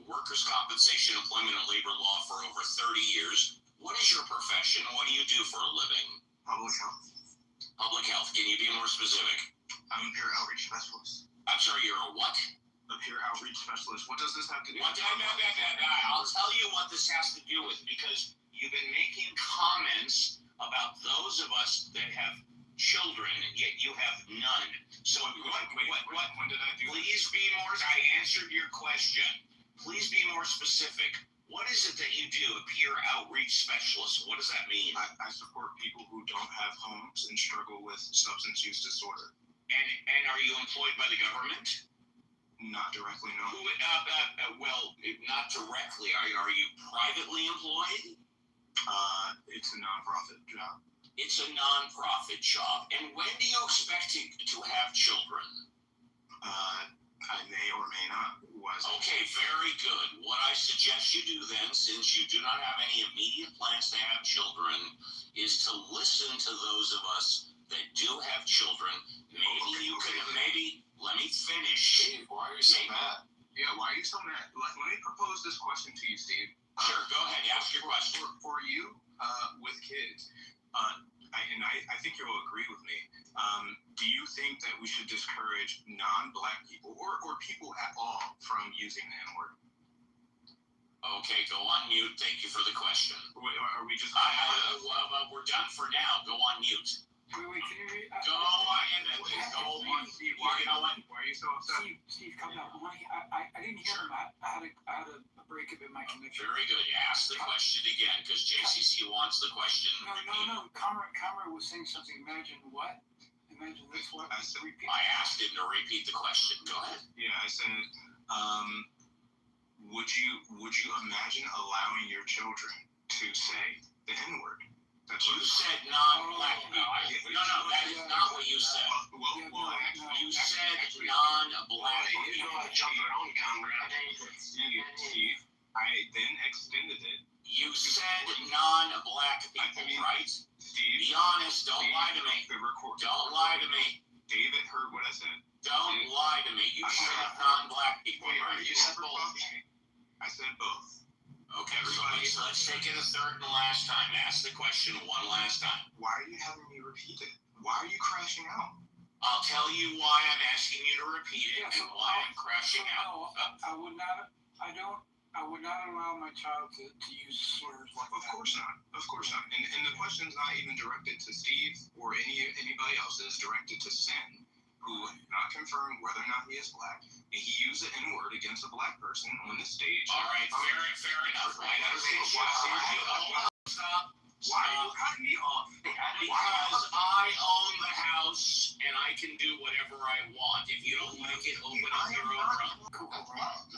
workers' compensation, employment, and labor law for over 30 years. What is your profession? What do you do for a living? Public health. Public health. Can you be more specific? I'm a peer outreach specialist. I'm sorry, you're a what? A peer outreach specialist. What does this have to do with I'll tell you what this has to do with, because you've been making comments about those of us that have children, and yet you have none. So what when did I do Please be more, I answered your question. Please be more specific. What is it that you do, a peer outreach specialist? What does that mean? I support people who don't have homes and struggle with substance use disorder. And are you employed by the government? Not directly, no. Well, not directly. Are you privately employed? It's a nonprofit job. It's a nonprofit job. And when do you expect to have children? I may or may not. Okay, very good. What I suggest you do then, since you do not have any immediate plans to have children, is to listen to those of us that do have children, let me finish. Steve, why are you so mad? Yeah, why are you so mad? Let me propose this question to you, Steve. Sure, go ahead. Ask your question. For you, with kids, I think you'll agree with me. Do you think that we should discourage non-black people or people at all from using the N-word? Okay, go on mute. Thank you for the question. Are we just... we're done for now. Go on mute. Wait, can you read? Go on, Steve. You know what? Why are you so upset? Steve, come down. I didn't hear him. I had a break in my connection. Very good. Ask the question again, because JCC wants the question. No. Conrad was saying something. Imagine what? Imagine this. What? I asked him to repeat the question. Go ahead. Yeah, I said, would you imagine allowing your children to say the N-word? You said non-black people. No, that is not what you said. You said non-black people. Steve, I then extended it. You said non-black people, right? Steve, be honest. Don't lie to me. Don't lie to me. David heard what I said. Don't lie to me. You said non-black people, right? You said both. I said both. Okay, so let's take it a third and last time. Ask the question one last time. Why are you having me repeat it? Why are you crashing out? I'll tell you why I'm asking you to repeat it and why I'm crashing out. I would not allow my child to use slurs like that. Of course not. And the question's not even directed to Steve or anybody else. It's directed to Sin, who not confirmed whether or not he is black. And he used the N-word against a black person on the stage. All right, fair enough. Stop. Why are you cutting me off? Because I own the house and I can do whatever I want. If you don't like it, open up your own room.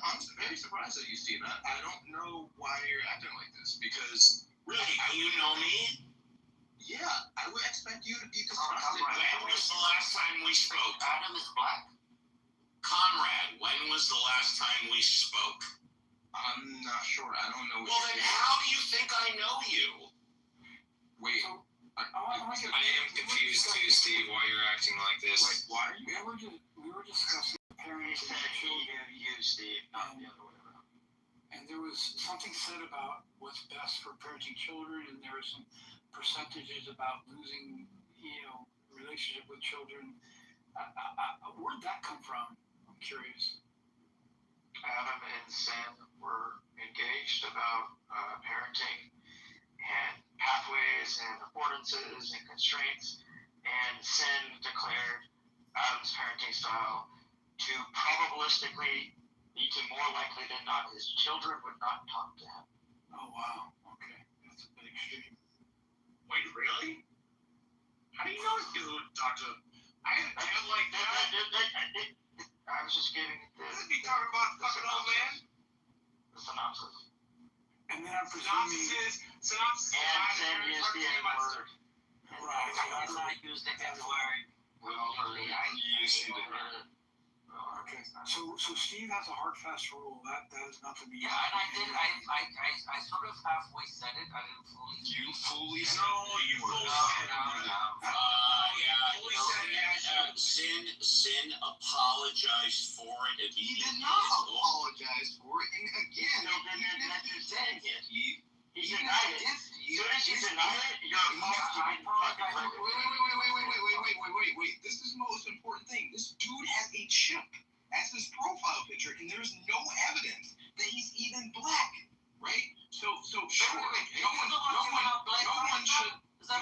I'm very surprised at you, Steve. I don't know why you're acting like this because... Really? Do you know me? Yeah, I would expect you to be disgusted. When was the last time we spoke? Adam is black. Conrad, when was the last time we spoke? I'm not sure. I don't know. Well, then how do you think I know you? Wait. I am confused too, Steve, why you're acting like this. Wait, why are you? We were discussing parents and children. You, Steve, not the other way around. And there was something said about what's best for parenting children, and there were some percentages about losing, relationship with children. Where'd that come from? I'm curious. Adam and Sin were engaged about parenting and pathways and affordances and constraints, and Sin declared Adam's parenting style to probabilistically be to more likely than not his children would not talk to him. Oh, wow. Okay. That's a bit extreme. Wait, really? How do you know you talk to... I didn't like that. I was just giving it the... Be talking about fucking old man? The synopsis. And then I'm presuming... Synopsis and Sin used the N-word. Right. I did not use the N-word. I used the N-word. Okay. So Steve has a hard, fast rule. That is not to be... Yeah, and I did. I sort of halfway said it. I didn't fully... You fully said it. You fully said it. Sin apologized for it. He did not apologize for it. And again, He's denied it. As soon as you deny it, you're apologizing. Wait. This is the most important thing. This dude has a chip as his profile picture, and there's no evidence that he's even black, right? So sure, no one should. Are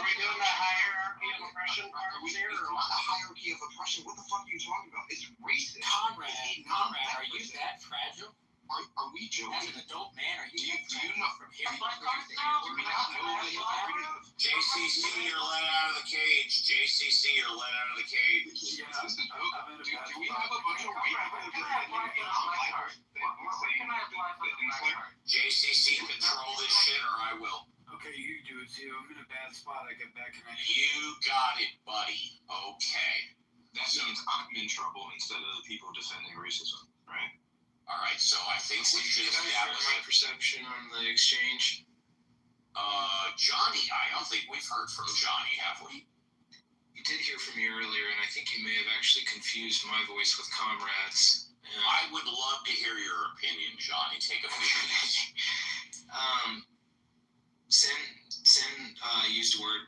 we doing the hierarchy of oppression? It's not a hierarchy of oppression. What the fuck are you talking about? It's racist. Conrad, are you that fragile? Are we joking? As an adult man, are you Do you know from hearing? Do we not know the history of JCC, you're let out of the cage. JCC, you're let out of the cage. Do we have a bunch of white people defending non-black JCC, control this shit or I will. Okay, you do it too. I'm in a bad spot. I get bad connection. You got it, buddy. Okay. That means I'm in trouble instead of the people defending racism, right? All right, so I think we should establish my perception on the exchange. Johnny, I don't think we've heard from Johnny, have we? You did hear from me earlier, and I think you may have actually confused my voice with Comrade's. I would love to hear your opinion, Johnny. Take a few minutes. Sin used a word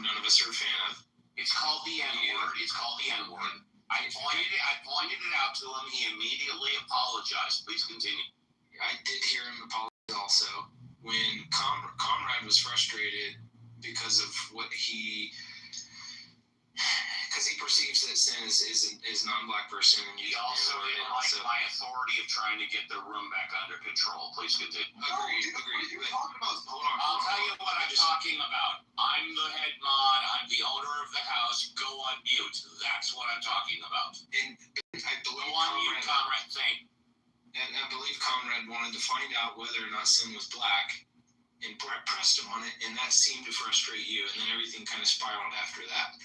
none of us are a fan of. It's called the N-word. It's called the N-word. I pointed it out to him. He immediately apologized. Please continue. I did hear him apologize also. When Comrade was frustrated because of what he perceives that Sin is non-black person, and he also didn't like my authority of trying to get the room back under control. Please continue. Agreed. Hold on. I'll tell you what I'm talking about. I'm the head mod. I'm the owner of the house. Go on mute. That's what I'm talking about. And I believe Go on mute, Comrade. Thank you. And I believe Comrade wanted to find out whether or not Sin was black, and Brett pressed him on it, and that seemed to frustrate you, and then everything kind of spiraled after that.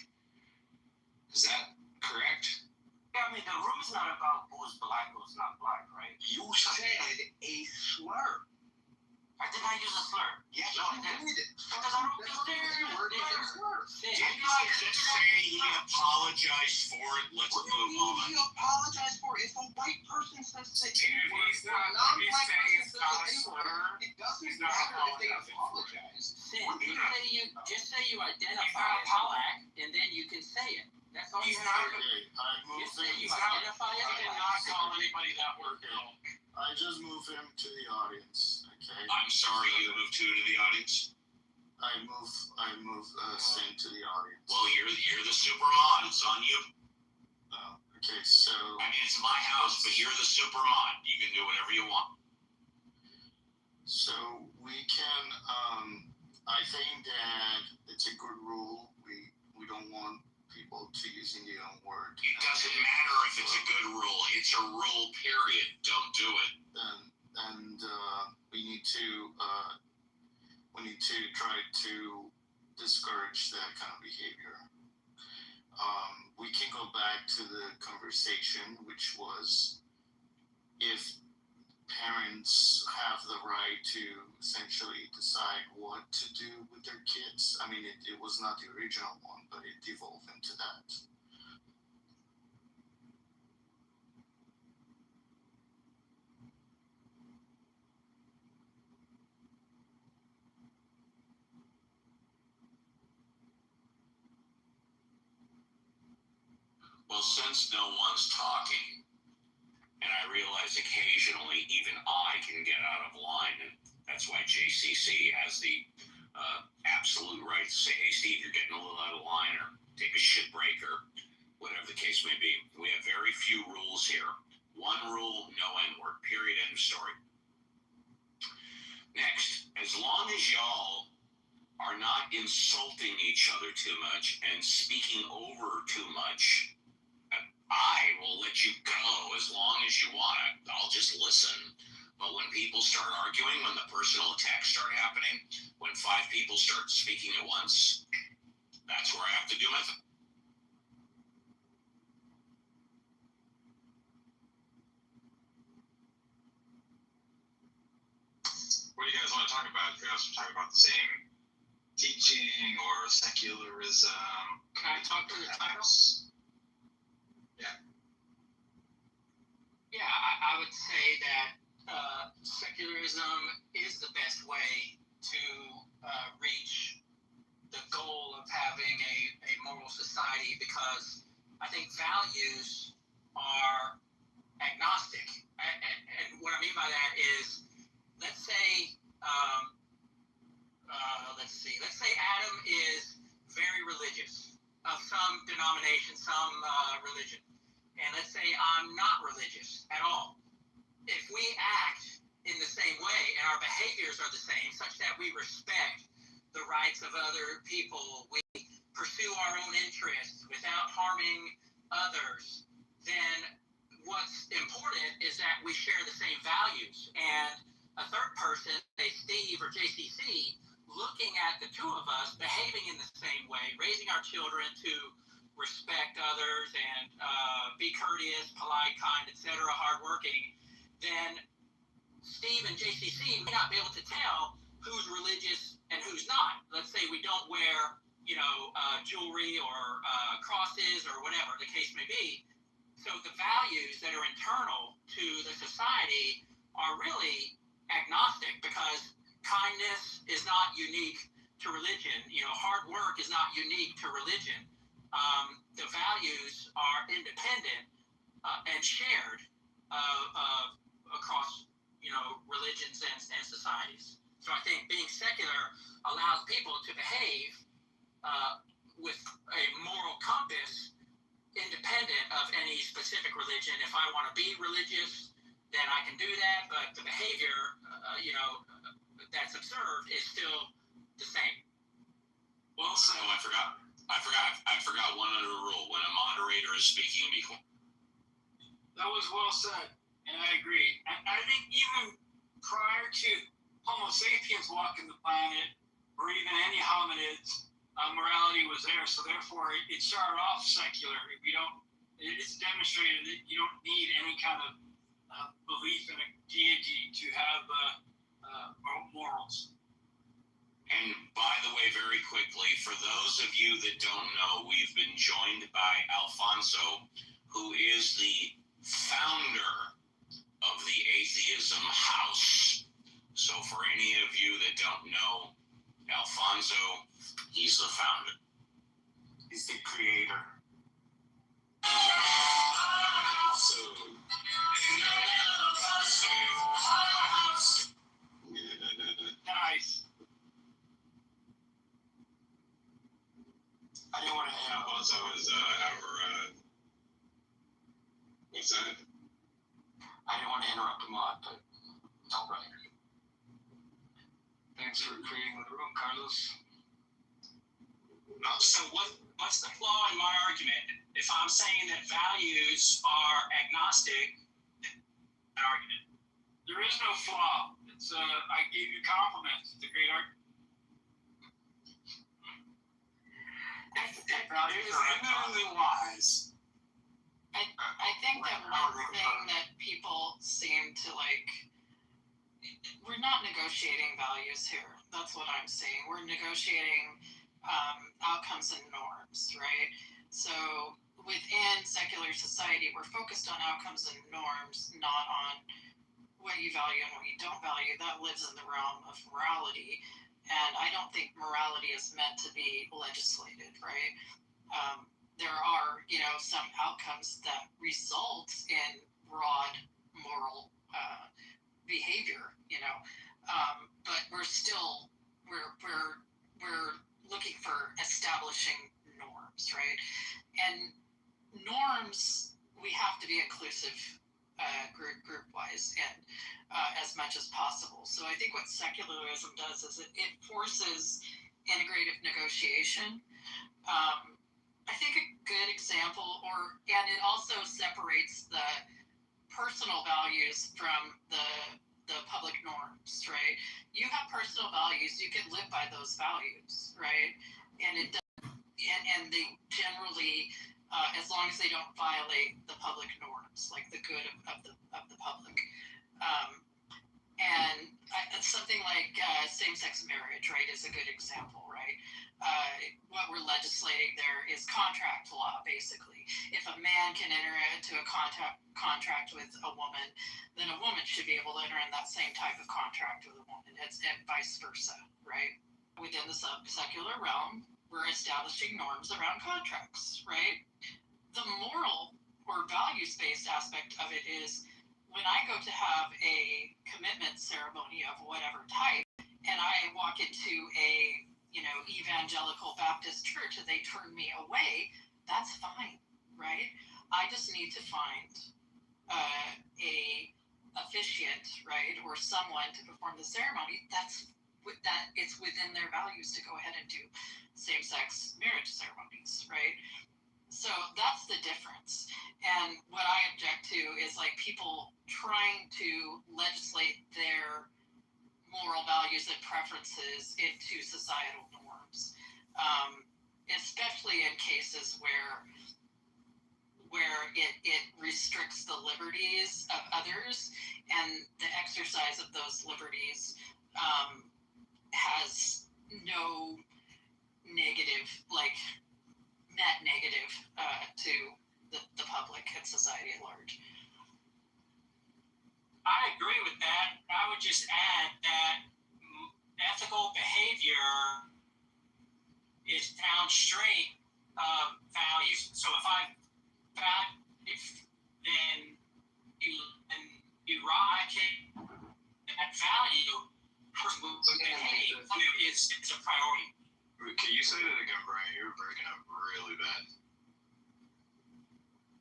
Is that correct? Yeah, I mean, the room's not about who's black, who's not black, right? You said a slur. I did not use a slur. Yes, no, I did. Because I don't consider it a slur. Didn't I just say he apologized for it? Let's move on. He apologized for it. If a white person says the N-word, or a non-black person says the N-word, it doesn't matter if they apologize. Sin, just say you identify as black, and then you can say it. That's all you have to do. Just say you identify as I did not call anybody that word. I just move him to the audience. Okay. I'm sorry you moved to the audience. I move Sin to the audience. Well, you're the super mod. It's on you. Okay, so I mean, it's my house, but you're the super mod. You can do whatever you want. So we can. I think that it's a good rule. We don't want people to using the word. It doesn't matter if it's a good rule. It's a rule, period. Don't do it. And we need to try to discourage that kind of behavior. We can go back to the conversation, which was if parents have the right to essentially decide what to do with their kids. I mean, it was not the original one, but it evolved into that. Well, since no one's talking, and I realize occasionally even I can get out of line, and that's why JCC has the absolute right to say, hey, Steve, you're getting a little out of line, or take a shit break, or whatever the case may be. We have very few rules here. One rule, no N-word, period, end of story. Next, as long as y'all are not insulting each other too much and speaking over too much, I will let you go as long as you want. I'll just listen. But when people start arguing, when the personal attacks start happening, when 5 people start speaking at once, that's where I have to do my thing. What do you guys want to talk about? You guys want to talk about the same teaching or secularism? Can I talk to the titles? Yeah, I would say that secularism is the best way to reach the goal of having a moral society, because I think values are agnostic. And what I mean by that is, let's say Adam is very religious, of some denomination, some religion. And let's say I'm not religious at all. If we act in the same way and our behaviors are the same, such that we respect the rights of other people, we pursue our own interests without harming others, then what's important is that we share the same values. And a third person, say Steve or JCC, looking at the two of us behaving in the same way, raising our children to respect others and be courteous, polite, kind, etc., hardworking, then Steve and JCC may not be able to tell who's religious and who's not. Let's say we don't wear, jewelry or crosses or whatever the case may be. So the values that are internal to the society are really agnostic, because kindness is not unique to religion. Hard work is not unique to religion. The values are independent and shared across, religions and societies. So I think being secular allows people to behave with a moral compass independent of any specific religion. If I want to be religious, then I can do that, but the behavior, that's observed is still the same. Well, so I forgot one other rule. When a moderator is speaking, That was well said, and I agree. I think even prior to Homo sapiens walking the planet, or even any hominids, morality was there. So therefore, it started off secular. It's demonstrated that you don't need any kind of belief in a deity to have morals. And by the way, very quickly, for those of you that don't know, we've been joined by Alfonso, who is the founder of the Atheism House. So for any of you that don't know Alfonso, he's the founder. He's the creator. So, Nice. I didn't want to end Alfonso is our. What's that? I didn't want to interrupt the mod, but it's all right. Thanks for creating the room, Carlos. So what's the flaw in my argument? If I'm saying that values are agnostic, an argument. There is no flaw. It's I gave you compliments. It's a great argument. It is eminently wise. I think that one thing that people seem to we're not negotiating values here. That's what I'm saying. We're negotiating outcomes and norms, right? So within secular society, we're focused on outcomes and norms, not on what you value and what you don't value. That lives in the realm of morality. And I don't think morality is meant to be legislated, right? There are, some outcomes that result in broad moral behavior, but we're looking for establishing norms, right? And norms, we have to be inclusive group wise and as much as possible. So I think what secularism does is it forces integrative negotiation. I think a good example, and it also separates the personal values from the public norms, right? You have personal values, you can live by those values, right? And they generally, as long as they don't violate the public norms, like the good of the public. And something like same-sex marriage, right, is a good example, right? What we're legislating there is contract law, basically. If a man can enter into a contract with a woman, then a woman should be able to enter in that same type of contract with a woman, and vice versa, right? Within the secular realm, we're establishing norms around contracts, right? The moral or values-based aspect of it is when I go to have a commitment ceremony of whatever type, and I walk into a evangelical Baptist church and they turn me away, that's fine, right? I just need to find a officiant, right, or someone to perform the ceremony that it's within their values to go ahead and do same-sex marriage ceremonies, right? So that's the difference. And what I object to is people trying to legislate their moral values and preferences into societal norms, especially in cases where it restricts the liberties of others and the exercise of those liberties has no negative, like net negative to the public and society at large. I agree with that. I would just add that ethical behavior is downstream of values. So if then you rock that value, it's a priority. Can you say that again, Brian? You're breaking up really bad.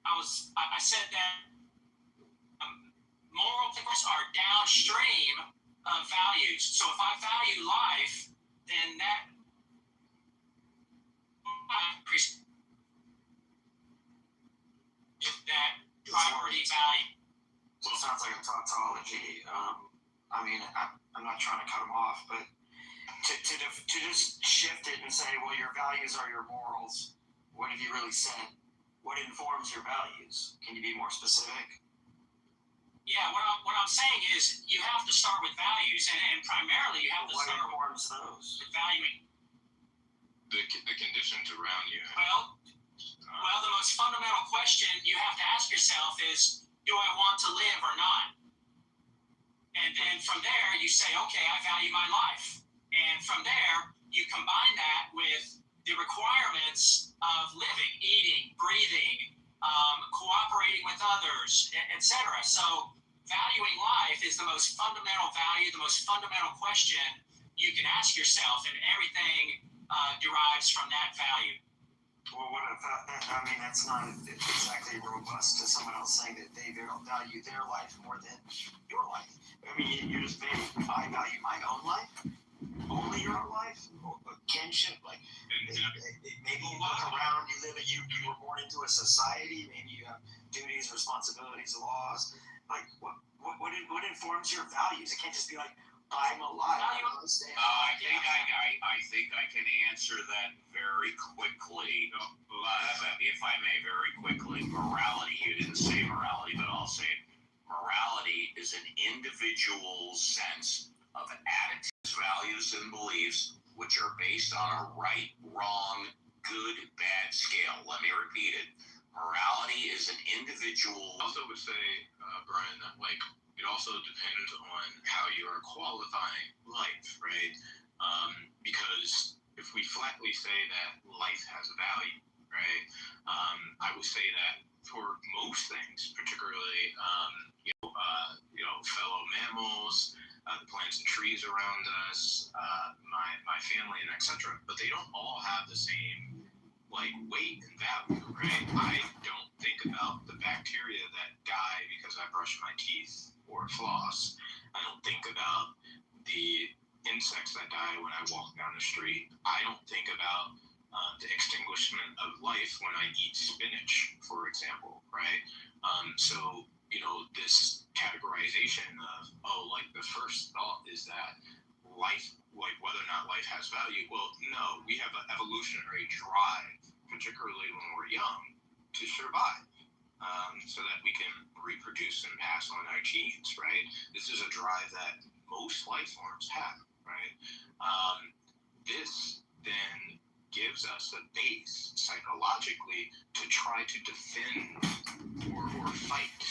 I said that moral thinkers are downstream of values. So if I value life, then that priority value. So it sounds like a tautology. I mean, I'm not trying to cut them off, but to just shift it and say, well, your values are your morals. What have you really said? What informs your values? Can you be more specific? Yeah, what I'm saying is you have to start with values, and primarily you have to start with valuing the conditions around you. Well, the most fundamental question you have to ask yourself is, do I want to live or not? And then from there, you say, okay, I value my life. And from there, you combine that with the requirements of living, eating, breathing, cooperating with others, etc. So valuing life is the most fundamental value, the most fundamental question you can ask yourself, and everything derives from that value. Well, what about that? I mean, that's not exactly robust to someone else saying that they value their life more than your life. I mean, you're just vague. I value my own life, only your own life, kinship. Like maybe you look around, you were born into a society. Maybe you have duties, responsibilities, laws. Like what informs your values? It can't just be like, I'm alive. I think I can answer that very quickly. If I may, very quickly. Morality. You didn't say morality, but I'll say it. Morality is an individual sense of attitudes, values, and beliefs which are based on a right, wrong, good, bad scale. Let me repeat it. Morality is an individual. I also would say, Brian, that it also depends on how you are qualifying life, right? Because if we flatly say that life has a value, right? I would say that for most things, particularly, fellow mammals, the plants and trees around us, my family, and etc. But they don't all have the same weight and value, right? I don't think about the bacteria that die because I brush my teeth or floss. I don't think about the insects that die when I walk down the street. I don't think about the extinguishment of life when I eat spinach, for example, right? So, this categorization of, the first thought is that life, whether or not life has value. Well, no, we have an evolutionary drive, particularly when we're young, to survive. So that we can reproduce and pass on our genes, right? This is a drive that most life forms have, right? This then gives us a base psychologically to try to defend or fight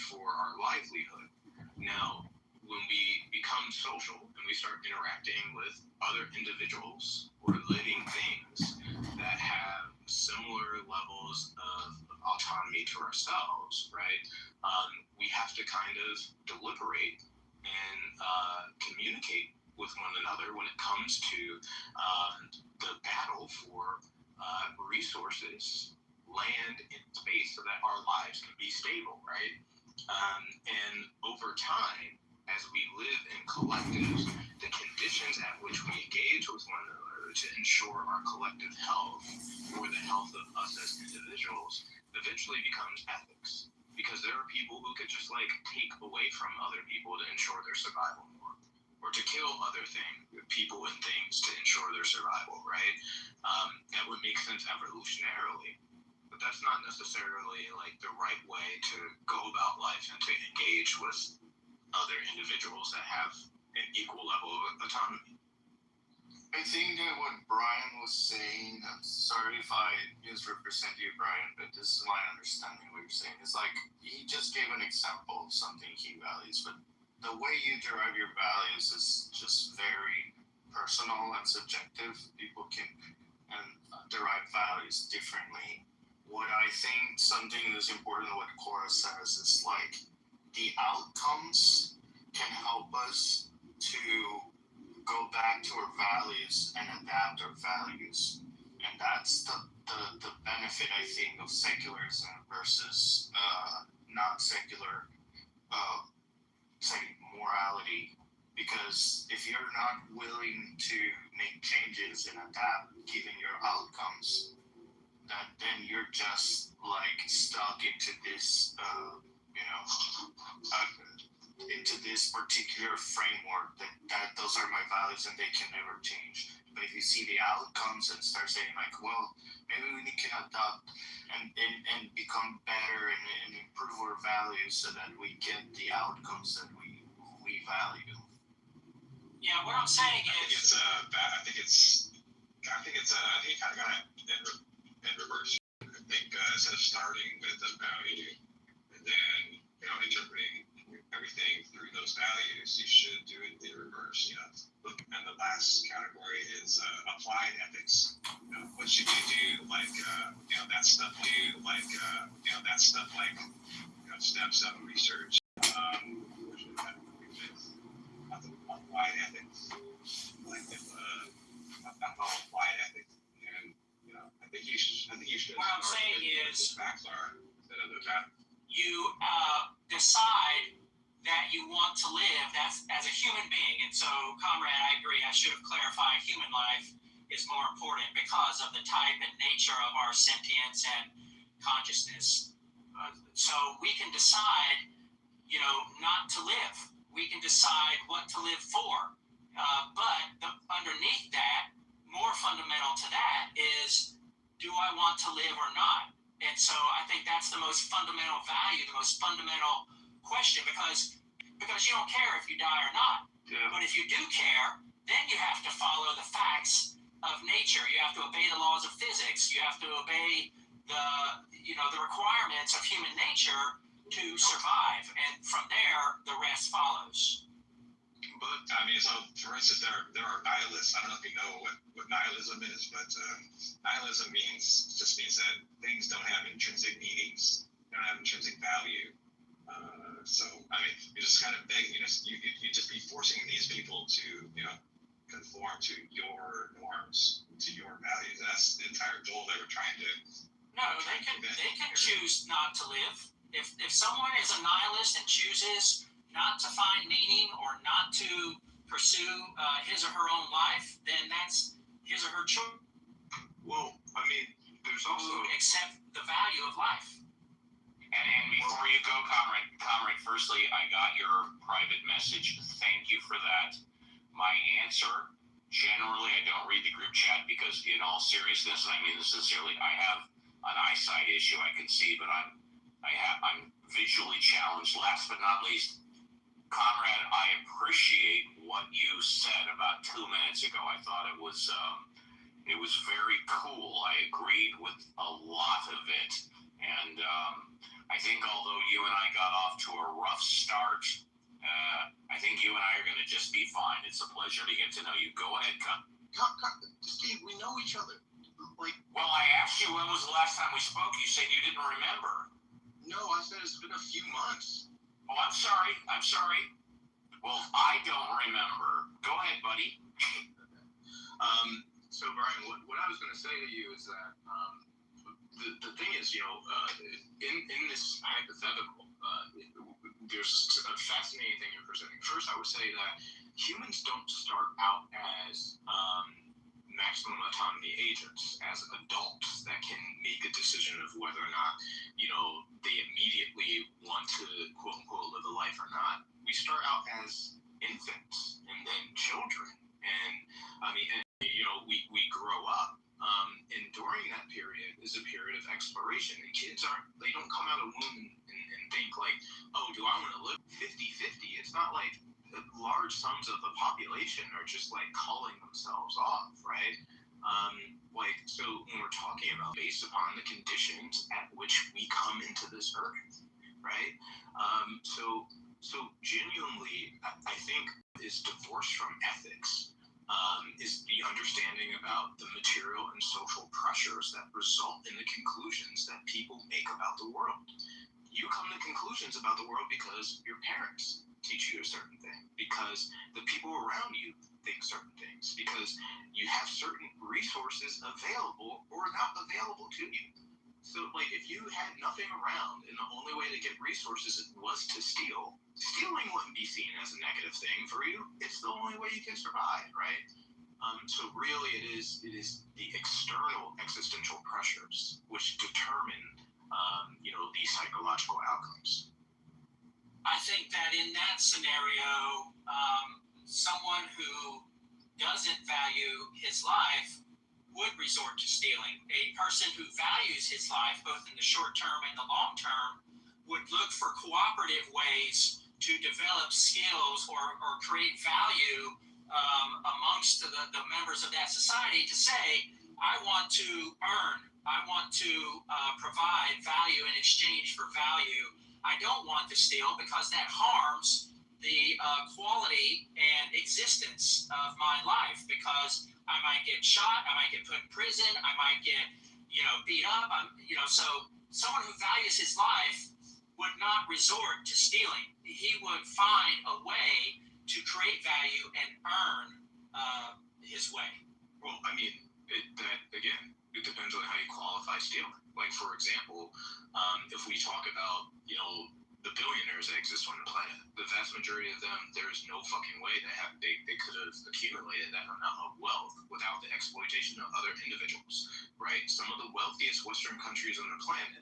for our livelihood. Now, when we become social and we start interacting with other individuals or living things that have similar levels of autonomy to ourselves, right? We have to kind of deliberate and communicate with one another when it comes to the battle for resources, land, and space so that our lives can be stable, right? And over time, as we live in collectives, the conditions at which we engage with one another to ensure our collective health or the health of us as individuals eventually becomes ethics. Because there are people who could just take away from other people to ensure their survival more, or to kill other people and things to ensure their survival, right? That would make sense evolutionarily. But that's not necessarily the right way to go about life and to engage with other individuals that have an equal level of autonomy. I think that what Brian was saying, I'm sorry if I misrepresent you, Brian, but this is my understanding of what you're saying. It's like he just gave an example of something he values, but the way you derive your values is just very personal and subjective. People can derive values differently. What I think something that's important, what Cora says, is like the outcomes can help us to go back to our values and adapt our values. And that's the benefit, I think, of secularism versus non-secular, say, morality. Because if you're not willing to make changes and adapt given your outcomes, then you're just like stuck into this, into this particular framework that those are my values and they can never change. But if you see the outcomes and start saying like, well, maybe we can adopt and become better and improve our values so that we get the outcomes that we value. Yeah, what I'm saying is, I think you kind of got it in reverse. I think instead of starting with a value and then interpreting everything through those values, you should do it the reverse. And the last category is applied ethics. What should you do? Like that stuff. Steps of research. Applied ethics. Like applied ethics. And I think you should. What I'm saying is, facts are instead of the fact. you decide that you want to live that's as a human being. And so, comrade, I agree. I should have clarified human life is more important because of the type and nature of our sentience and consciousness. So we can decide, not to live. We can decide what to live for. But underneath that, more fundamental to that is, do I want to live or not? And so I think that's the most fundamental value, the most fundamental question, because you don't care if you die or not. Yeah. But if you do care, then you have to follow the facts of nature. You have to obey the laws of physics. You have to obey the requirements of human nature to survive. And from there, the rest follows. But so for instance, there are nihilists. I don't know if you know what nihilism is, but nihilism just means that things don't have intrinsic meanings, don't have intrinsic value. So you're just kind of begging. You just be forcing these people to conform to your norms, to your values. That's the entire goal they were trying to. No, they can choose not to live. If someone is a nihilist and chooses not to find meaning or not to pursue his or her own life, then that's his or her choice. Well, there's also accept the value of life. And before you go, comrade, firstly, I got your private message. Thank you for that. My answer, generally, I don't read the group chat because, in all seriousness, and I mean this sincerely, I have an eyesight issue. I can see, but I'm visually challenged. Last but not least, Conrad, I appreciate what you said about 2 minutes ago. I thought it was very cool. I agreed with a lot of it, and I think although you and I got off to a rough start, I think you and I are going to just be fine. It's a pleasure to get to know you. Go ahead, Steve, we know each other. Well, I asked you when was the last time we spoke. You said you didn't remember. No, I said it's been a few months. Oh, I'm sorry. Well, I don't remember. Go ahead, buddy. So, Brian, what I was going to say to you is that the thing is, in this hypothetical, there's a fascinating thing you're presenting. First, I would say that humans don't start out as maximum autonomy agents, as adults that can make a decision of whether or not, they immediately want to, quote unquote, live a life or not. We start out as infants and then children. And we grow up. And during that period is a period of exploration. And kids don't come out of the womb and think like, oh, do I want to live 50-50 it's not like large sums of the population are just like calling themselves off, right? So when we're talking about based upon the conditions at which we come into this earth, right? So genuinely, I think is divorced from ethics. Is the understanding about the material and social pressures that result in the conclusions that people make about the world. You come to conclusions about the world because your parents teach you a certain thing, because the people around you think certain things, because you have certain resources available or not available to you. So, like, if you had nothing around and the only way to get resources was to steal, stealing wouldn't be seen as a negative thing for you. It's the only way you can survive, right? So really, it is the external existential pressures which determine, these psychological outcomes. I think that in that scenario, someone who doesn't value his life would resort to stealing. A person who values his life, both in the short term and the long term, would look for cooperative ways to develop skills or create value amongst the members of that society to say, I want to earn, I want to provide value in exchange for value. I don't want to steal because that harms the quality and existence of my life, because I might get shot, I might get put in prison, I might get, beat up. So someone who values his life would not resort to stealing. He would find a way to create value and earn his way. Well, I mean, it depends on how you qualify stealing. Like, for example, if we talk about, the billionaires that exist on the planet, the vast majority of them, there is no fucking way they could have accumulated that amount of wealth without the exploitation of other individuals, right? Some of the wealthiest Western countries on the planet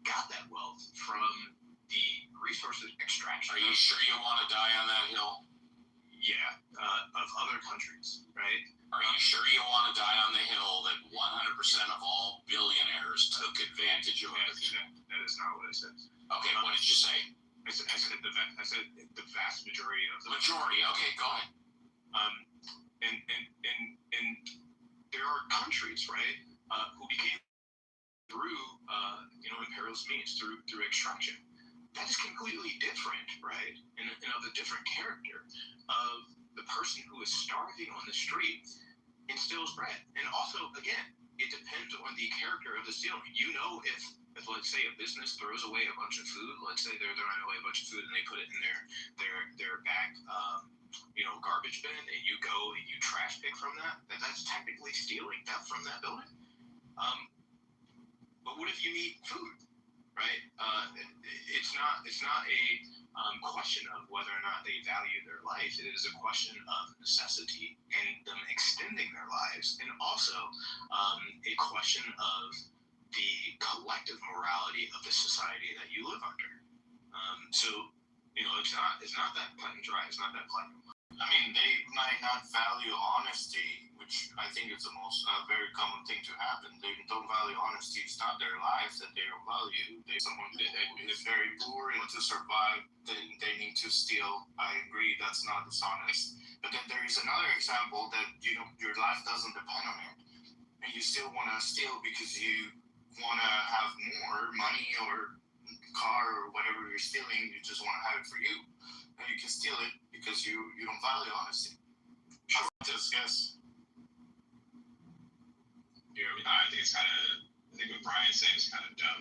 got that wealth from the resources extraction. Are you sure you want to die on that hill? Yeah, of other countries, right? Are you sure you want to die on the hill that 100% of all billionaires took advantage of it? That is not what I said. Okay, what did you say? I said the vast majority of the majority. Okay, go ahead. And there are countries, right, who became through imperialist means, through extraction. That is completely different, right? And of the different character of the person who is starving on the street and steals bread. And also, again, it depends on the character of the stealing. If let's say a business throws away a bunch of food, let's say they're throwing away a bunch of food and they put it in their back garbage bin, and you go and you trash pick from that's technically stealing that from that building. But what if you need food, right? It's not a question of whether or not they value their life. It is a question of necessity and them extending their lives, and also a question of the collective morality of the society that you live under. It's not that cut and dry. It's not that black and white. I mean, they might not value honesty, which I think is the most very common thing to happen. They don't value honesty. It's not their life that they don't value. Someone who is very poor and to survive, then they need to steal. I agree, that's not dishonest. But then there is another example that your life doesn't depend on it, and you still want to steal because you want to have more money or car or whatever you're stealing. You just want to have it for you, and you can steal it because you don't value honesty. Yes. I think what Brian's saying is kind of dumb.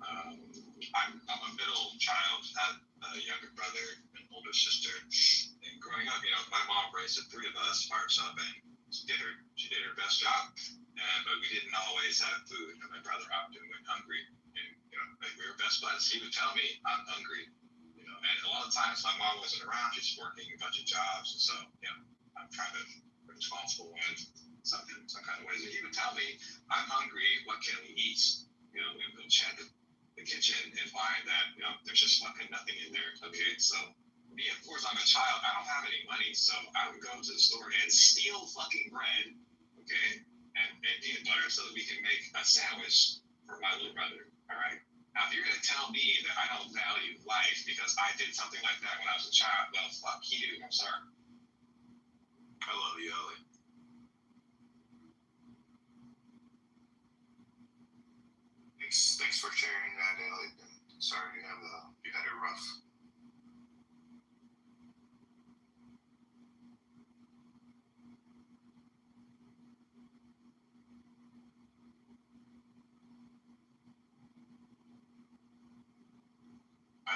I'm a middle child, had a younger brother, an older sister, and growing up, my mom raised the three of us, fired up, and she did her best job, but we didn't always have food. My brother often went hungry, and we were best buds. He would tell me, I'm hungry, and a lot of times my mom wasn't around. She's working a bunch of jobs, and so I'm kind of responsible in some kind of ways. And he would tell me, I'm hungry, what can we eat? We would check the kitchen and find that there's just fucking nothing in there. Okay, so me, of course, I'm a child. I don't have any money, so I would go to the store and steal fucking bread, okay, and peanut butter so that we can make a sandwich for my little brother. All right, Now, if you're going to tell me that I don't value life because I did something like that when I was a child, well, fuck you. I'm sorry. I love you, Ellie. Thanks for sharing that, Ellie. Sorry you had it rough.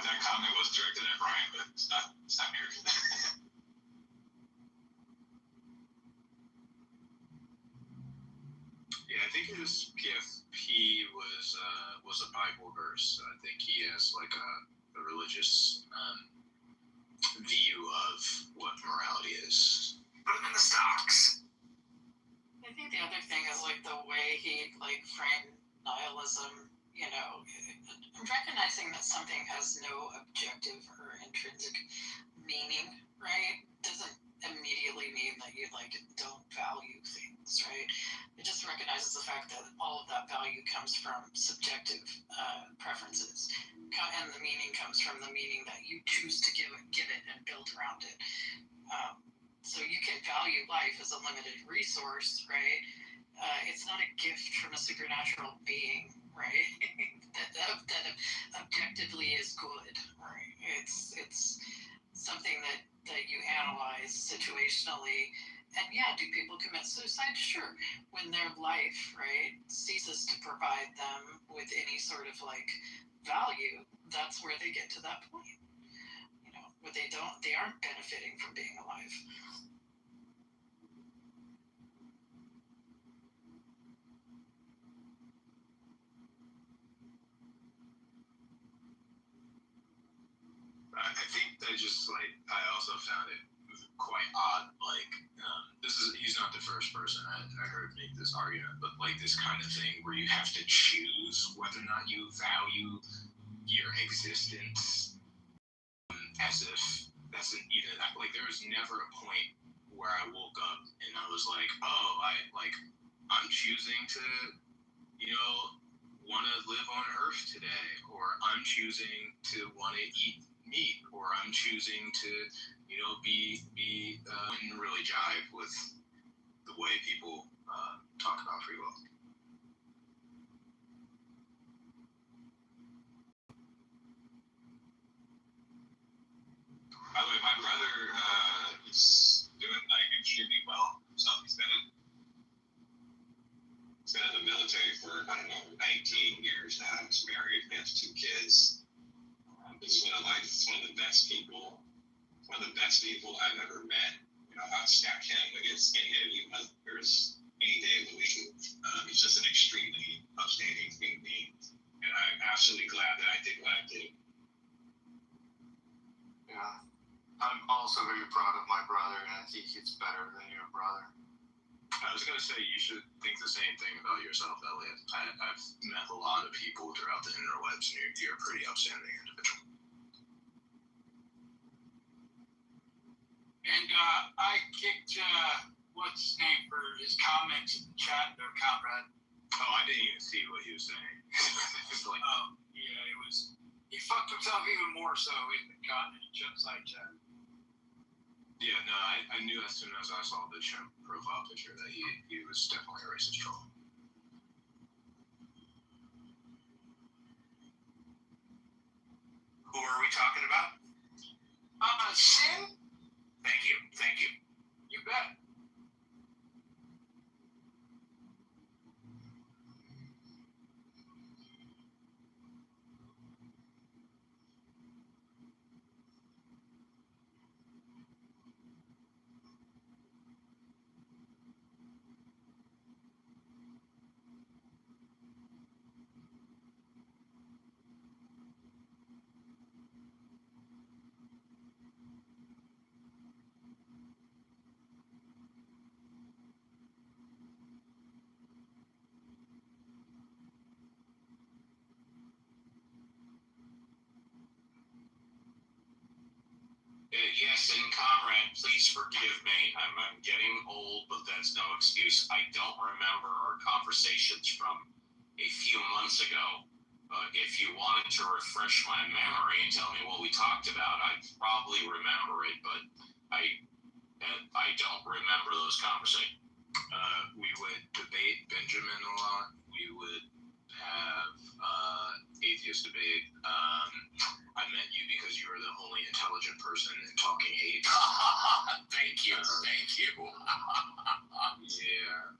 That comment was directed at Brian, but it's not here. Yeah, I think his PFP was a Bible verse. I think he has like a religious view of what morality is. Put him in the stocks. I think the other thing is like the way he like framed nihilism. You know, recognizing that something has no objective or intrinsic meaning, right, doesn't immediately mean that you like don't value things, right? It just recognizes the fact that all of that value comes from subjective preferences, and the meaning comes from the meaning that you choose to give it and build around it. So you can value life as a limited resource, right? It's not a gift from a supernatural being, right? that objectively is good, right? It's something that you analyze situationally. And yeah, do people commit suicide? Sure. When their life, right, ceases to provide them with any sort of like value, that's where they get to that point. You know, where they aren't benefiting from being alive. I think I also found it quite odd. Like, he's not the first person I heard make this argument, but like this kind of thing where you have to choose whether or not you value your existence, as if that's an even that. Like, there was never a point where I woke up and I was like, oh, I'm choosing to, want to live on Earth today, or I'm choosing to want to eat meat, or I'm choosing to, wouldn't really jive with the way people talk about free will. By the way, my brother is doing extremely well. So he's been in the military for 19 years now. He's married, he has 2 kids. He's one of the best people. One of the best people I've ever met. I'd stack him against any of you others any day of the week. He's just an extremely upstanding human being. And I'm absolutely glad that I did what I did. Yeah. I'm also very proud of my brother, and I think he's better than your brother. I was going to say, you should think the same thing about yourself, Elliot. I've met a lot of people throughout the interwebs, and you're a pretty upstanding individual. And I kicked, what's his name, for his comments in the chat there, Conrad. Oh, I didn't even see what he was saying. He fucked himself even more so in the genocide chat. Yeah, no, I knew as soon as I saw the chimp profile picture that he was definitely a racist troll. Who are we talking about? Sin? Thank you. You bet. Yes, and comrade, please forgive me. I'm getting old, but that's no excuse. I don't remember our conversations from a few months ago. If you wanted to refresh my memory and tell me what we talked about, I'd probably remember it, but I don't remember those conversations. We would debate Benjamin a lot. We would have atheist debate. I met you because you were the only intelligent person in Talking Apes. Thank you. Yeah.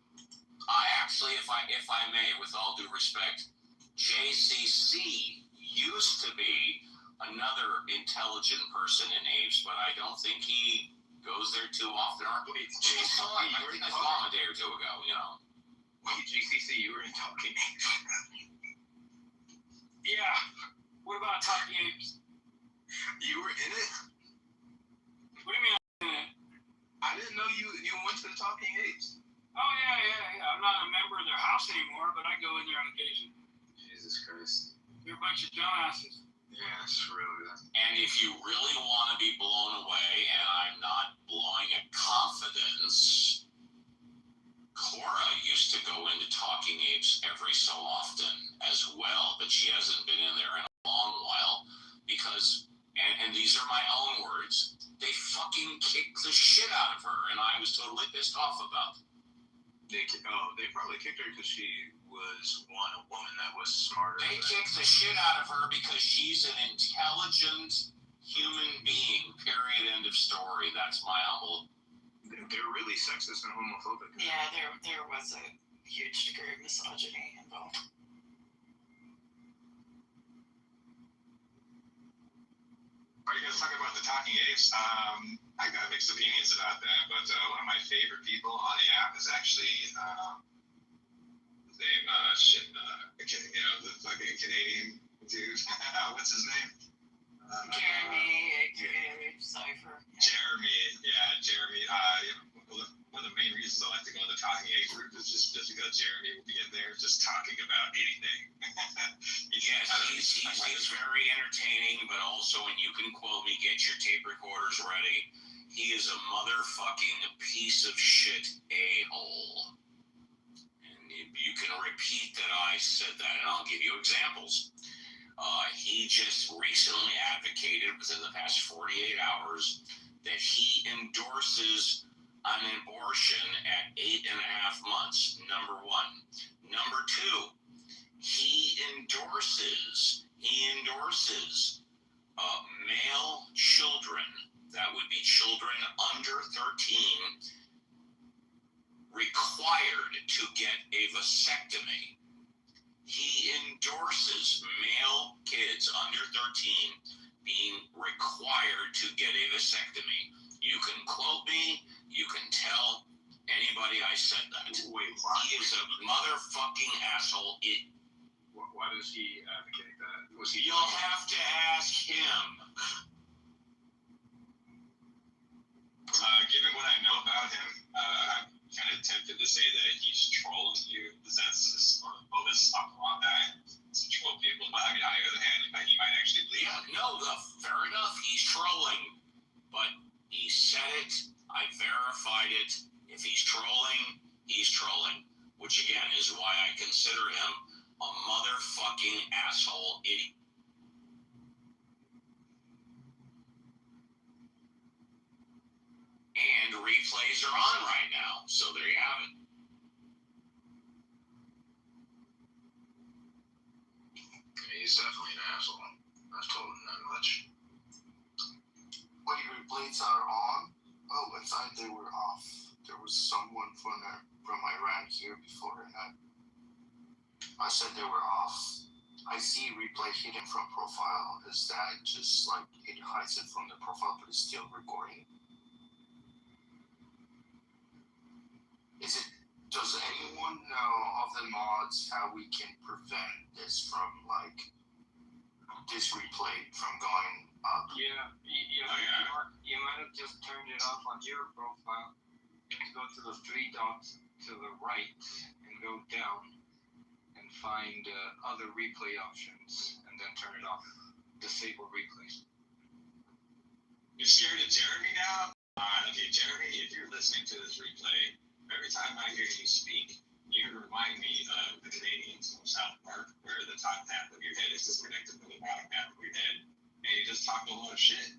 I actually, if I may, with all due respect, JCC used to be another intelligent person in apes, but I don't think he goes there too often. I think I saw him a day or two ago, you know. Wait, JCC, you were in Talking Apes. Yeah. What about Talking Apes? You were in it? What do you mean I'm in it? I didn't know you went to the Talking Apes. Oh, yeah. I'm not a member of their house anymore, but I go in there on occasion. Jesus Christ. They're a bunch of dumbasses. Yeah, it's really that. And if you really want to be blown away, and I'm not blowing at confidence, Cora used to go into Talking Apes every so often as well, but she hasn't been in there in a long while because, and these are my own words, they fucking kicked the shit out of her, and I was totally pissed off about it. They probably kicked her because she was a woman that was smarter. They kicked the shit out of her because she's an intelligent human being, period, end of story. That's my humble. They're really sexist and homophobic. Yeah, there was a huge degree of misogyny involved. Are you guys talking about the Talking Apes? I got mixed opinions about that, but one of my favorite people on the app is actually his name, the fucking Canadian dude. What's his name? Jeremy, aka Cypher. Jeremy. One of the main reasons I like to go to the Talking Apes group is just because Jeremy will be in there just talking about anything. He's very entertaining, but also, and you can quote me, get your tape recorders ready, he is a motherfucking piece of shit a-hole. And you can repeat that I said that, and I'll give you examples. He just recently advocated within the past 48 hours that he endorses an abortion at 8.5 months, number one. Number two, he endorses male children, that would be children under 13, required to get a vasectomy. He endorses male kids under 13 being required to get a vasectomy. You can quote me, you can tell anybody I said that. Wait, why? He is a motherfucking asshole. Why does he advocate that? You'll have to ask him. Given what I know about him, I'm kind of tempted to say that he's trolling you. That's his modus operandi, to troll people. But I mean, on the other hand, he might actually believe. Yeah, no, fair enough. He's trolling, but he said it. I verified it. If he's trolling, he's trolling, which again is why I consider him a motherfucking asshole idiot. And replays are on right now, so there you have it. He's definitely an asshole. I've told him that much. Wait, replays are on? Oh, I thought they were off. There was someone from Iran here before, and I said they were off. I see replay hidden from profile. Is that just like it hides it from the profile, but it's still recording? Does anyone know of the mods how we can prevent this from this replay from going up? Yeah, you might have just turned it off on your profile. Just go to the three dots to the right and go down and find other replay options and then turn it off. Disable replays. You're scared of Jeremy now? Okay, Jeremy, if you're listening to this replay, every time I hear you speak, You remind me of the Canadians from South Park, where the top half of your head is disconnected from the bottom half of your head, and you just talk a lot of shit.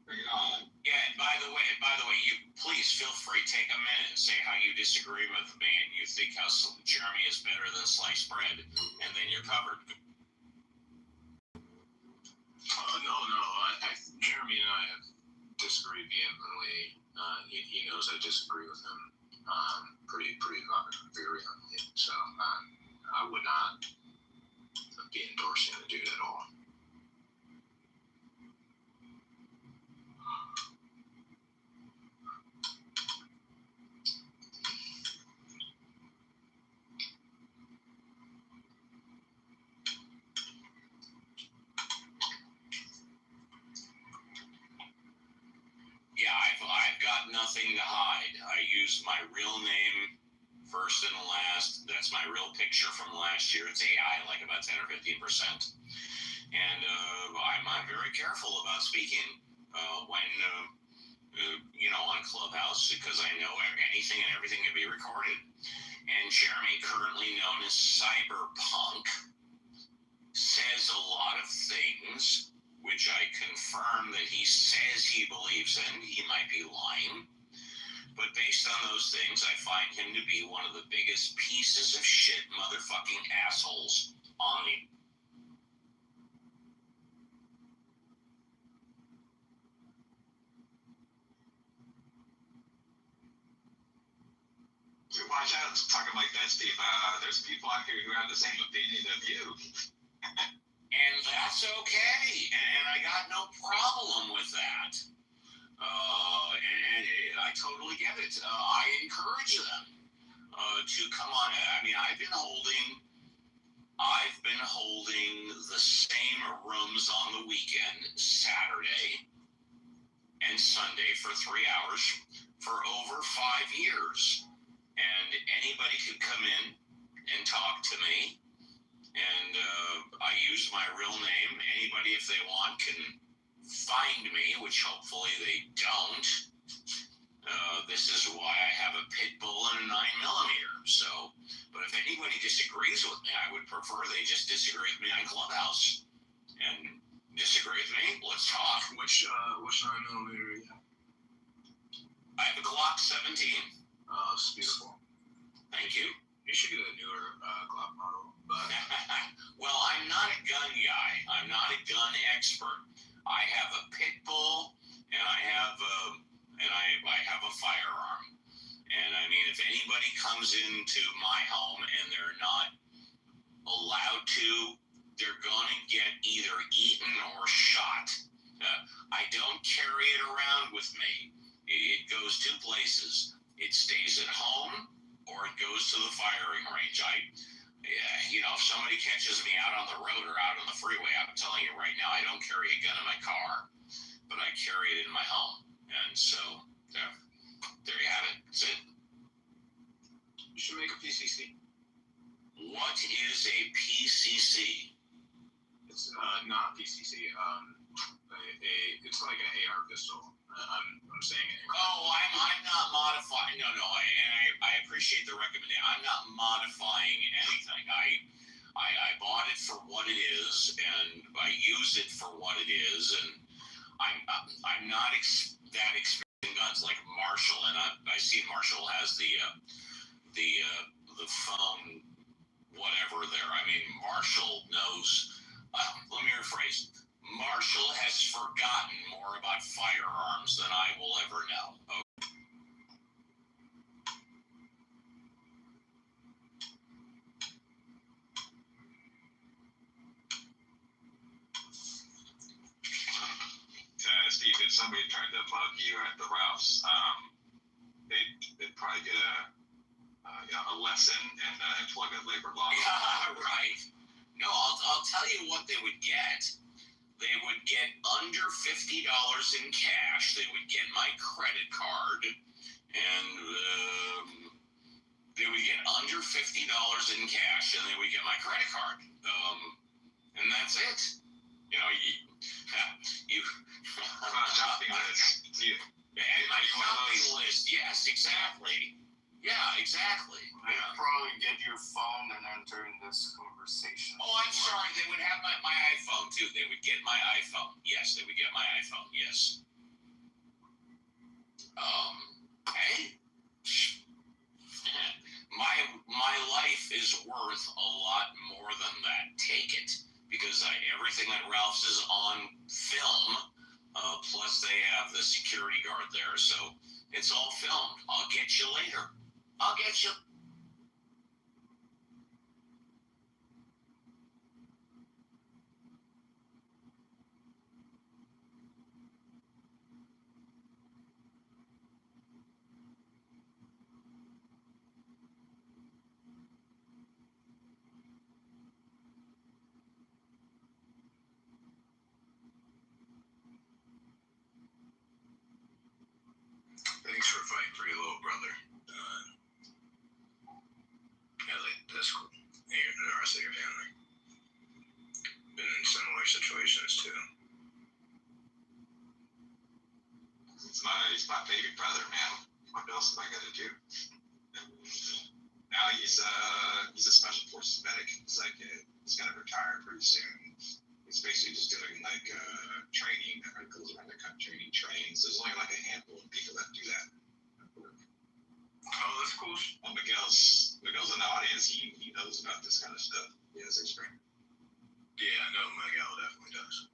Bring it on. Yeah, and by the way, you please feel free, take a minute and say how you disagree with me and you think how Jeremy is better than sliced bread, and then you're covered. No. Jeremy and I have disagreed vehemently. He knows I disagree with him pretty virulently. So I would not be endorsing the dude at all. Yeah, I've got nothing to hide. I used my real name first and last. That's my real picture from last year. It's AI, like about 10 or 15%. And I'm very careful about speaking when on Clubhouse, because I know anything and everything can be recorded. And Jeremy, currently known as Cyberpunk, says a lot of things which I confirm that he says he believes in. He might be lying. But based on those things, I find him to be one of the biggest pieces of shit motherfucking assholes on the... Watch out talking like that, Steve. There's people out here who have the same opinion of you. And that's okay. And I got no problem with that. And I totally get it. I encourage them to come on. I mean, I've been holding the same rooms on the weekend, Saturday and Sunday, for 3 hours for over 5 years. And anybody could come in and talk to me. And I use my real name. Anybody, if they want, can find me, which hopefully they don't. This is why I have a pit bull and a 9mm. So, but if anybody disagrees with me, I would prefer they just disagree with me on Clubhouse. And disagree with me, let's talk. Which 9mm are you have? I have a Glock 17. Oh, it's beautiful. Thank you. You should get a newer Glock model. But well, I'm not a gun guy. I'm not a gun expert. I have a pit bull, and I have a firearm. And I mean, if anybody comes into my home and they're not allowed to, they're going to get either eaten or shot. I don't carry it around with me. It goes two places. It stays at home, or it goes to the firing range. If somebody catches me out on the road or out on the freeway, I'm telling you right now, I don't carry a gun in my car, but I carry it in my home. And so, there you have it. That's it. You should make a PCC. What is a PCC? It's not PCC. It's like an AR pistol. I'm saying it. Oh, I'm not modifying. No, I appreciate the recommendation. I'm not modifying anything. I bought it for what it is, and I use it for what it is, and I'm not that experienced in guns like Marshall, and I see Marshall has the phone whatever there. I mean, Marshall knows. Let me rephrase. Marshall has forgotten more about firearms than I will ever know. Steve, if somebody tried to mug you at the Ralphs, they'd probably get a lesson in employment labor law. Yeah, right. No, I'll tell you what they would get. They would get under $50 in cash. They would get my credit card, and they would get under $50 in cash, and they would get my credit card. And that's it. You shopping list. And my shopping list. Yes, exactly. Yeah, exactly. They'd probably get your phone and enter in this conversation. Oh, I'm sorry. They would have my iPhone too. They would get my iPhone. Yes, they would get my iPhone. Yes. Hey. My life is worth a lot more than that. Take it, because everything at Ralph's is on film. Plus, they have the security guard there, so it's all filmed. I'll get you later. I'll get you. Thanks for fighting for your little brother. That's cool. And the rest of your family. Been in similar situations too. He's my baby brother, man. What else am I gonna do? Now he's a special forces medic. He's gonna retire pretty soon. He's basically just doing training that goes around the country and he trains. There's only a handful of people that do that. Oh, that's cool. Miguel's in the audience. He knows about this kind of stuff. He has experience. Yeah, I know Miguel definitely does.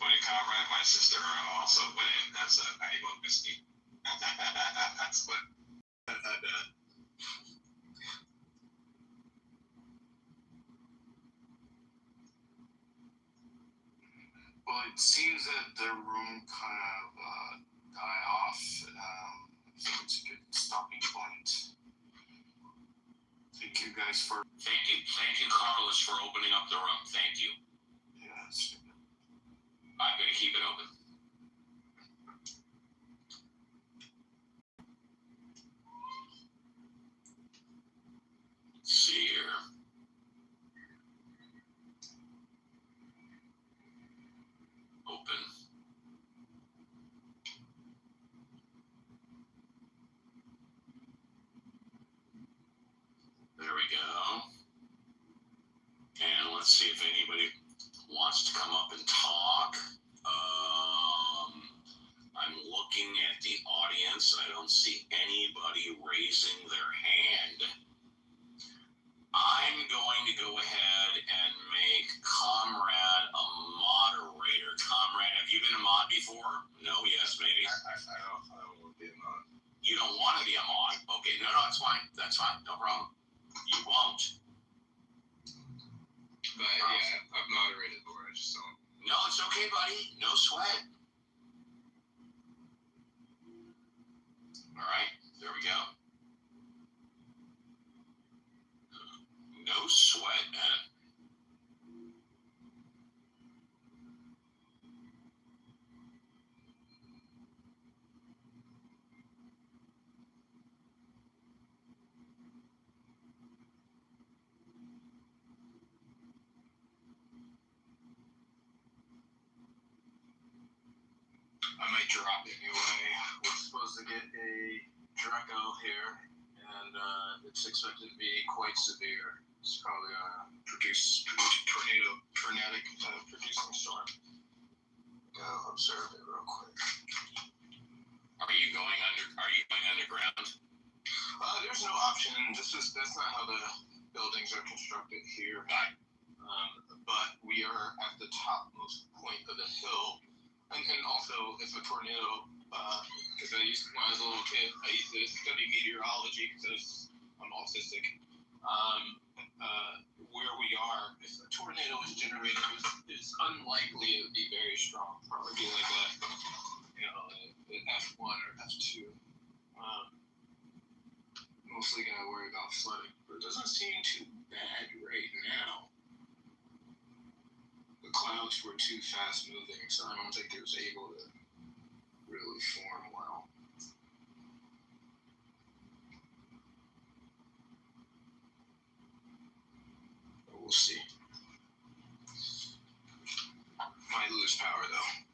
Funny comrade, my sister also went as a Iowa whiskey. That's what. Well, it seems that the room kind of died off. I think it's a good stopping point. Thank you guys for. Thank you, Carlos, for opening up the room. Thank you. Yes. I'm gonna keep it open. Let's see here. Open. There we go. And let's see if anybody wants to come up and talk. I'm looking at the audience. I don't see anybody raising their hand. I'm going to go ahead and make Comrade a moderator. Comrade, have you been a mod before? No, yes, maybe. I don't want to be a mod. You don't want to be a mod? Okay, no, it's fine. That's fine. No problem. You won't. But yeah, I've moderated before. I just don't. No, it's okay, buddy. No sweat. All right, there we go. No sweat, man. I might drop it anyway. We're supposed to get a Draco here, and it's expected to be quite severe. It's probably produce tornadic producing storm. Go observe it real quick. Are you going underground? There's no option. That's not how the buildings are constructed here. Right. But we are at the topmost point of the hill. And also, if a tornado, because when I was a little kid, I used to study meteorology because I'm autistic. where we are, if a tornado is generated, it's unlikely it would be very strong. Probably be like an F1 or F2. Mostly gonna worry about flooding, but it doesn't seem too bad right now. The clouds were too fast moving, so I don't think it was able to really form well. But we'll see. Might lose power though.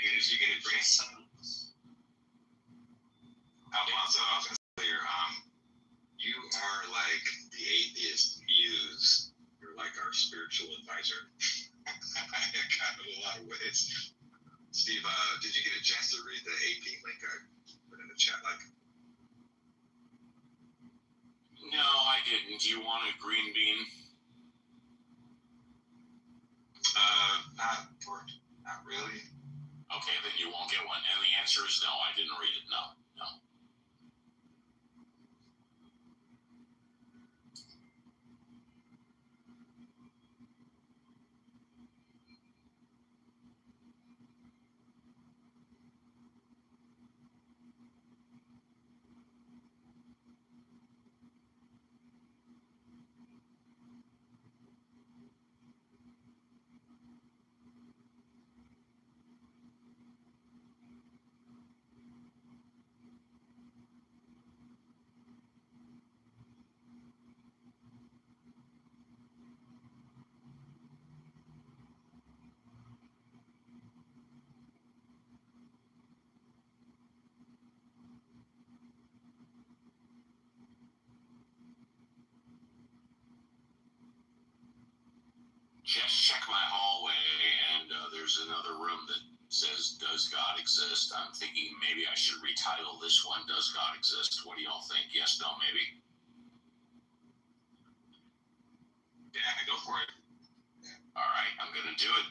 If you get a drink, Alfonso, I was going to say, you are like the atheist muse. You're like our spiritual advisor. Kind of a lot of ways. Steve, did you get a chance to read the AP link I put in the chat? No, I didn't. Do you want a green bean? Not really. Okay, then you won't get one. And the answer is no, I didn't read it. No. Just check my hallway, and there's another room that says, "Does God exist?" I'm thinking maybe I should retitle this one, "Does God Exist?" What do y'all think? Yes, no, maybe? Yeah, go for it. All right, I'm going to do it.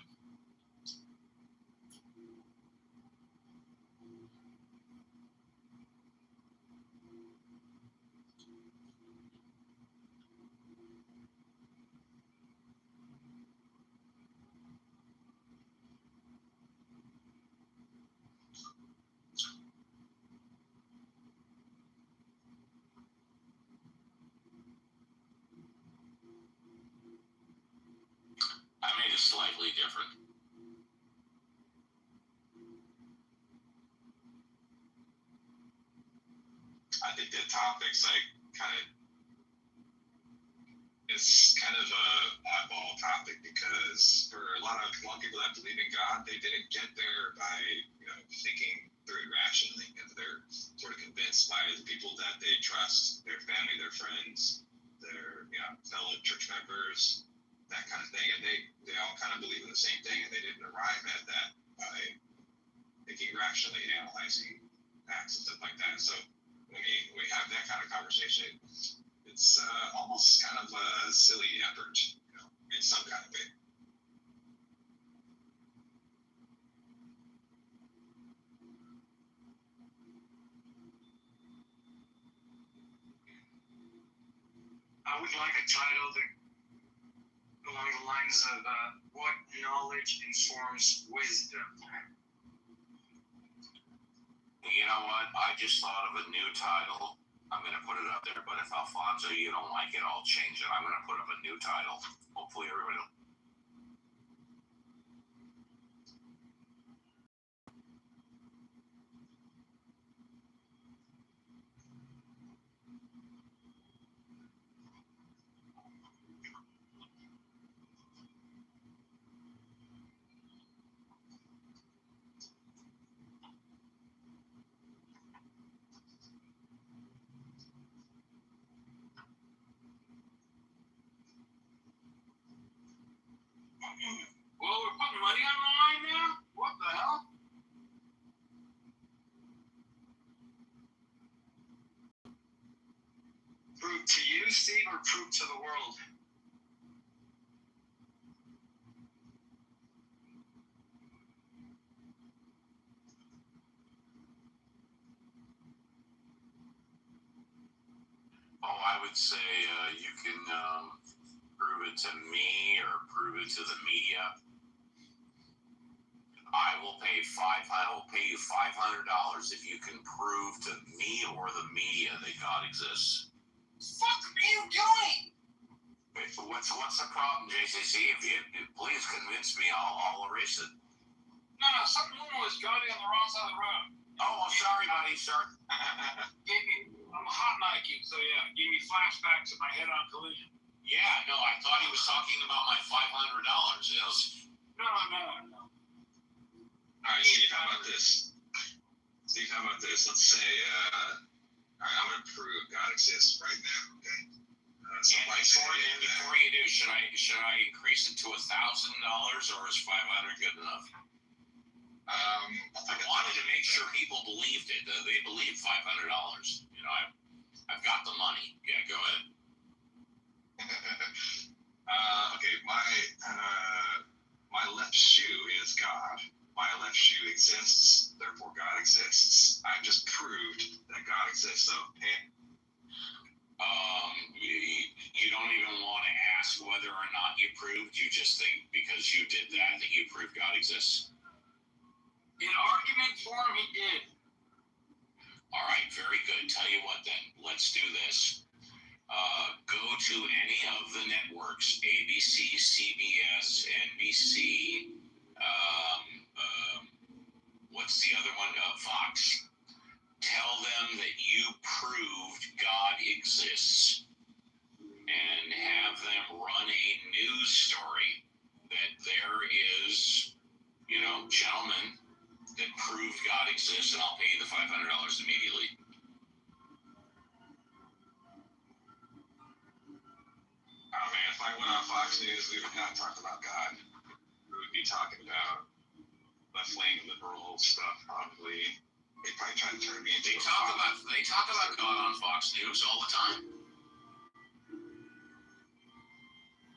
I made it slightly different. I think the topic's it's kind of a oddball topic because for a lot of people that believe in God, they didn't get there by thinking through it rationally, and they're sort of convinced by the people that they trust, their family, their friends, their fellow church members, that kind of thing, and they all kind of believe in the same thing, and they didn't arrive at that by thinking rationally, analyzing facts and stuff like that. So when we have that kind of conversation, it's almost kind of a silly effort, in some kind of way. I would like a title that along the lines of what knowledge informs wisdom. You know what? I just thought of a new title. I'm going to put it up there, but if Alfonso, you don't like it, I'll change it. I'm going to put up a new title. Hopefully everybody will. state or prove to the world? Oh, I would say you can prove it to me or prove it to the media. I will pay you $500 if you can prove to me or the media that God exists. Fuck are you doing? Wait, so what's the problem, JCC? If you please convince me, I'll erase it. No, something was driving on the wrong side of the road. Oh, I'm sorry, buddy. Sorry. I'm hot Nike, so yeah, gave me flashbacks of my head-on collision. Yeah, no, I thought he was talking about my $500. No. All right, Steve, how about this? Let's say, all right, I'm going to prove God exists right now, okay? Before you do, should I increase it to $1,000 or is 500 good enough? I wanted to make sure people believed it. They believed $500. You know, I've got the money. Yeah, go ahead. Okay, my left shoe is God. My left shoe exists, therefore God exists. I just proved that God exists. So, you don't even want to ask whether or not you proved. You just think because you did that you proved God exists. In argument form, he did. All right, very good. Tell you what then, let's do this. Go to any of the networks, ABC, CBS, NBC, what's the other one? Fox. Tell them that you proved God exists and have them run a news story that there is, gentlemen that proved God exists, and I'll pay you the $500 immediately. Oh man, if I went on Fox News, we would not talk about God. We would be talking about left-wing liberal stuff, probably. They'd probably try to turn me into They talk about God on Fox News all the time.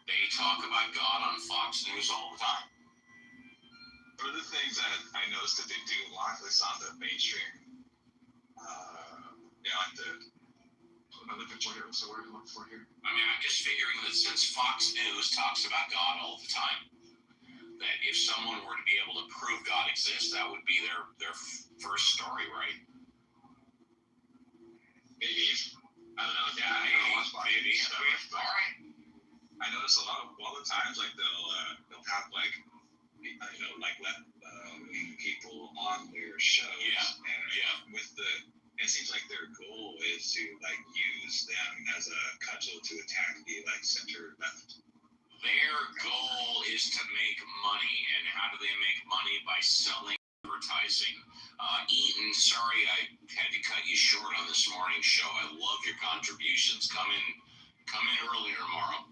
They talk about God on Fox News all the time. One of the things that I noticed that they do a lot, at least on the mainstream, like what am I looking for here? What's the word I'm looking for here? I mean, I'm just figuring that since Fox News talks about God all the time, that if someone were to be able to prove God exists, that would be their first story, right? Maybe. I don't know. Yeah, maybe. All right. I notice all the times, like they'll have like left-wing people on their shows. Yeah. It seems like their goal is to use them as a cudgel to attack the center left. Their goal is to make money, and how do they make money? By selling advertising. Eaton, sorry I had to cut you short on this morning's show. I love your contributions. Come in earlier tomorrow.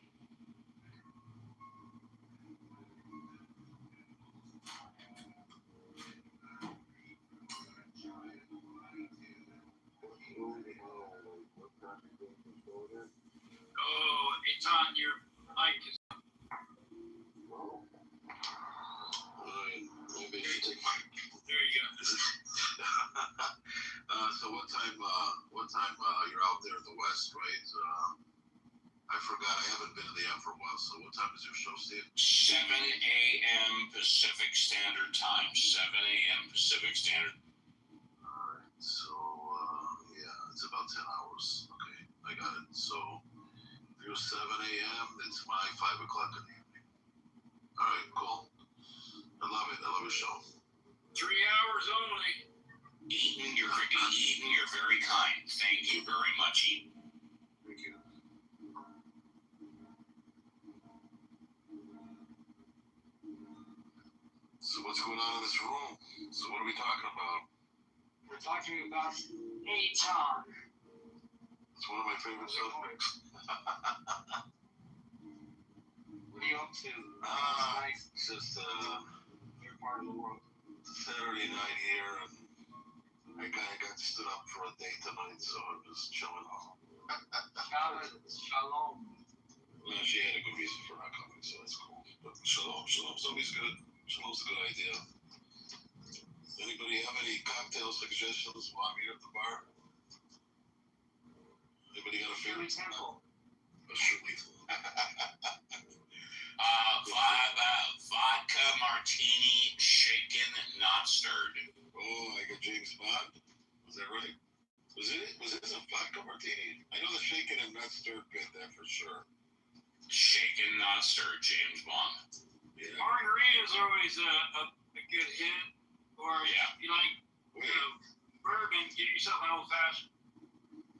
Oh, it's on your mic. Maybe you should take mine. There you go. So what time you're out there in the West, right? I forgot. I haven't been to the app for a while. So what time is your show, Steve? 7 a.m. Pacific Standard Time. 7 a.m. Pacific Standard. All right. So it's about 10 hours. Okay, I got it. So if you're 7 a.m., it's my 5 o'clock in the evening. All right, cool. I love it. I love your show. 3 hours only. Eaton, you're very kind. Thank you very much, Eaton. Thank you. So what's going on in this room? So what are we talking about? We're talking about Aton. It's one of my favorite subjects. What are you up to? It's just Your part of the world. Saturday night here, and I kind of got stood up for a date tonight, so I'm just chilling out. Shalom. Well, she had a good reason for not coming, so that's cool. But Shalom's always good. Shalom's a good idea. Anybody have any cocktail suggestions while I'm here at the bar? Anybody got a favorite? Temple. A Shirley. Vodka martini, shaken, not stirred. Oh, like a James Bond? Was that right? Was this a vodka martini? I know the shaken and not stirred bit that for sure. Shaken, not stirred, James Bond. Yeah. Margarita's always a good hit. Or you like bourbon, get yourself an old fashioned.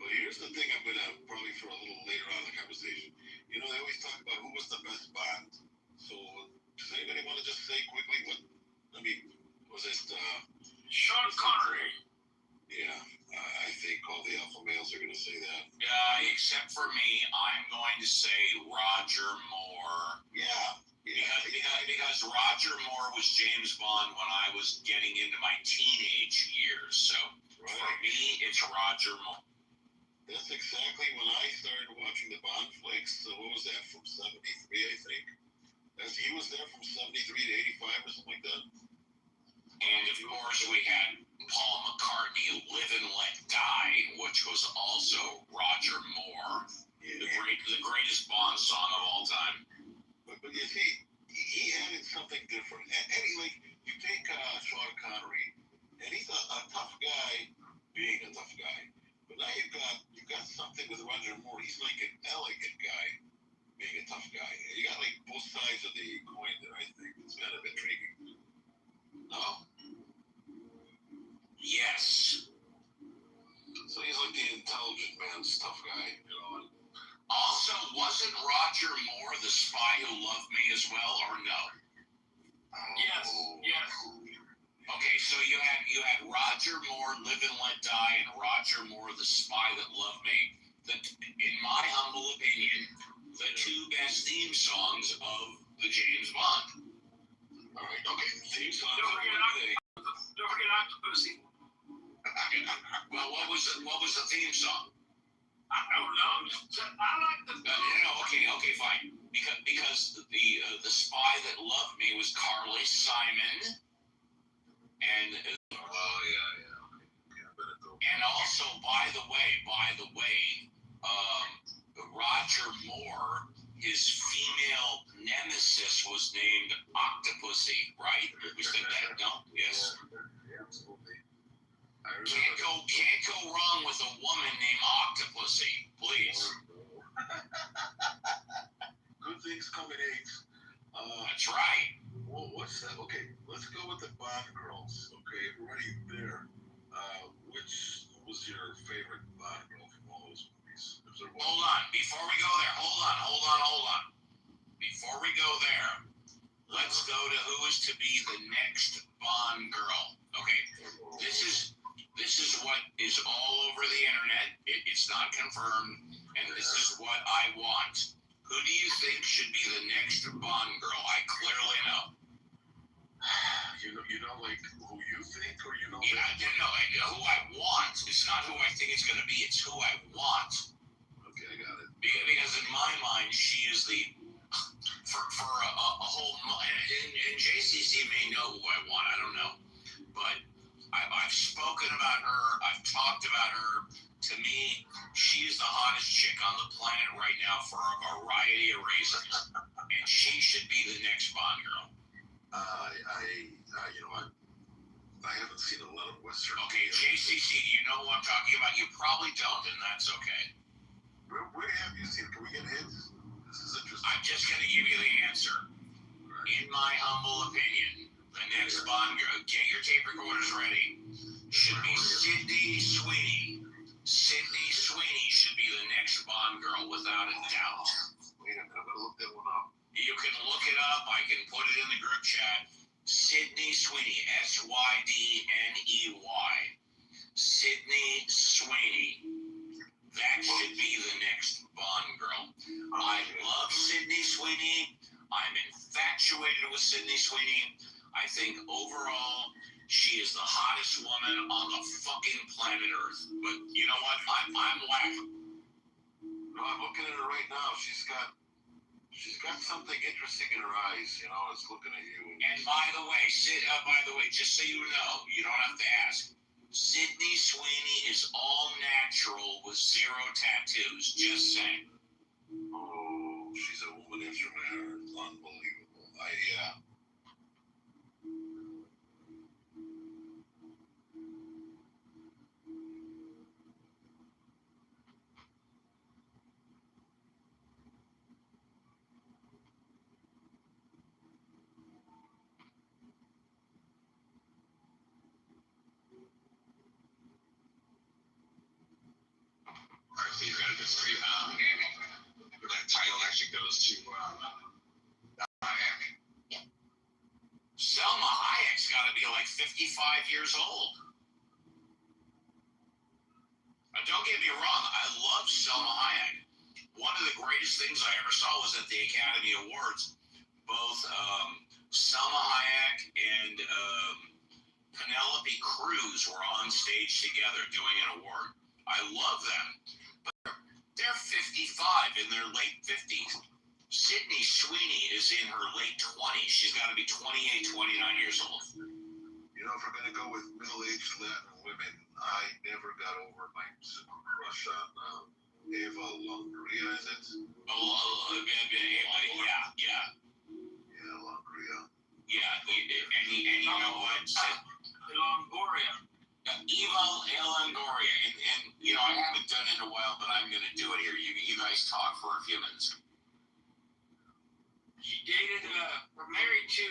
Well, here's the thing I'm going to probably for a little later on in the conversation. You know, they always talk about who was the best Bond. So, does anybody want to just say quickly was it Sean Connery? Yeah, I think all the alpha males are going to say that. Except for me, I'm going to say Roger Moore. Yeah. Because Roger Moore was James Bond when I was getting into my teenage years. So, for me, it's Roger Moore. That's exactly when I started watching the Bond flicks. So what was that, from 73, I think? He was there from 73 to 85 or something like that. And, of course, we had Paul McCartney, Live and Let Die, which was also Roger Moore. Yeah. The greatest Bond song of all time. But you see, he added something different. And you take Sean Connery, and he's a tough guy, being a tough guy. But now you've got something with Roger Moore. He's like an elegant guy, being a tough guy. And you got like both sides of the coin there. I think it's kind of intriguing. No? Yes. So he's like the intelligent man's tough guy, you know. Also, wasn't Roger Moore the spy who loved me as well, or no? Yes. Okay, so you had Roger Moore, Live and Let Die, and Roger Moore, the spy that loved me. In my humble opinion, the two best theme songs of the James Bond. All right, okay, theme songs. Don't forget Octopussy. Well, what was the theme song? I don't know. I like the. Okay, fine. Because the spy that loved me was Carly Simon, and and also by the way, Roger Moore, his female nemesis was named Octopussy, right? We said that, no? Yes. Yeah, absolutely. Can't go wrong with a woman named Octopussy, please. Good things come in eights. That's right. Well, what's that? Okay, let's go with the Bond girls. Okay, we're already there. Which was your favorite Bond girl from all those movies? Hold on, before we go there, hold on. Before we go there, let's go to who is to be the next Bond girl. Okay, this is what is all over the internet. It's not confirmed, and this is what I want. Who do you think should be the next Bond girl? I clearly know. You know, like who you think, or you know? Yeah, I know who I want. It's not who I think it's going to be. It's who I want. Okay, I got it. Because in my mind, she is the for a whole. And JCC may know who I want. I don't know, but I've spoken about her. I've talked about her. To me, she is the hottest chick on the planet right now for a variety of reasons, and she should be the next Bond girl. You know what? I haven't seen a lot of Western. Okay, JCC, do you know who I'm talking about? You probably don't, and that's okay. Where have you seen? Can we get hints? This is interesting. I'm just going to give you the answer. In my humble opinion, the next Bond girl, get your tape recorders ready, should be Sydney Sweeney. Sydney Sweeney should be the next Bond girl without a doubt. Wait a minute, I'm going to look that one up. You can look it up. I can put it in the group chat. Sydney Sweeney, Sydney. Sydney Sweeney. That should be the next Bond girl. I love Sydney Sweeney. I'm infatuated with Sydney Sweeney. I think overall, she is the hottest woman on the fucking planet Earth. But you know what? I'm laughing. No, I'm looking at her right now. She's got something interesting in her eyes. You know, it's looking at you. And by the way, just so you know, you don't have to ask. Sydney Sweeney is all natural with 0 tattoos. Just saying. Oh, she's a woman after my heart. Unbelievable. Yeah. Our theater is pretty that title actually goes to Hayek. Selma Hayek's got to be like 55 years old. Now, don't get me wrong, I love Selma Hayek. One of the greatest things I ever saw was at the Academy Awards. Both Selma Hayek and Penelope Cruz were on stage together doing an award. I love them. But they're 55 in their late 50s. Sydney Sweeney is in her late 20s. She's got to be 28, 29 years old. You know, if we're going to go with middle-aged Latin women, I never got over my super crush on Eva Longoria, is it? Yeah. Yeah, Longoria. Yeah, and you know what? Longoria. Eva Longoria. And, you know, I haven't done it in a while, but I'm going to do it here. You guys talk for a few minutes. She dated, or married to,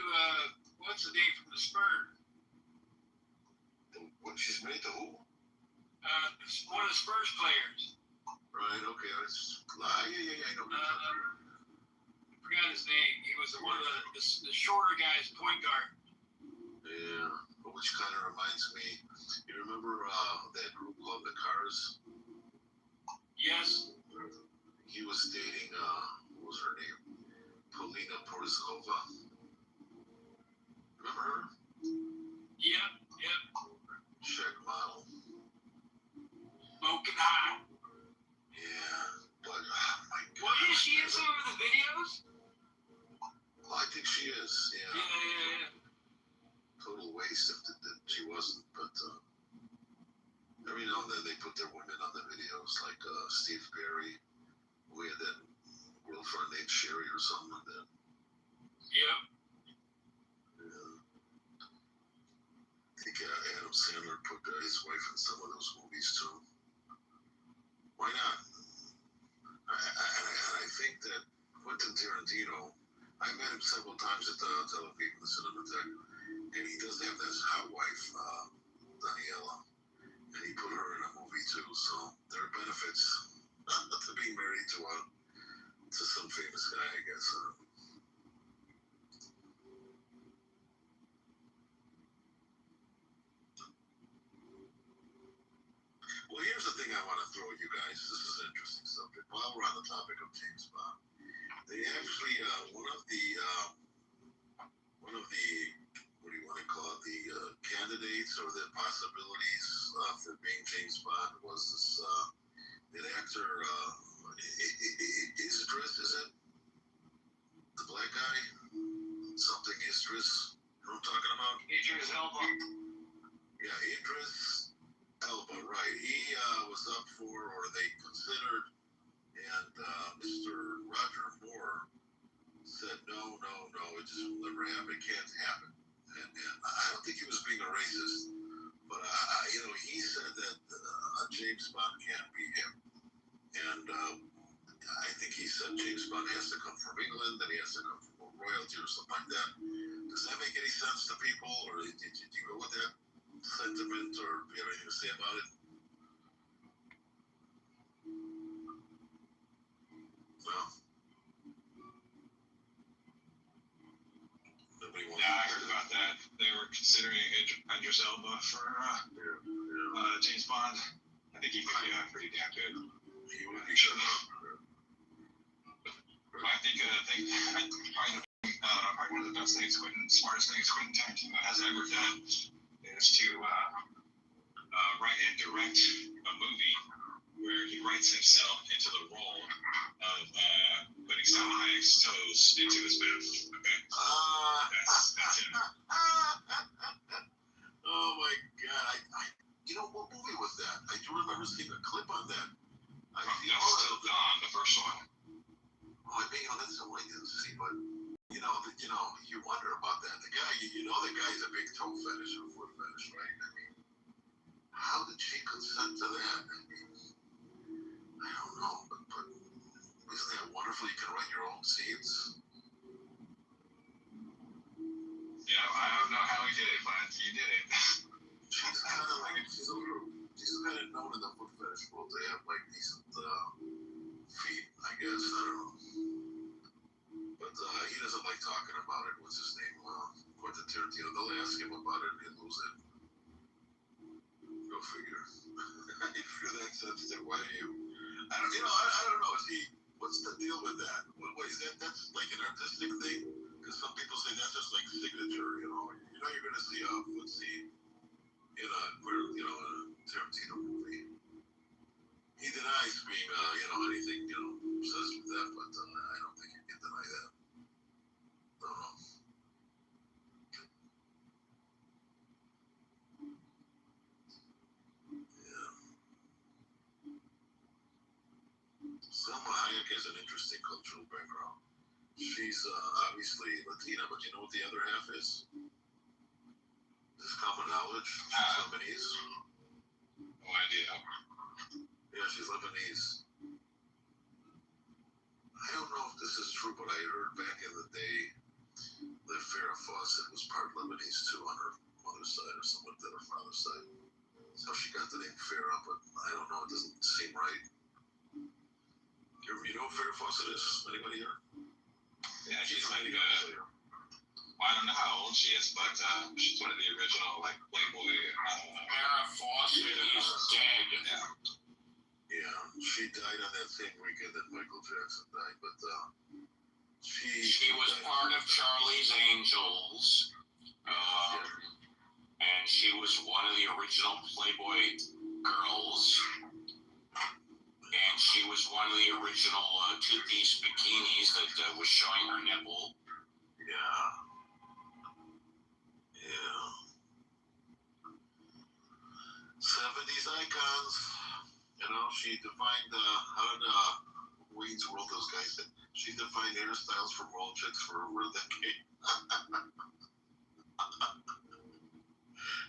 what's the name from the Spurs? What, she's married to who? One of the Spurs players. Right, okay. I know. I forgot his name. He was one of the shorter guys, point guard. Yeah, which kind of reminds me, you remember that group called The Cars? Yes. He was dating, what was her name? Polina Porizkova. Remember her? Yep. Czech model. Smoking hot. Yeah, but, oh my God. Well, is she in some of the videos? Well, I think she is, yeah. Yeah. Total waste if she wasn't, but every now and then they put their women on the videos, like Steve Perry, who had that girlfriend named Sherry or something like that. Yep. Yeah. I think Adam Sandler put his wife in some of those movies too. Why not? And I think that Quentin Tarantino, I met him several times at the Tel Aviv, the Cinematheque, and he does have this hot wife, Daniela, and he put her in a movie too. So there are benefits to being married to some famous guy, I guess. Well, here's the thing I want to throw at you guys. This is an interesting subject. While we're on the topic of James Bond, they actually one of the what do you want to call it, the candidates or the possibilities for being James Bond was this that actor Idris, is it? The black guy? Something Idris. You know what I'm talking about? Idris Elba. Yeah, Idris Elba, right. He was up for, or they considered, and Mr. Roger Moore said, no, it just will never happen. It can't happen. And I don't think he was being a racist, but he said that James Bond can't be him. And I think he said James Bond has to come from England, that he has to come from royalty or something like that. Does that make any sense to people, or did you go with that sentiment, or do you have anything to say about it? No. Yeah, I heard about that. They were considering Idris Elba for James Bond. I think he could be pretty damn good. He would be sure. I think probably one of the best things smartest things Quentin Tarantino has ever done is to write and direct a movie where he writes himself into the role of putting Salma Hayek's toes into his mouth. Okay, that's him. Oh my God! You know what movie was that? I do remember seeing a clip on that. That's Still Gone, the first one. Oh, that's the one I didn't see, but you wonder about that. The guy, the guy's a big toe fetish or foot fetish, right? I mean, how did she consent to that? I mean, I don't know, but isn't that wonderful? You can write your own scenes. Yeah, I don't know how he did it, but he did it. She's kind of known in the foot fetish world. They have like decent feet, I guess. I don't know. But he doesn't like talking about it. What's his name? Quentin Tarantino. They'll ask him about it and he'll lose it. Go figure. If you're that sensitive, why do you? I don't know. What's the deal with that? What is that? That's like an artistic thing? Because some people say that's just like signature, you're going to see a foot scene in a Tarantino movie. He denies being, anything, obsessed with that, but I don't think you can deny that. No. Yeah. Salma Hayek has an interesting cultural background. She's obviously Latina, but you know what the other half is? This is common knowledge. She's Lebanese. No idea. Yeah, she's Lebanese. I don't know if this is true, but I heard back in the day that Farrah Fawcett was part Lebanese too on her mother's side or someone on her father's side. So she got the name Farrah, but I don't know, it doesn't seem right. You know who Farrah Fawcett is? Anybody here? Yeah, she's like I don't know how old she is, but she's one of the original Playboy. Farrah Fawcett is dead. Yeah, she died on that same weekend that Michael Jackson died, but she was part of Charlie's Angels, and she was one of the original Playboy girls, and she was one of the original two-piece bikinis that was showing her nipple. Yeah. 70s icons. She defined Wayne's World, those guys said she defined hairstyles for all chicks for over a decade.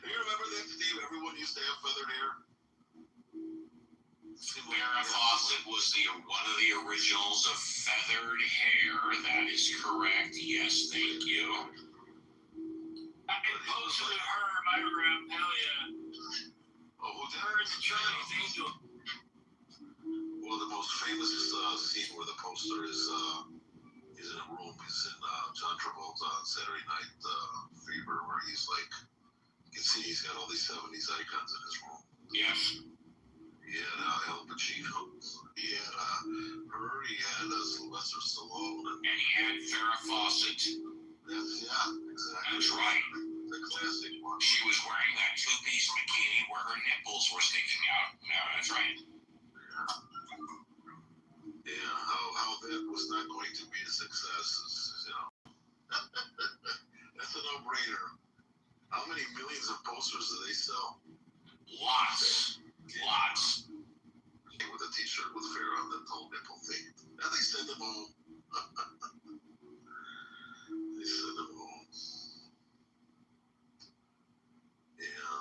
Do you remember that, Steve? Everyone used to have feathered hair. Farrah Fawcett was one of the originals of feathered hair. That is correct. Yes, thank you. I posted her in my room. Hell yeah. Oh, who did? Her and the Charlie's Angel. Well, the most famous scene where the poster is in a room is in John Travolta on Saturday Night Fever, where he's like, you can see he's got all these 70s icons in his room. Yes. He had Al Pacino. He had her. He had Sylvester Stallone. And he had Farrah Fawcett. Exactly. That's right. The classic one. She was wearing that two-piece bikini where her nipples were sticking out. Yeah, that's right. Yeah, how that was not going to be a success is that's a no-brainer. How many millions of posters do they sell? Lots. With a t-shirt with Farrah on the whole nipple thing. And they send them home. Yeah.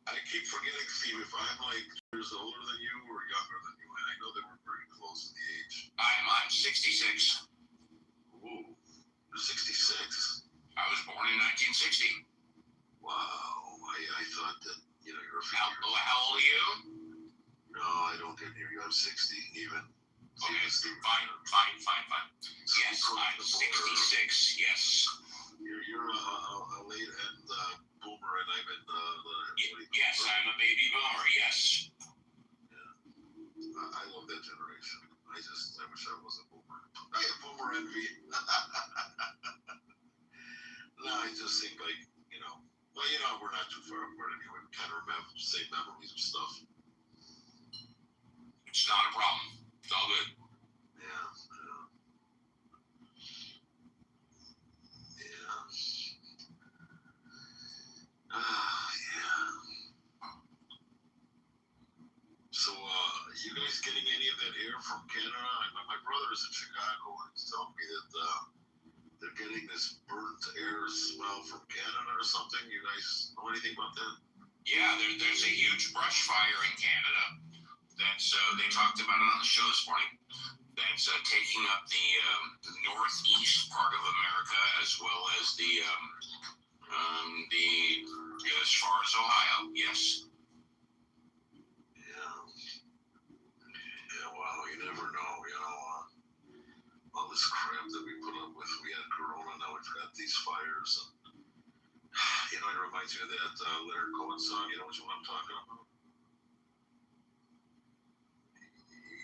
I keep forgetting, Steve, if I'm like years older than you or younger than you, and I know that we're very close in the age. I'm 66. Ooh, you're 66. I was born in 1960. Wow. I thought that, you're a few How old are you? No, I don't get near you. I'm 60 even. Okay, fine. Yes, I'm 66, yes. You're a late end boomer, and I'm in yes, I'm a baby boomer, yes. Yeah. I love that generation. I wish I was a boomer. I have boomer envy. No, I just think Well, we're not too far apart anyway. We kind of remember the same memories of stuff. It's not a problem. It's all good. Yeah. Yeah. So, you guys getting any of that air from Canada? My brother is in Chicago and he's telling me that they're getting this burnt air smell from Canada or something. You guys know anything about that? Yeah, there's a huge brush fire in Canada. That's they talked about it on the show this morning. That's taking up the northeast part of America as well as the as far as Ohio. Yes. Yeah, well, you never know, all this crap that we put up with. We had Corona, now we've got these fires. And, it reminds me of that Leonard Cohen song, which one I'm talking about?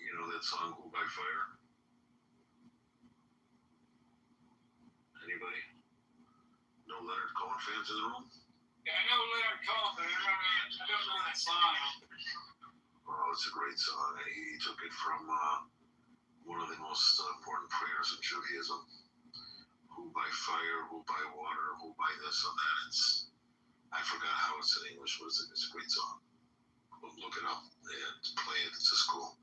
You know that song, Who by Fire? Anybody? No Leonard Cohen fans in the room? Yeah, I know Leonard Cohen, but I don't know that song. Oh, it's a great song. He took it from one of the most important prayers in Judaism. Who by fire, who by water, who by this and that. I forgot how it's in English, but it's a great song. Look it up and play it. It's just cool.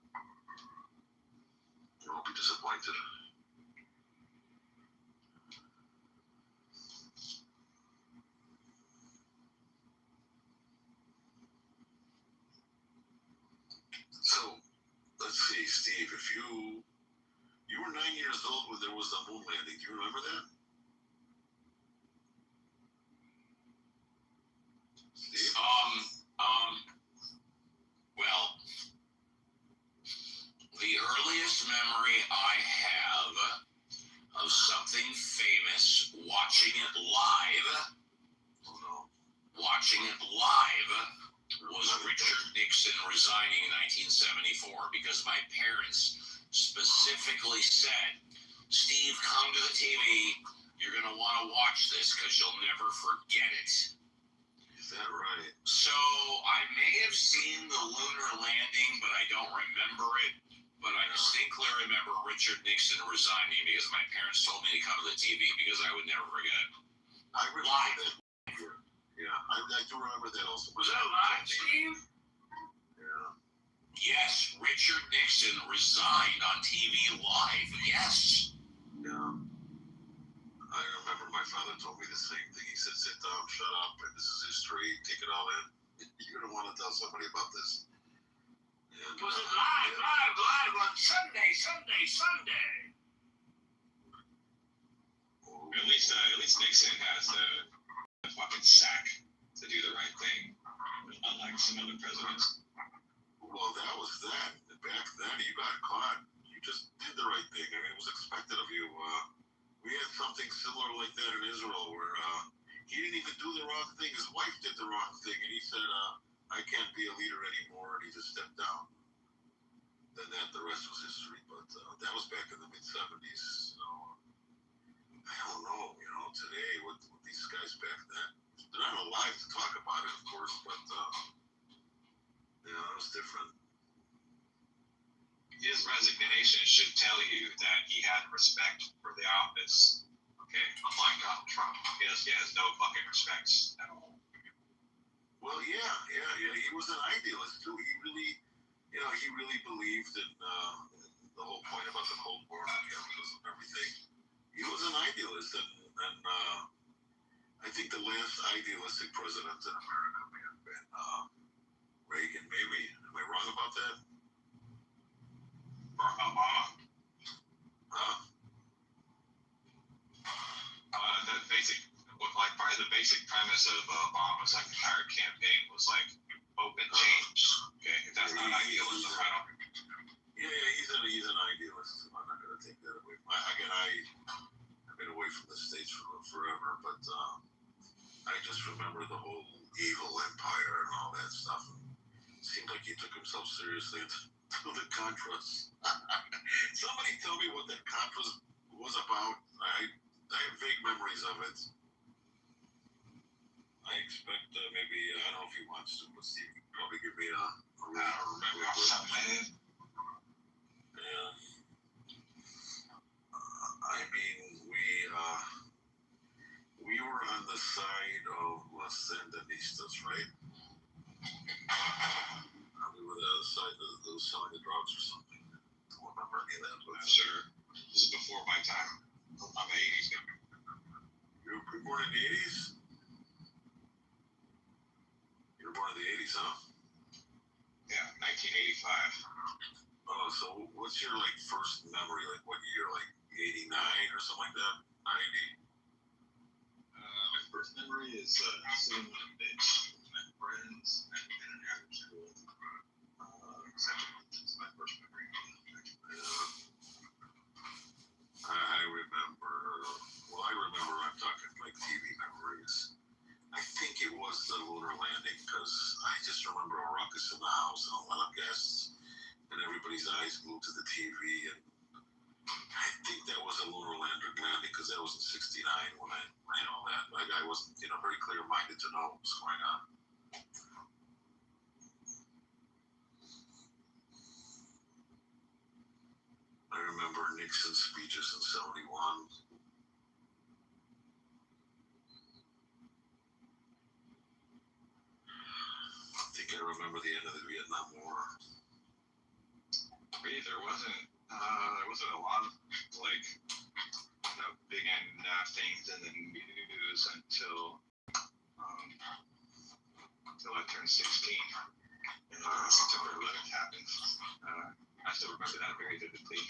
You won't be disappointed. So, let's see, Steve, if you were 9 years old when there was the moon landing, do you remember that? Steve? Well, the earliest memory I have of something famous watching it live was Richard Nixon resigning in 1974 because my parents specifically said, Steve, come to the TV. You're going to want to watch this because you'll never forget it. Is that right? So I may have seen the lunar landing, but I don't remember it. But I distinctly remember Richard Nixon resigning because my parents told me to come to the TV because I would never forget it. I remember that. Yeah, I do remember that also. Was that live, Steve? Yeah. Yes, Richard Nixon resigned on TV live. Yes. Yeah. I remember my father told me the same thing. He said, sit down, shut up, and this is history. Take it all in. You're going to want to tell somebody about this. And, was it live on Sunday? At least Nixon has the fucking sack to do the right thing, unlike some other presidents. Well, that was that. Back then, you got caught. You just did the right thing. I mean, it was expected of you. We had something similar like that in Israel where he didn't even do the wrong thing. His wife did the wrong thing, and he said, I can't be a leader anymore, and he just stepped down. Then the rest was history. But that was back in the mid-70s. So, I don't know, today, with these guys back then. They're not alive to talk about it, of course, but, it was different. His resignation should tell you that he had respect for the office. Okay, unlike Donald Trump, he has no fucking respect at all. Well, yeah. He was an idealist too. He really believed in the whole point about the Cold War and capitalism and everything. He was an idealist, and I think the last idealistic president in America may have been Reagan. Maybe. Am I wrong about that? Obama. Huh? Probably the basic premise of Obama's entire campaign was open change. Okay, if that's not idealism, I don't. Yeah, he's an idealist. I'm not going to take that away from him. Again, I've been away from the States forever, but I just remember the whole evil empire and all that stuff. It seemed like he took himself seriously until the Contras. Somebody tell me what that Contras was about. I have vague memories of it. expect maybe, I don't know if he wants to, but Steve could probably give me a read. I don't remember off the top of my head. Yeah. I mean, we were on the side of Los Sandinistas, right? We were the other side of those selling the drugs or something. I don't remember any of that. But Sure. This is before my time. I'm an 80s guy. You were born in the 80s? You were born in the 80s, huh? Yeah, 1985. Oh, so what's your like first memory? Like what year? Like 89 or something like that? 90? My first memory is sitting on a bench with my friends at international school. That's my first memory. I remember. Well, I'm talking like TV memories. I think it was the lunar landing because I just remember a ruckus in the house and a lot of guests, and everybody's eyes glued to the TV. And I think that was a lunar landing because that was in '69 when I ran all that. Like I wasn't, very clear-minded to know what was going on. I remember Nixon's speeches in '71. I think I remember the end of the Vietnam War. For me, there wasn't a lot of like big end things in the news until I turned 16 and September 11th happened. I still remember that very vividly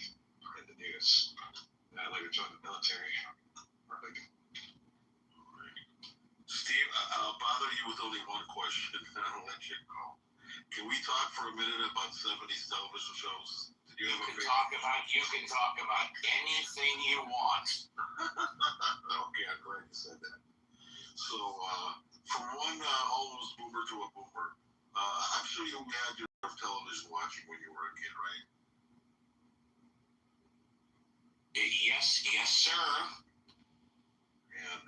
in the news. And I later joined the military. Steve, I'll bother you with only one question, and I'll let you go. Can we talk for a minute about 70s television shows? You can talk about anything you want. Okay, I'm glad you said that. So, from one almost boomer to a boomer, I'm sure you had your television watching when you were a kid, right? Yes, sir. And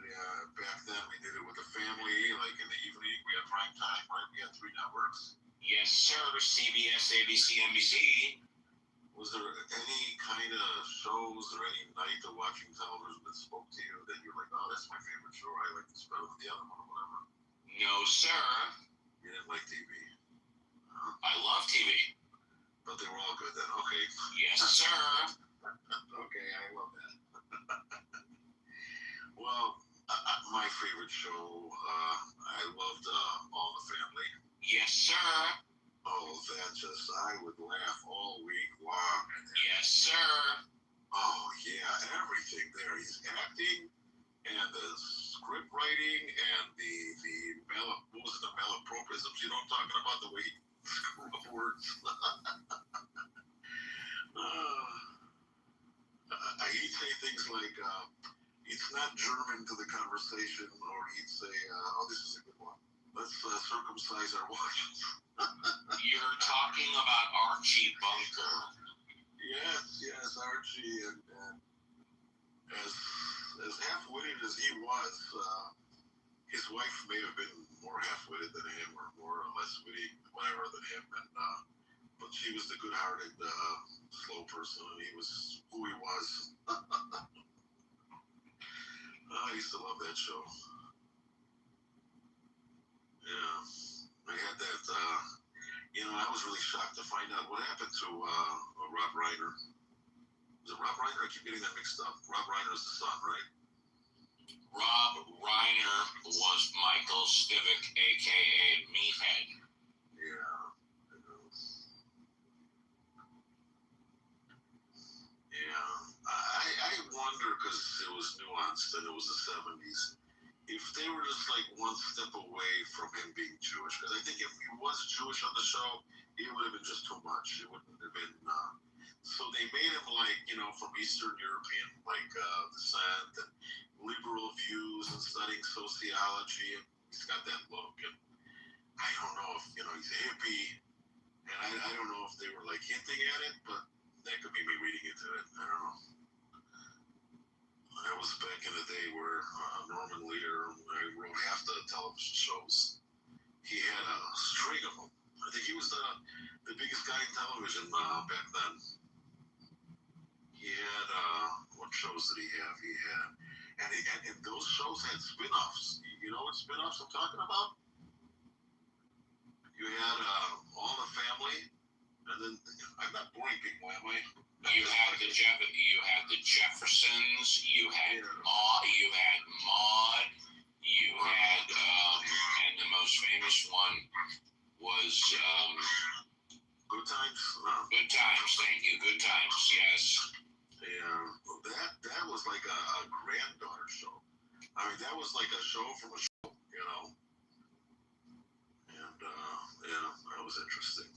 back then we did it with the family, like in the evening. We had prime time, right? We had 3 networks. Yes, sir. CBS, ABC, NBC. Was there any kind of shows or any night of watching television that spoke to you that you're like, oh, that's my favorite show. I like this better than the other one or whatever? No, sir. You didn't like TV? I love TV. But they were all good then. Okay. Yes, sir. Okay, I love that. Well, my favorite show, I loved All in the Family. Yes, sir. Oh, I would laugh all week long. Yes, sir. Oh, yeah, everything there. He's acting and the script writing and the malapropisms, you know what I'm talking about? The way he screw up words. He'd say things like, it's not German to the conversation, or he'd say, oh, this is a good one. Let's circumcise our watches. You're talking about Archie Bunker. Yes, Archie, and as half-witted as he was, his wife may have been more half-witted than him, or more or less witty, whatever, than him, but she was the good-hearted, slow person, and he was who he was. I used to love that show. Yeah, I had that. I was really shocked to find out what happened to Rob Reiner. Was it Rob Reiner? I keep getting that mixed up. Rob Reiner is the son, right? Rob Reiner was Michael Stivic, a.k.a. Meathead. Yeah. I wonder, because it was nuanced and it was the 70s, if they were just like one step away from him being Jewish. Because I think if he was Jewish on the show, it would have been just too much. It wouldn't have been. So they made him from Eastern European descent and liberal views and studying sociology. And he's got that look. And I don't know if he's a hippie, and I don't know if they were like hinting at it, but that could be me reading into it. I don't know. That was back in the day where Norman Lear, I wrote half the television television shows. He had a string of them. I think he was the biggest guy in television back then. He had, what shows did he have? He had, and those shows had spin-offs. You know what spin-offs I'm talking about? You had All in the Family, and then I'm not boring people, am I? You had the Jeffersons. You had you had Maude. You had and the most famous one was Good Times. Good Times. Thank you. Good Times. Yes. Yeah, that was like a granddaughter show. I mean, that was like a show from a show, you know. And yeah, that was interesting.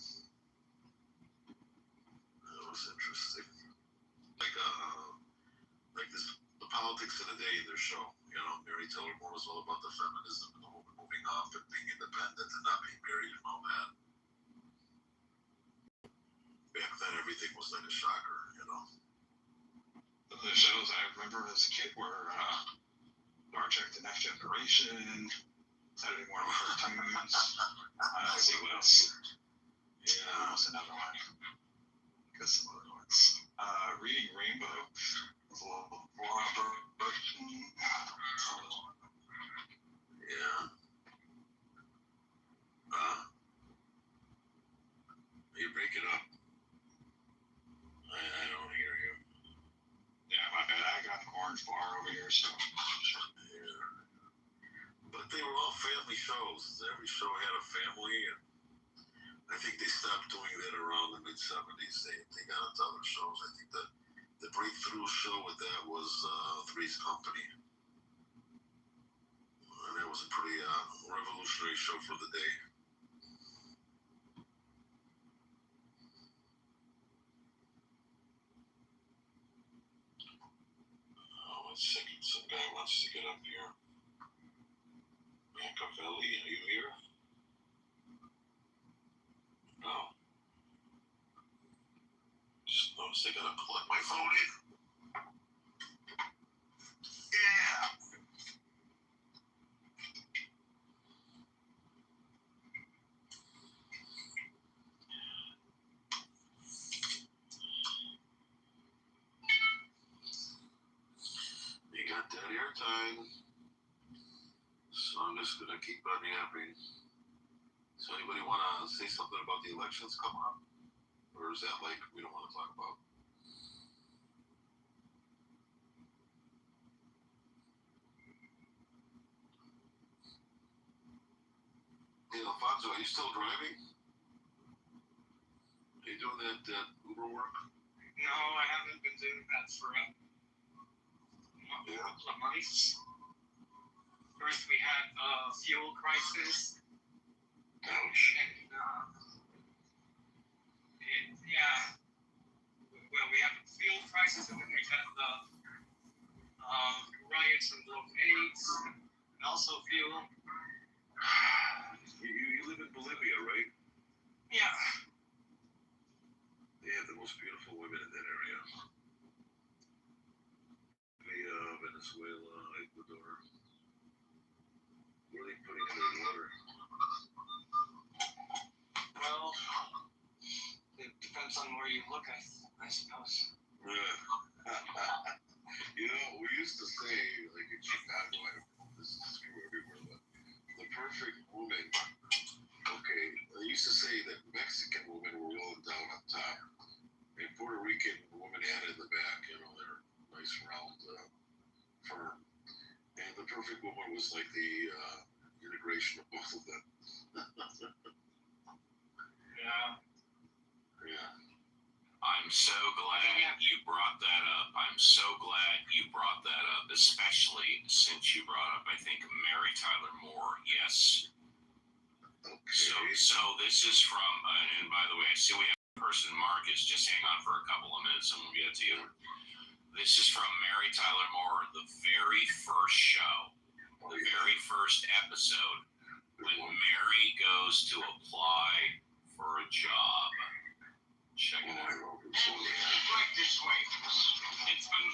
Like this, the politics of the day in their show. You know, Mary Tyler Moore was all about the feminism and the woman moving up and being independent and not being married and all that. Back then, everything was like a shocker, you know. Some of the shows I remember as a kid were Star Trek: The Next Generation, Saturday Morning Cartoons. Let's see what else. Yeah, what's another one? Got some other ones. Reading Rainbow was a little more. Yeah. You break it up. I don't hear you. Yeah, my bad. I got an orange bar over here, so. Yeah. But they were all family shows. Every show had a family, and I think they stopped doing that around the mid-70s. They got into other shows. I think the breakthrough show with that was Three's Company. And that was a pretty revolutionary show for the day. One second, some guy wants to get up here. Machiavelli, are you here? No. Just noticed I gotta plug my phone in. Yeah. You got that airtime. So I'm just gonna keep on yapping. So anybody wanna say something about the elections coming up? Or is that like we don't want to talk about? Hey, Alfonso, are you still driving? Are you doing that Uber work? No, I haven't been doing that for a couple of months. First, we had a fuel crisis. Ouch. And, yeah. Well, we had a fuel crisis, and then we had the riots and blockades, and also fuel. You live in Bolivia, right? Yeah. They have the most beautiful women in that area. Venezuela, Ecuador. What are they putting in their water? Well, it depends on where you look, I suppose. You know, we used to say, like in Chicago, this is true everywhere, but the perfect woman, okay, they used to say that Mexican women were rolling down on top, and Puerto Rican women had in the back, you know, they're nice, round, firm. And the perfect woman was like the integration of both of them. Yeah. Yeah. I'm so glad you brought that up. I'm so glad you brought that up, especially since you brought up, I think, Mary Tyler Moore. Yes. Okay. So this is from, and by the way, I see we have a person, Marcus. Just hang on for a couple of minutes and we'll get to you. This is from Mary Tyler Moore, the very first show, the very first episode, when Mary goes to apply for a job. Check it out. Right this way. It's been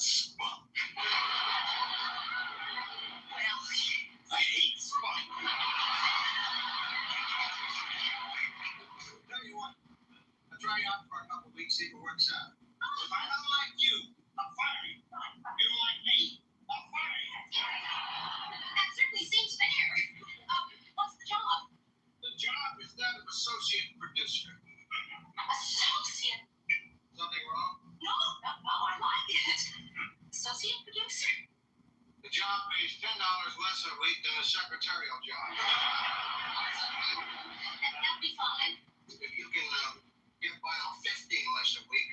spunk. Well, I hate spunk. Tell you what, I'll try you out for a couple of weeks, see if it works out. If I don't like you, I'll fire you. You don't like me, I'll fire you. that certainly seems fair. What's the job? The job is that of associate producer. Associate? Something wrong? No, I like it. Associate producer? The job pays $10 less a week than a secretarial job. That'll be fine. If you can get by on 15 less a week,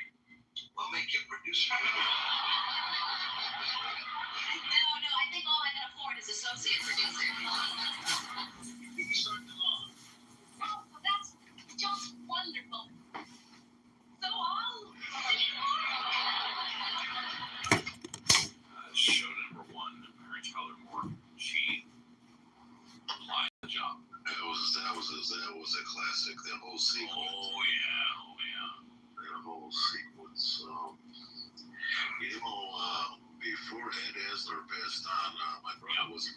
we'll make you producer. No, I think all I can afford is associate producer. You can start tomorrow. Oh, well, that's just wonderful. So I'll see you tomorrow. Show number 1, Mary Tyler Moore. She applied the job. That was a classic. That whole sequence. Oh yeah. That whole sequence. Before Ed Asner passed on, my brother was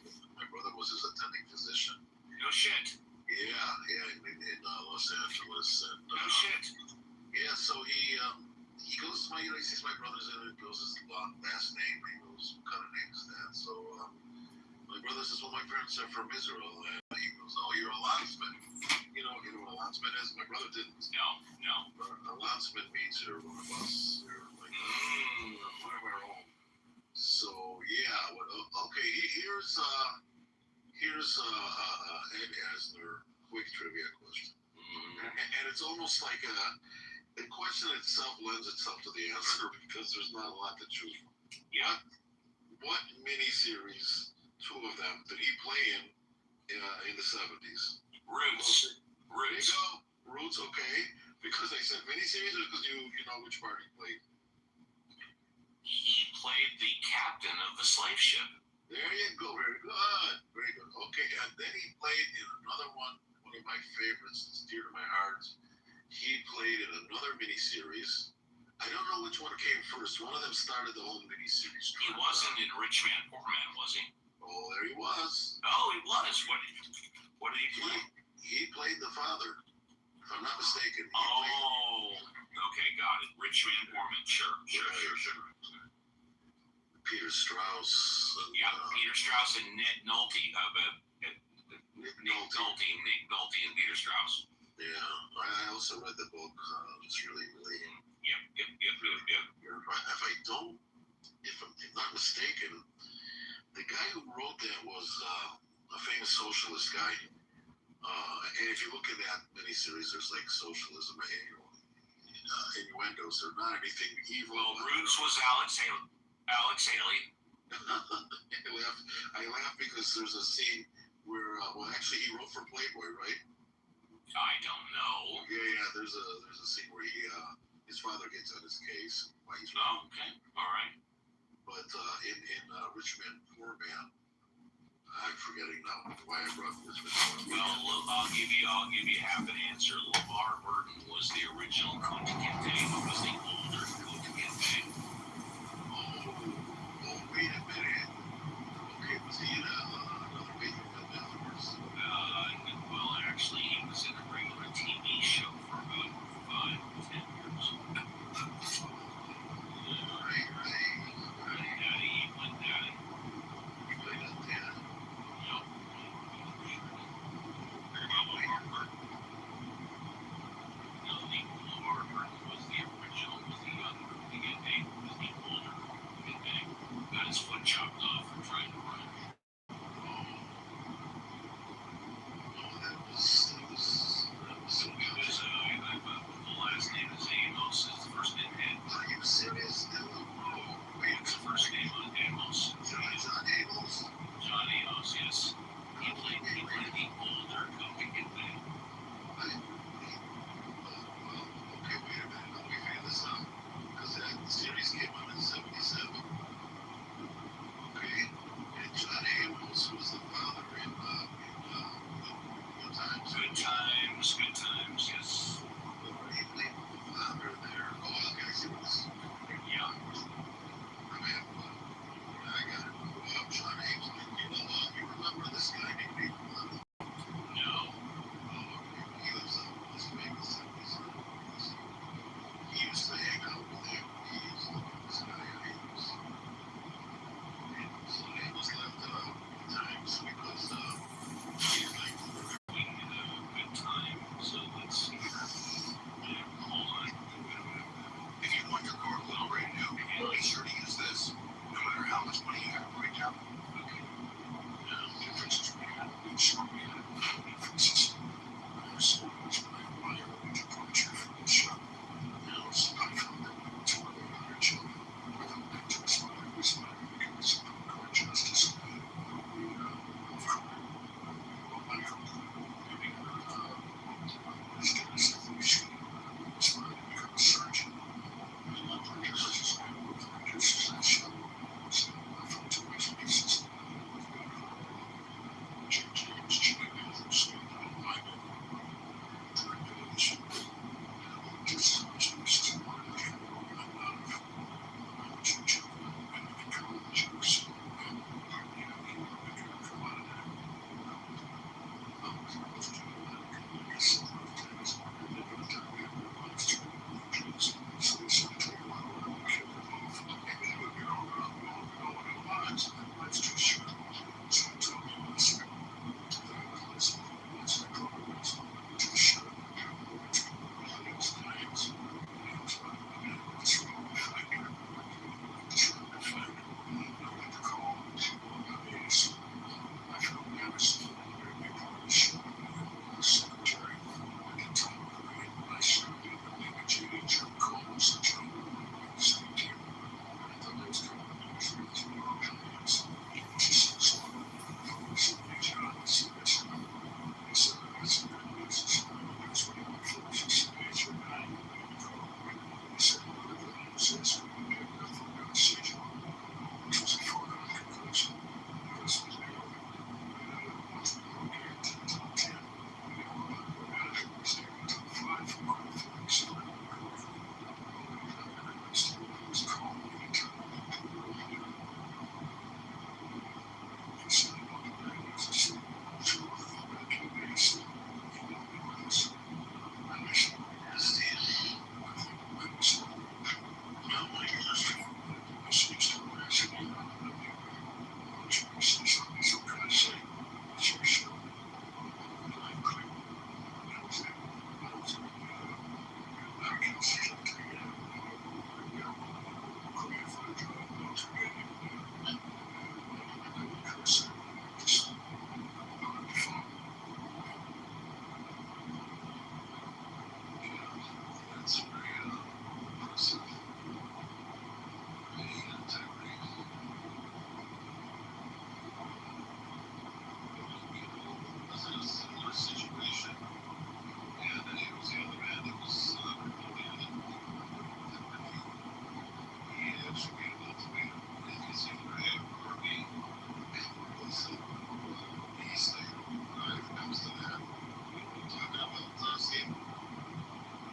his attending physician. No shit. Yeah, in Los Angeles. And, No shit. Yeah, so he goes to he sees my brother's in it, goes his last name, he goes, what kind of name is that? So my brother says, well, my parents are from Israel, and he goes, oh, you're a landsman. You know what a landsman is? My brother didn't. No. A landsman means you're one of us. You're like one of our own. So yeah, okay. Here's Ed Asner quick trivia question, and it's almost like the question itself lends itself to the answer because there's not a lot to choose from. Yeah. What miniseries, 2 of them, did he play in the 70s? Roots. There you go. Roots, okay. Because I said miniseries or because you know which part he played? He played the captain of the slave ship. There you go. Very good. Very good. Okay, and then he played in another one of my favorites. It's dear to my heart. He played in another miniseries. I don't know which one came first. One of them started the whole miniseries. He wasn't in Rich Man, Poor Man, was he? Oh, there he was. Oh, he was. What did he play? He played the father, if I'm not mistaken. Okay, got it. Rich Man, Poor Man. Sure. Peter Strauss. Peter Strauss and Ned Nolte. Nick Nolte and Peter Strauss. Yeah, I also read the book. It's really. Yep. If I'm not mistaken, the guy who wrote that was a famous socialist guy. And if you look at that miniseries, there's like socialism innuendos. They're not anything evil. Well, Roots was Alex Haley. I laugh because there's a scene where, actually, he wrote for Playboy, right? I don't know. Yeah. There's a scene where his father gets on his case. Okay, all right. But in Rich Man, Poor Man, I'm forgetting now why I brought Rich Man, Poor Man. Well, I'll give you half an answer. LeVar Burton was the original Kunta Kinte, who was the older Kunta Kinte. Oh, wait a minute. Okay, was he in another major film afterwards? Well, actually, he was in a regular TV show for about 5 to 10 years. Right. Daddy, he played Daddy. He played that Dad. Yep. LeVar Burton.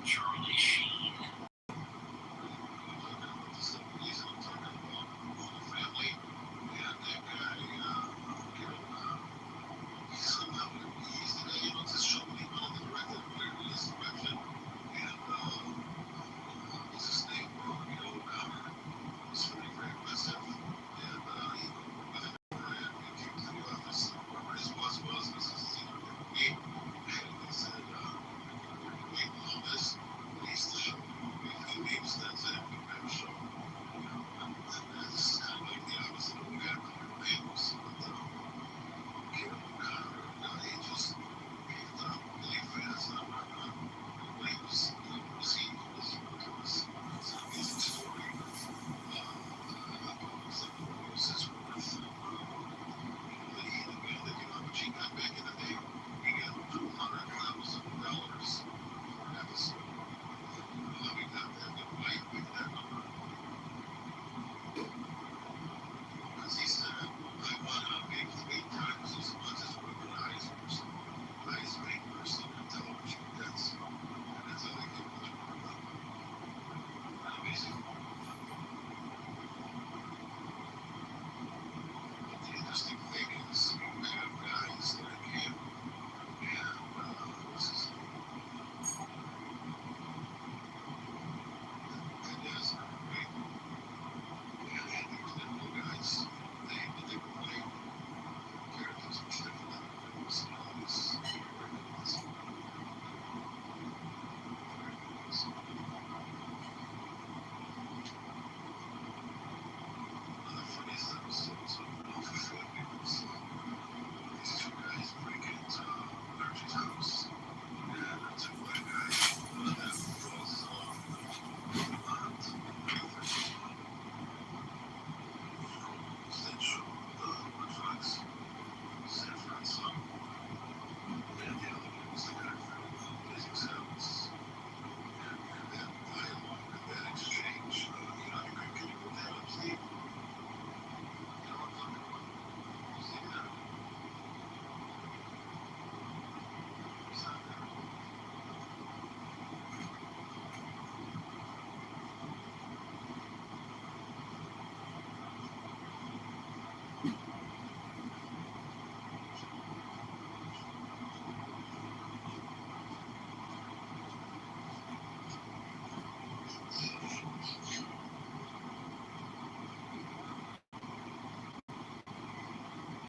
Sure.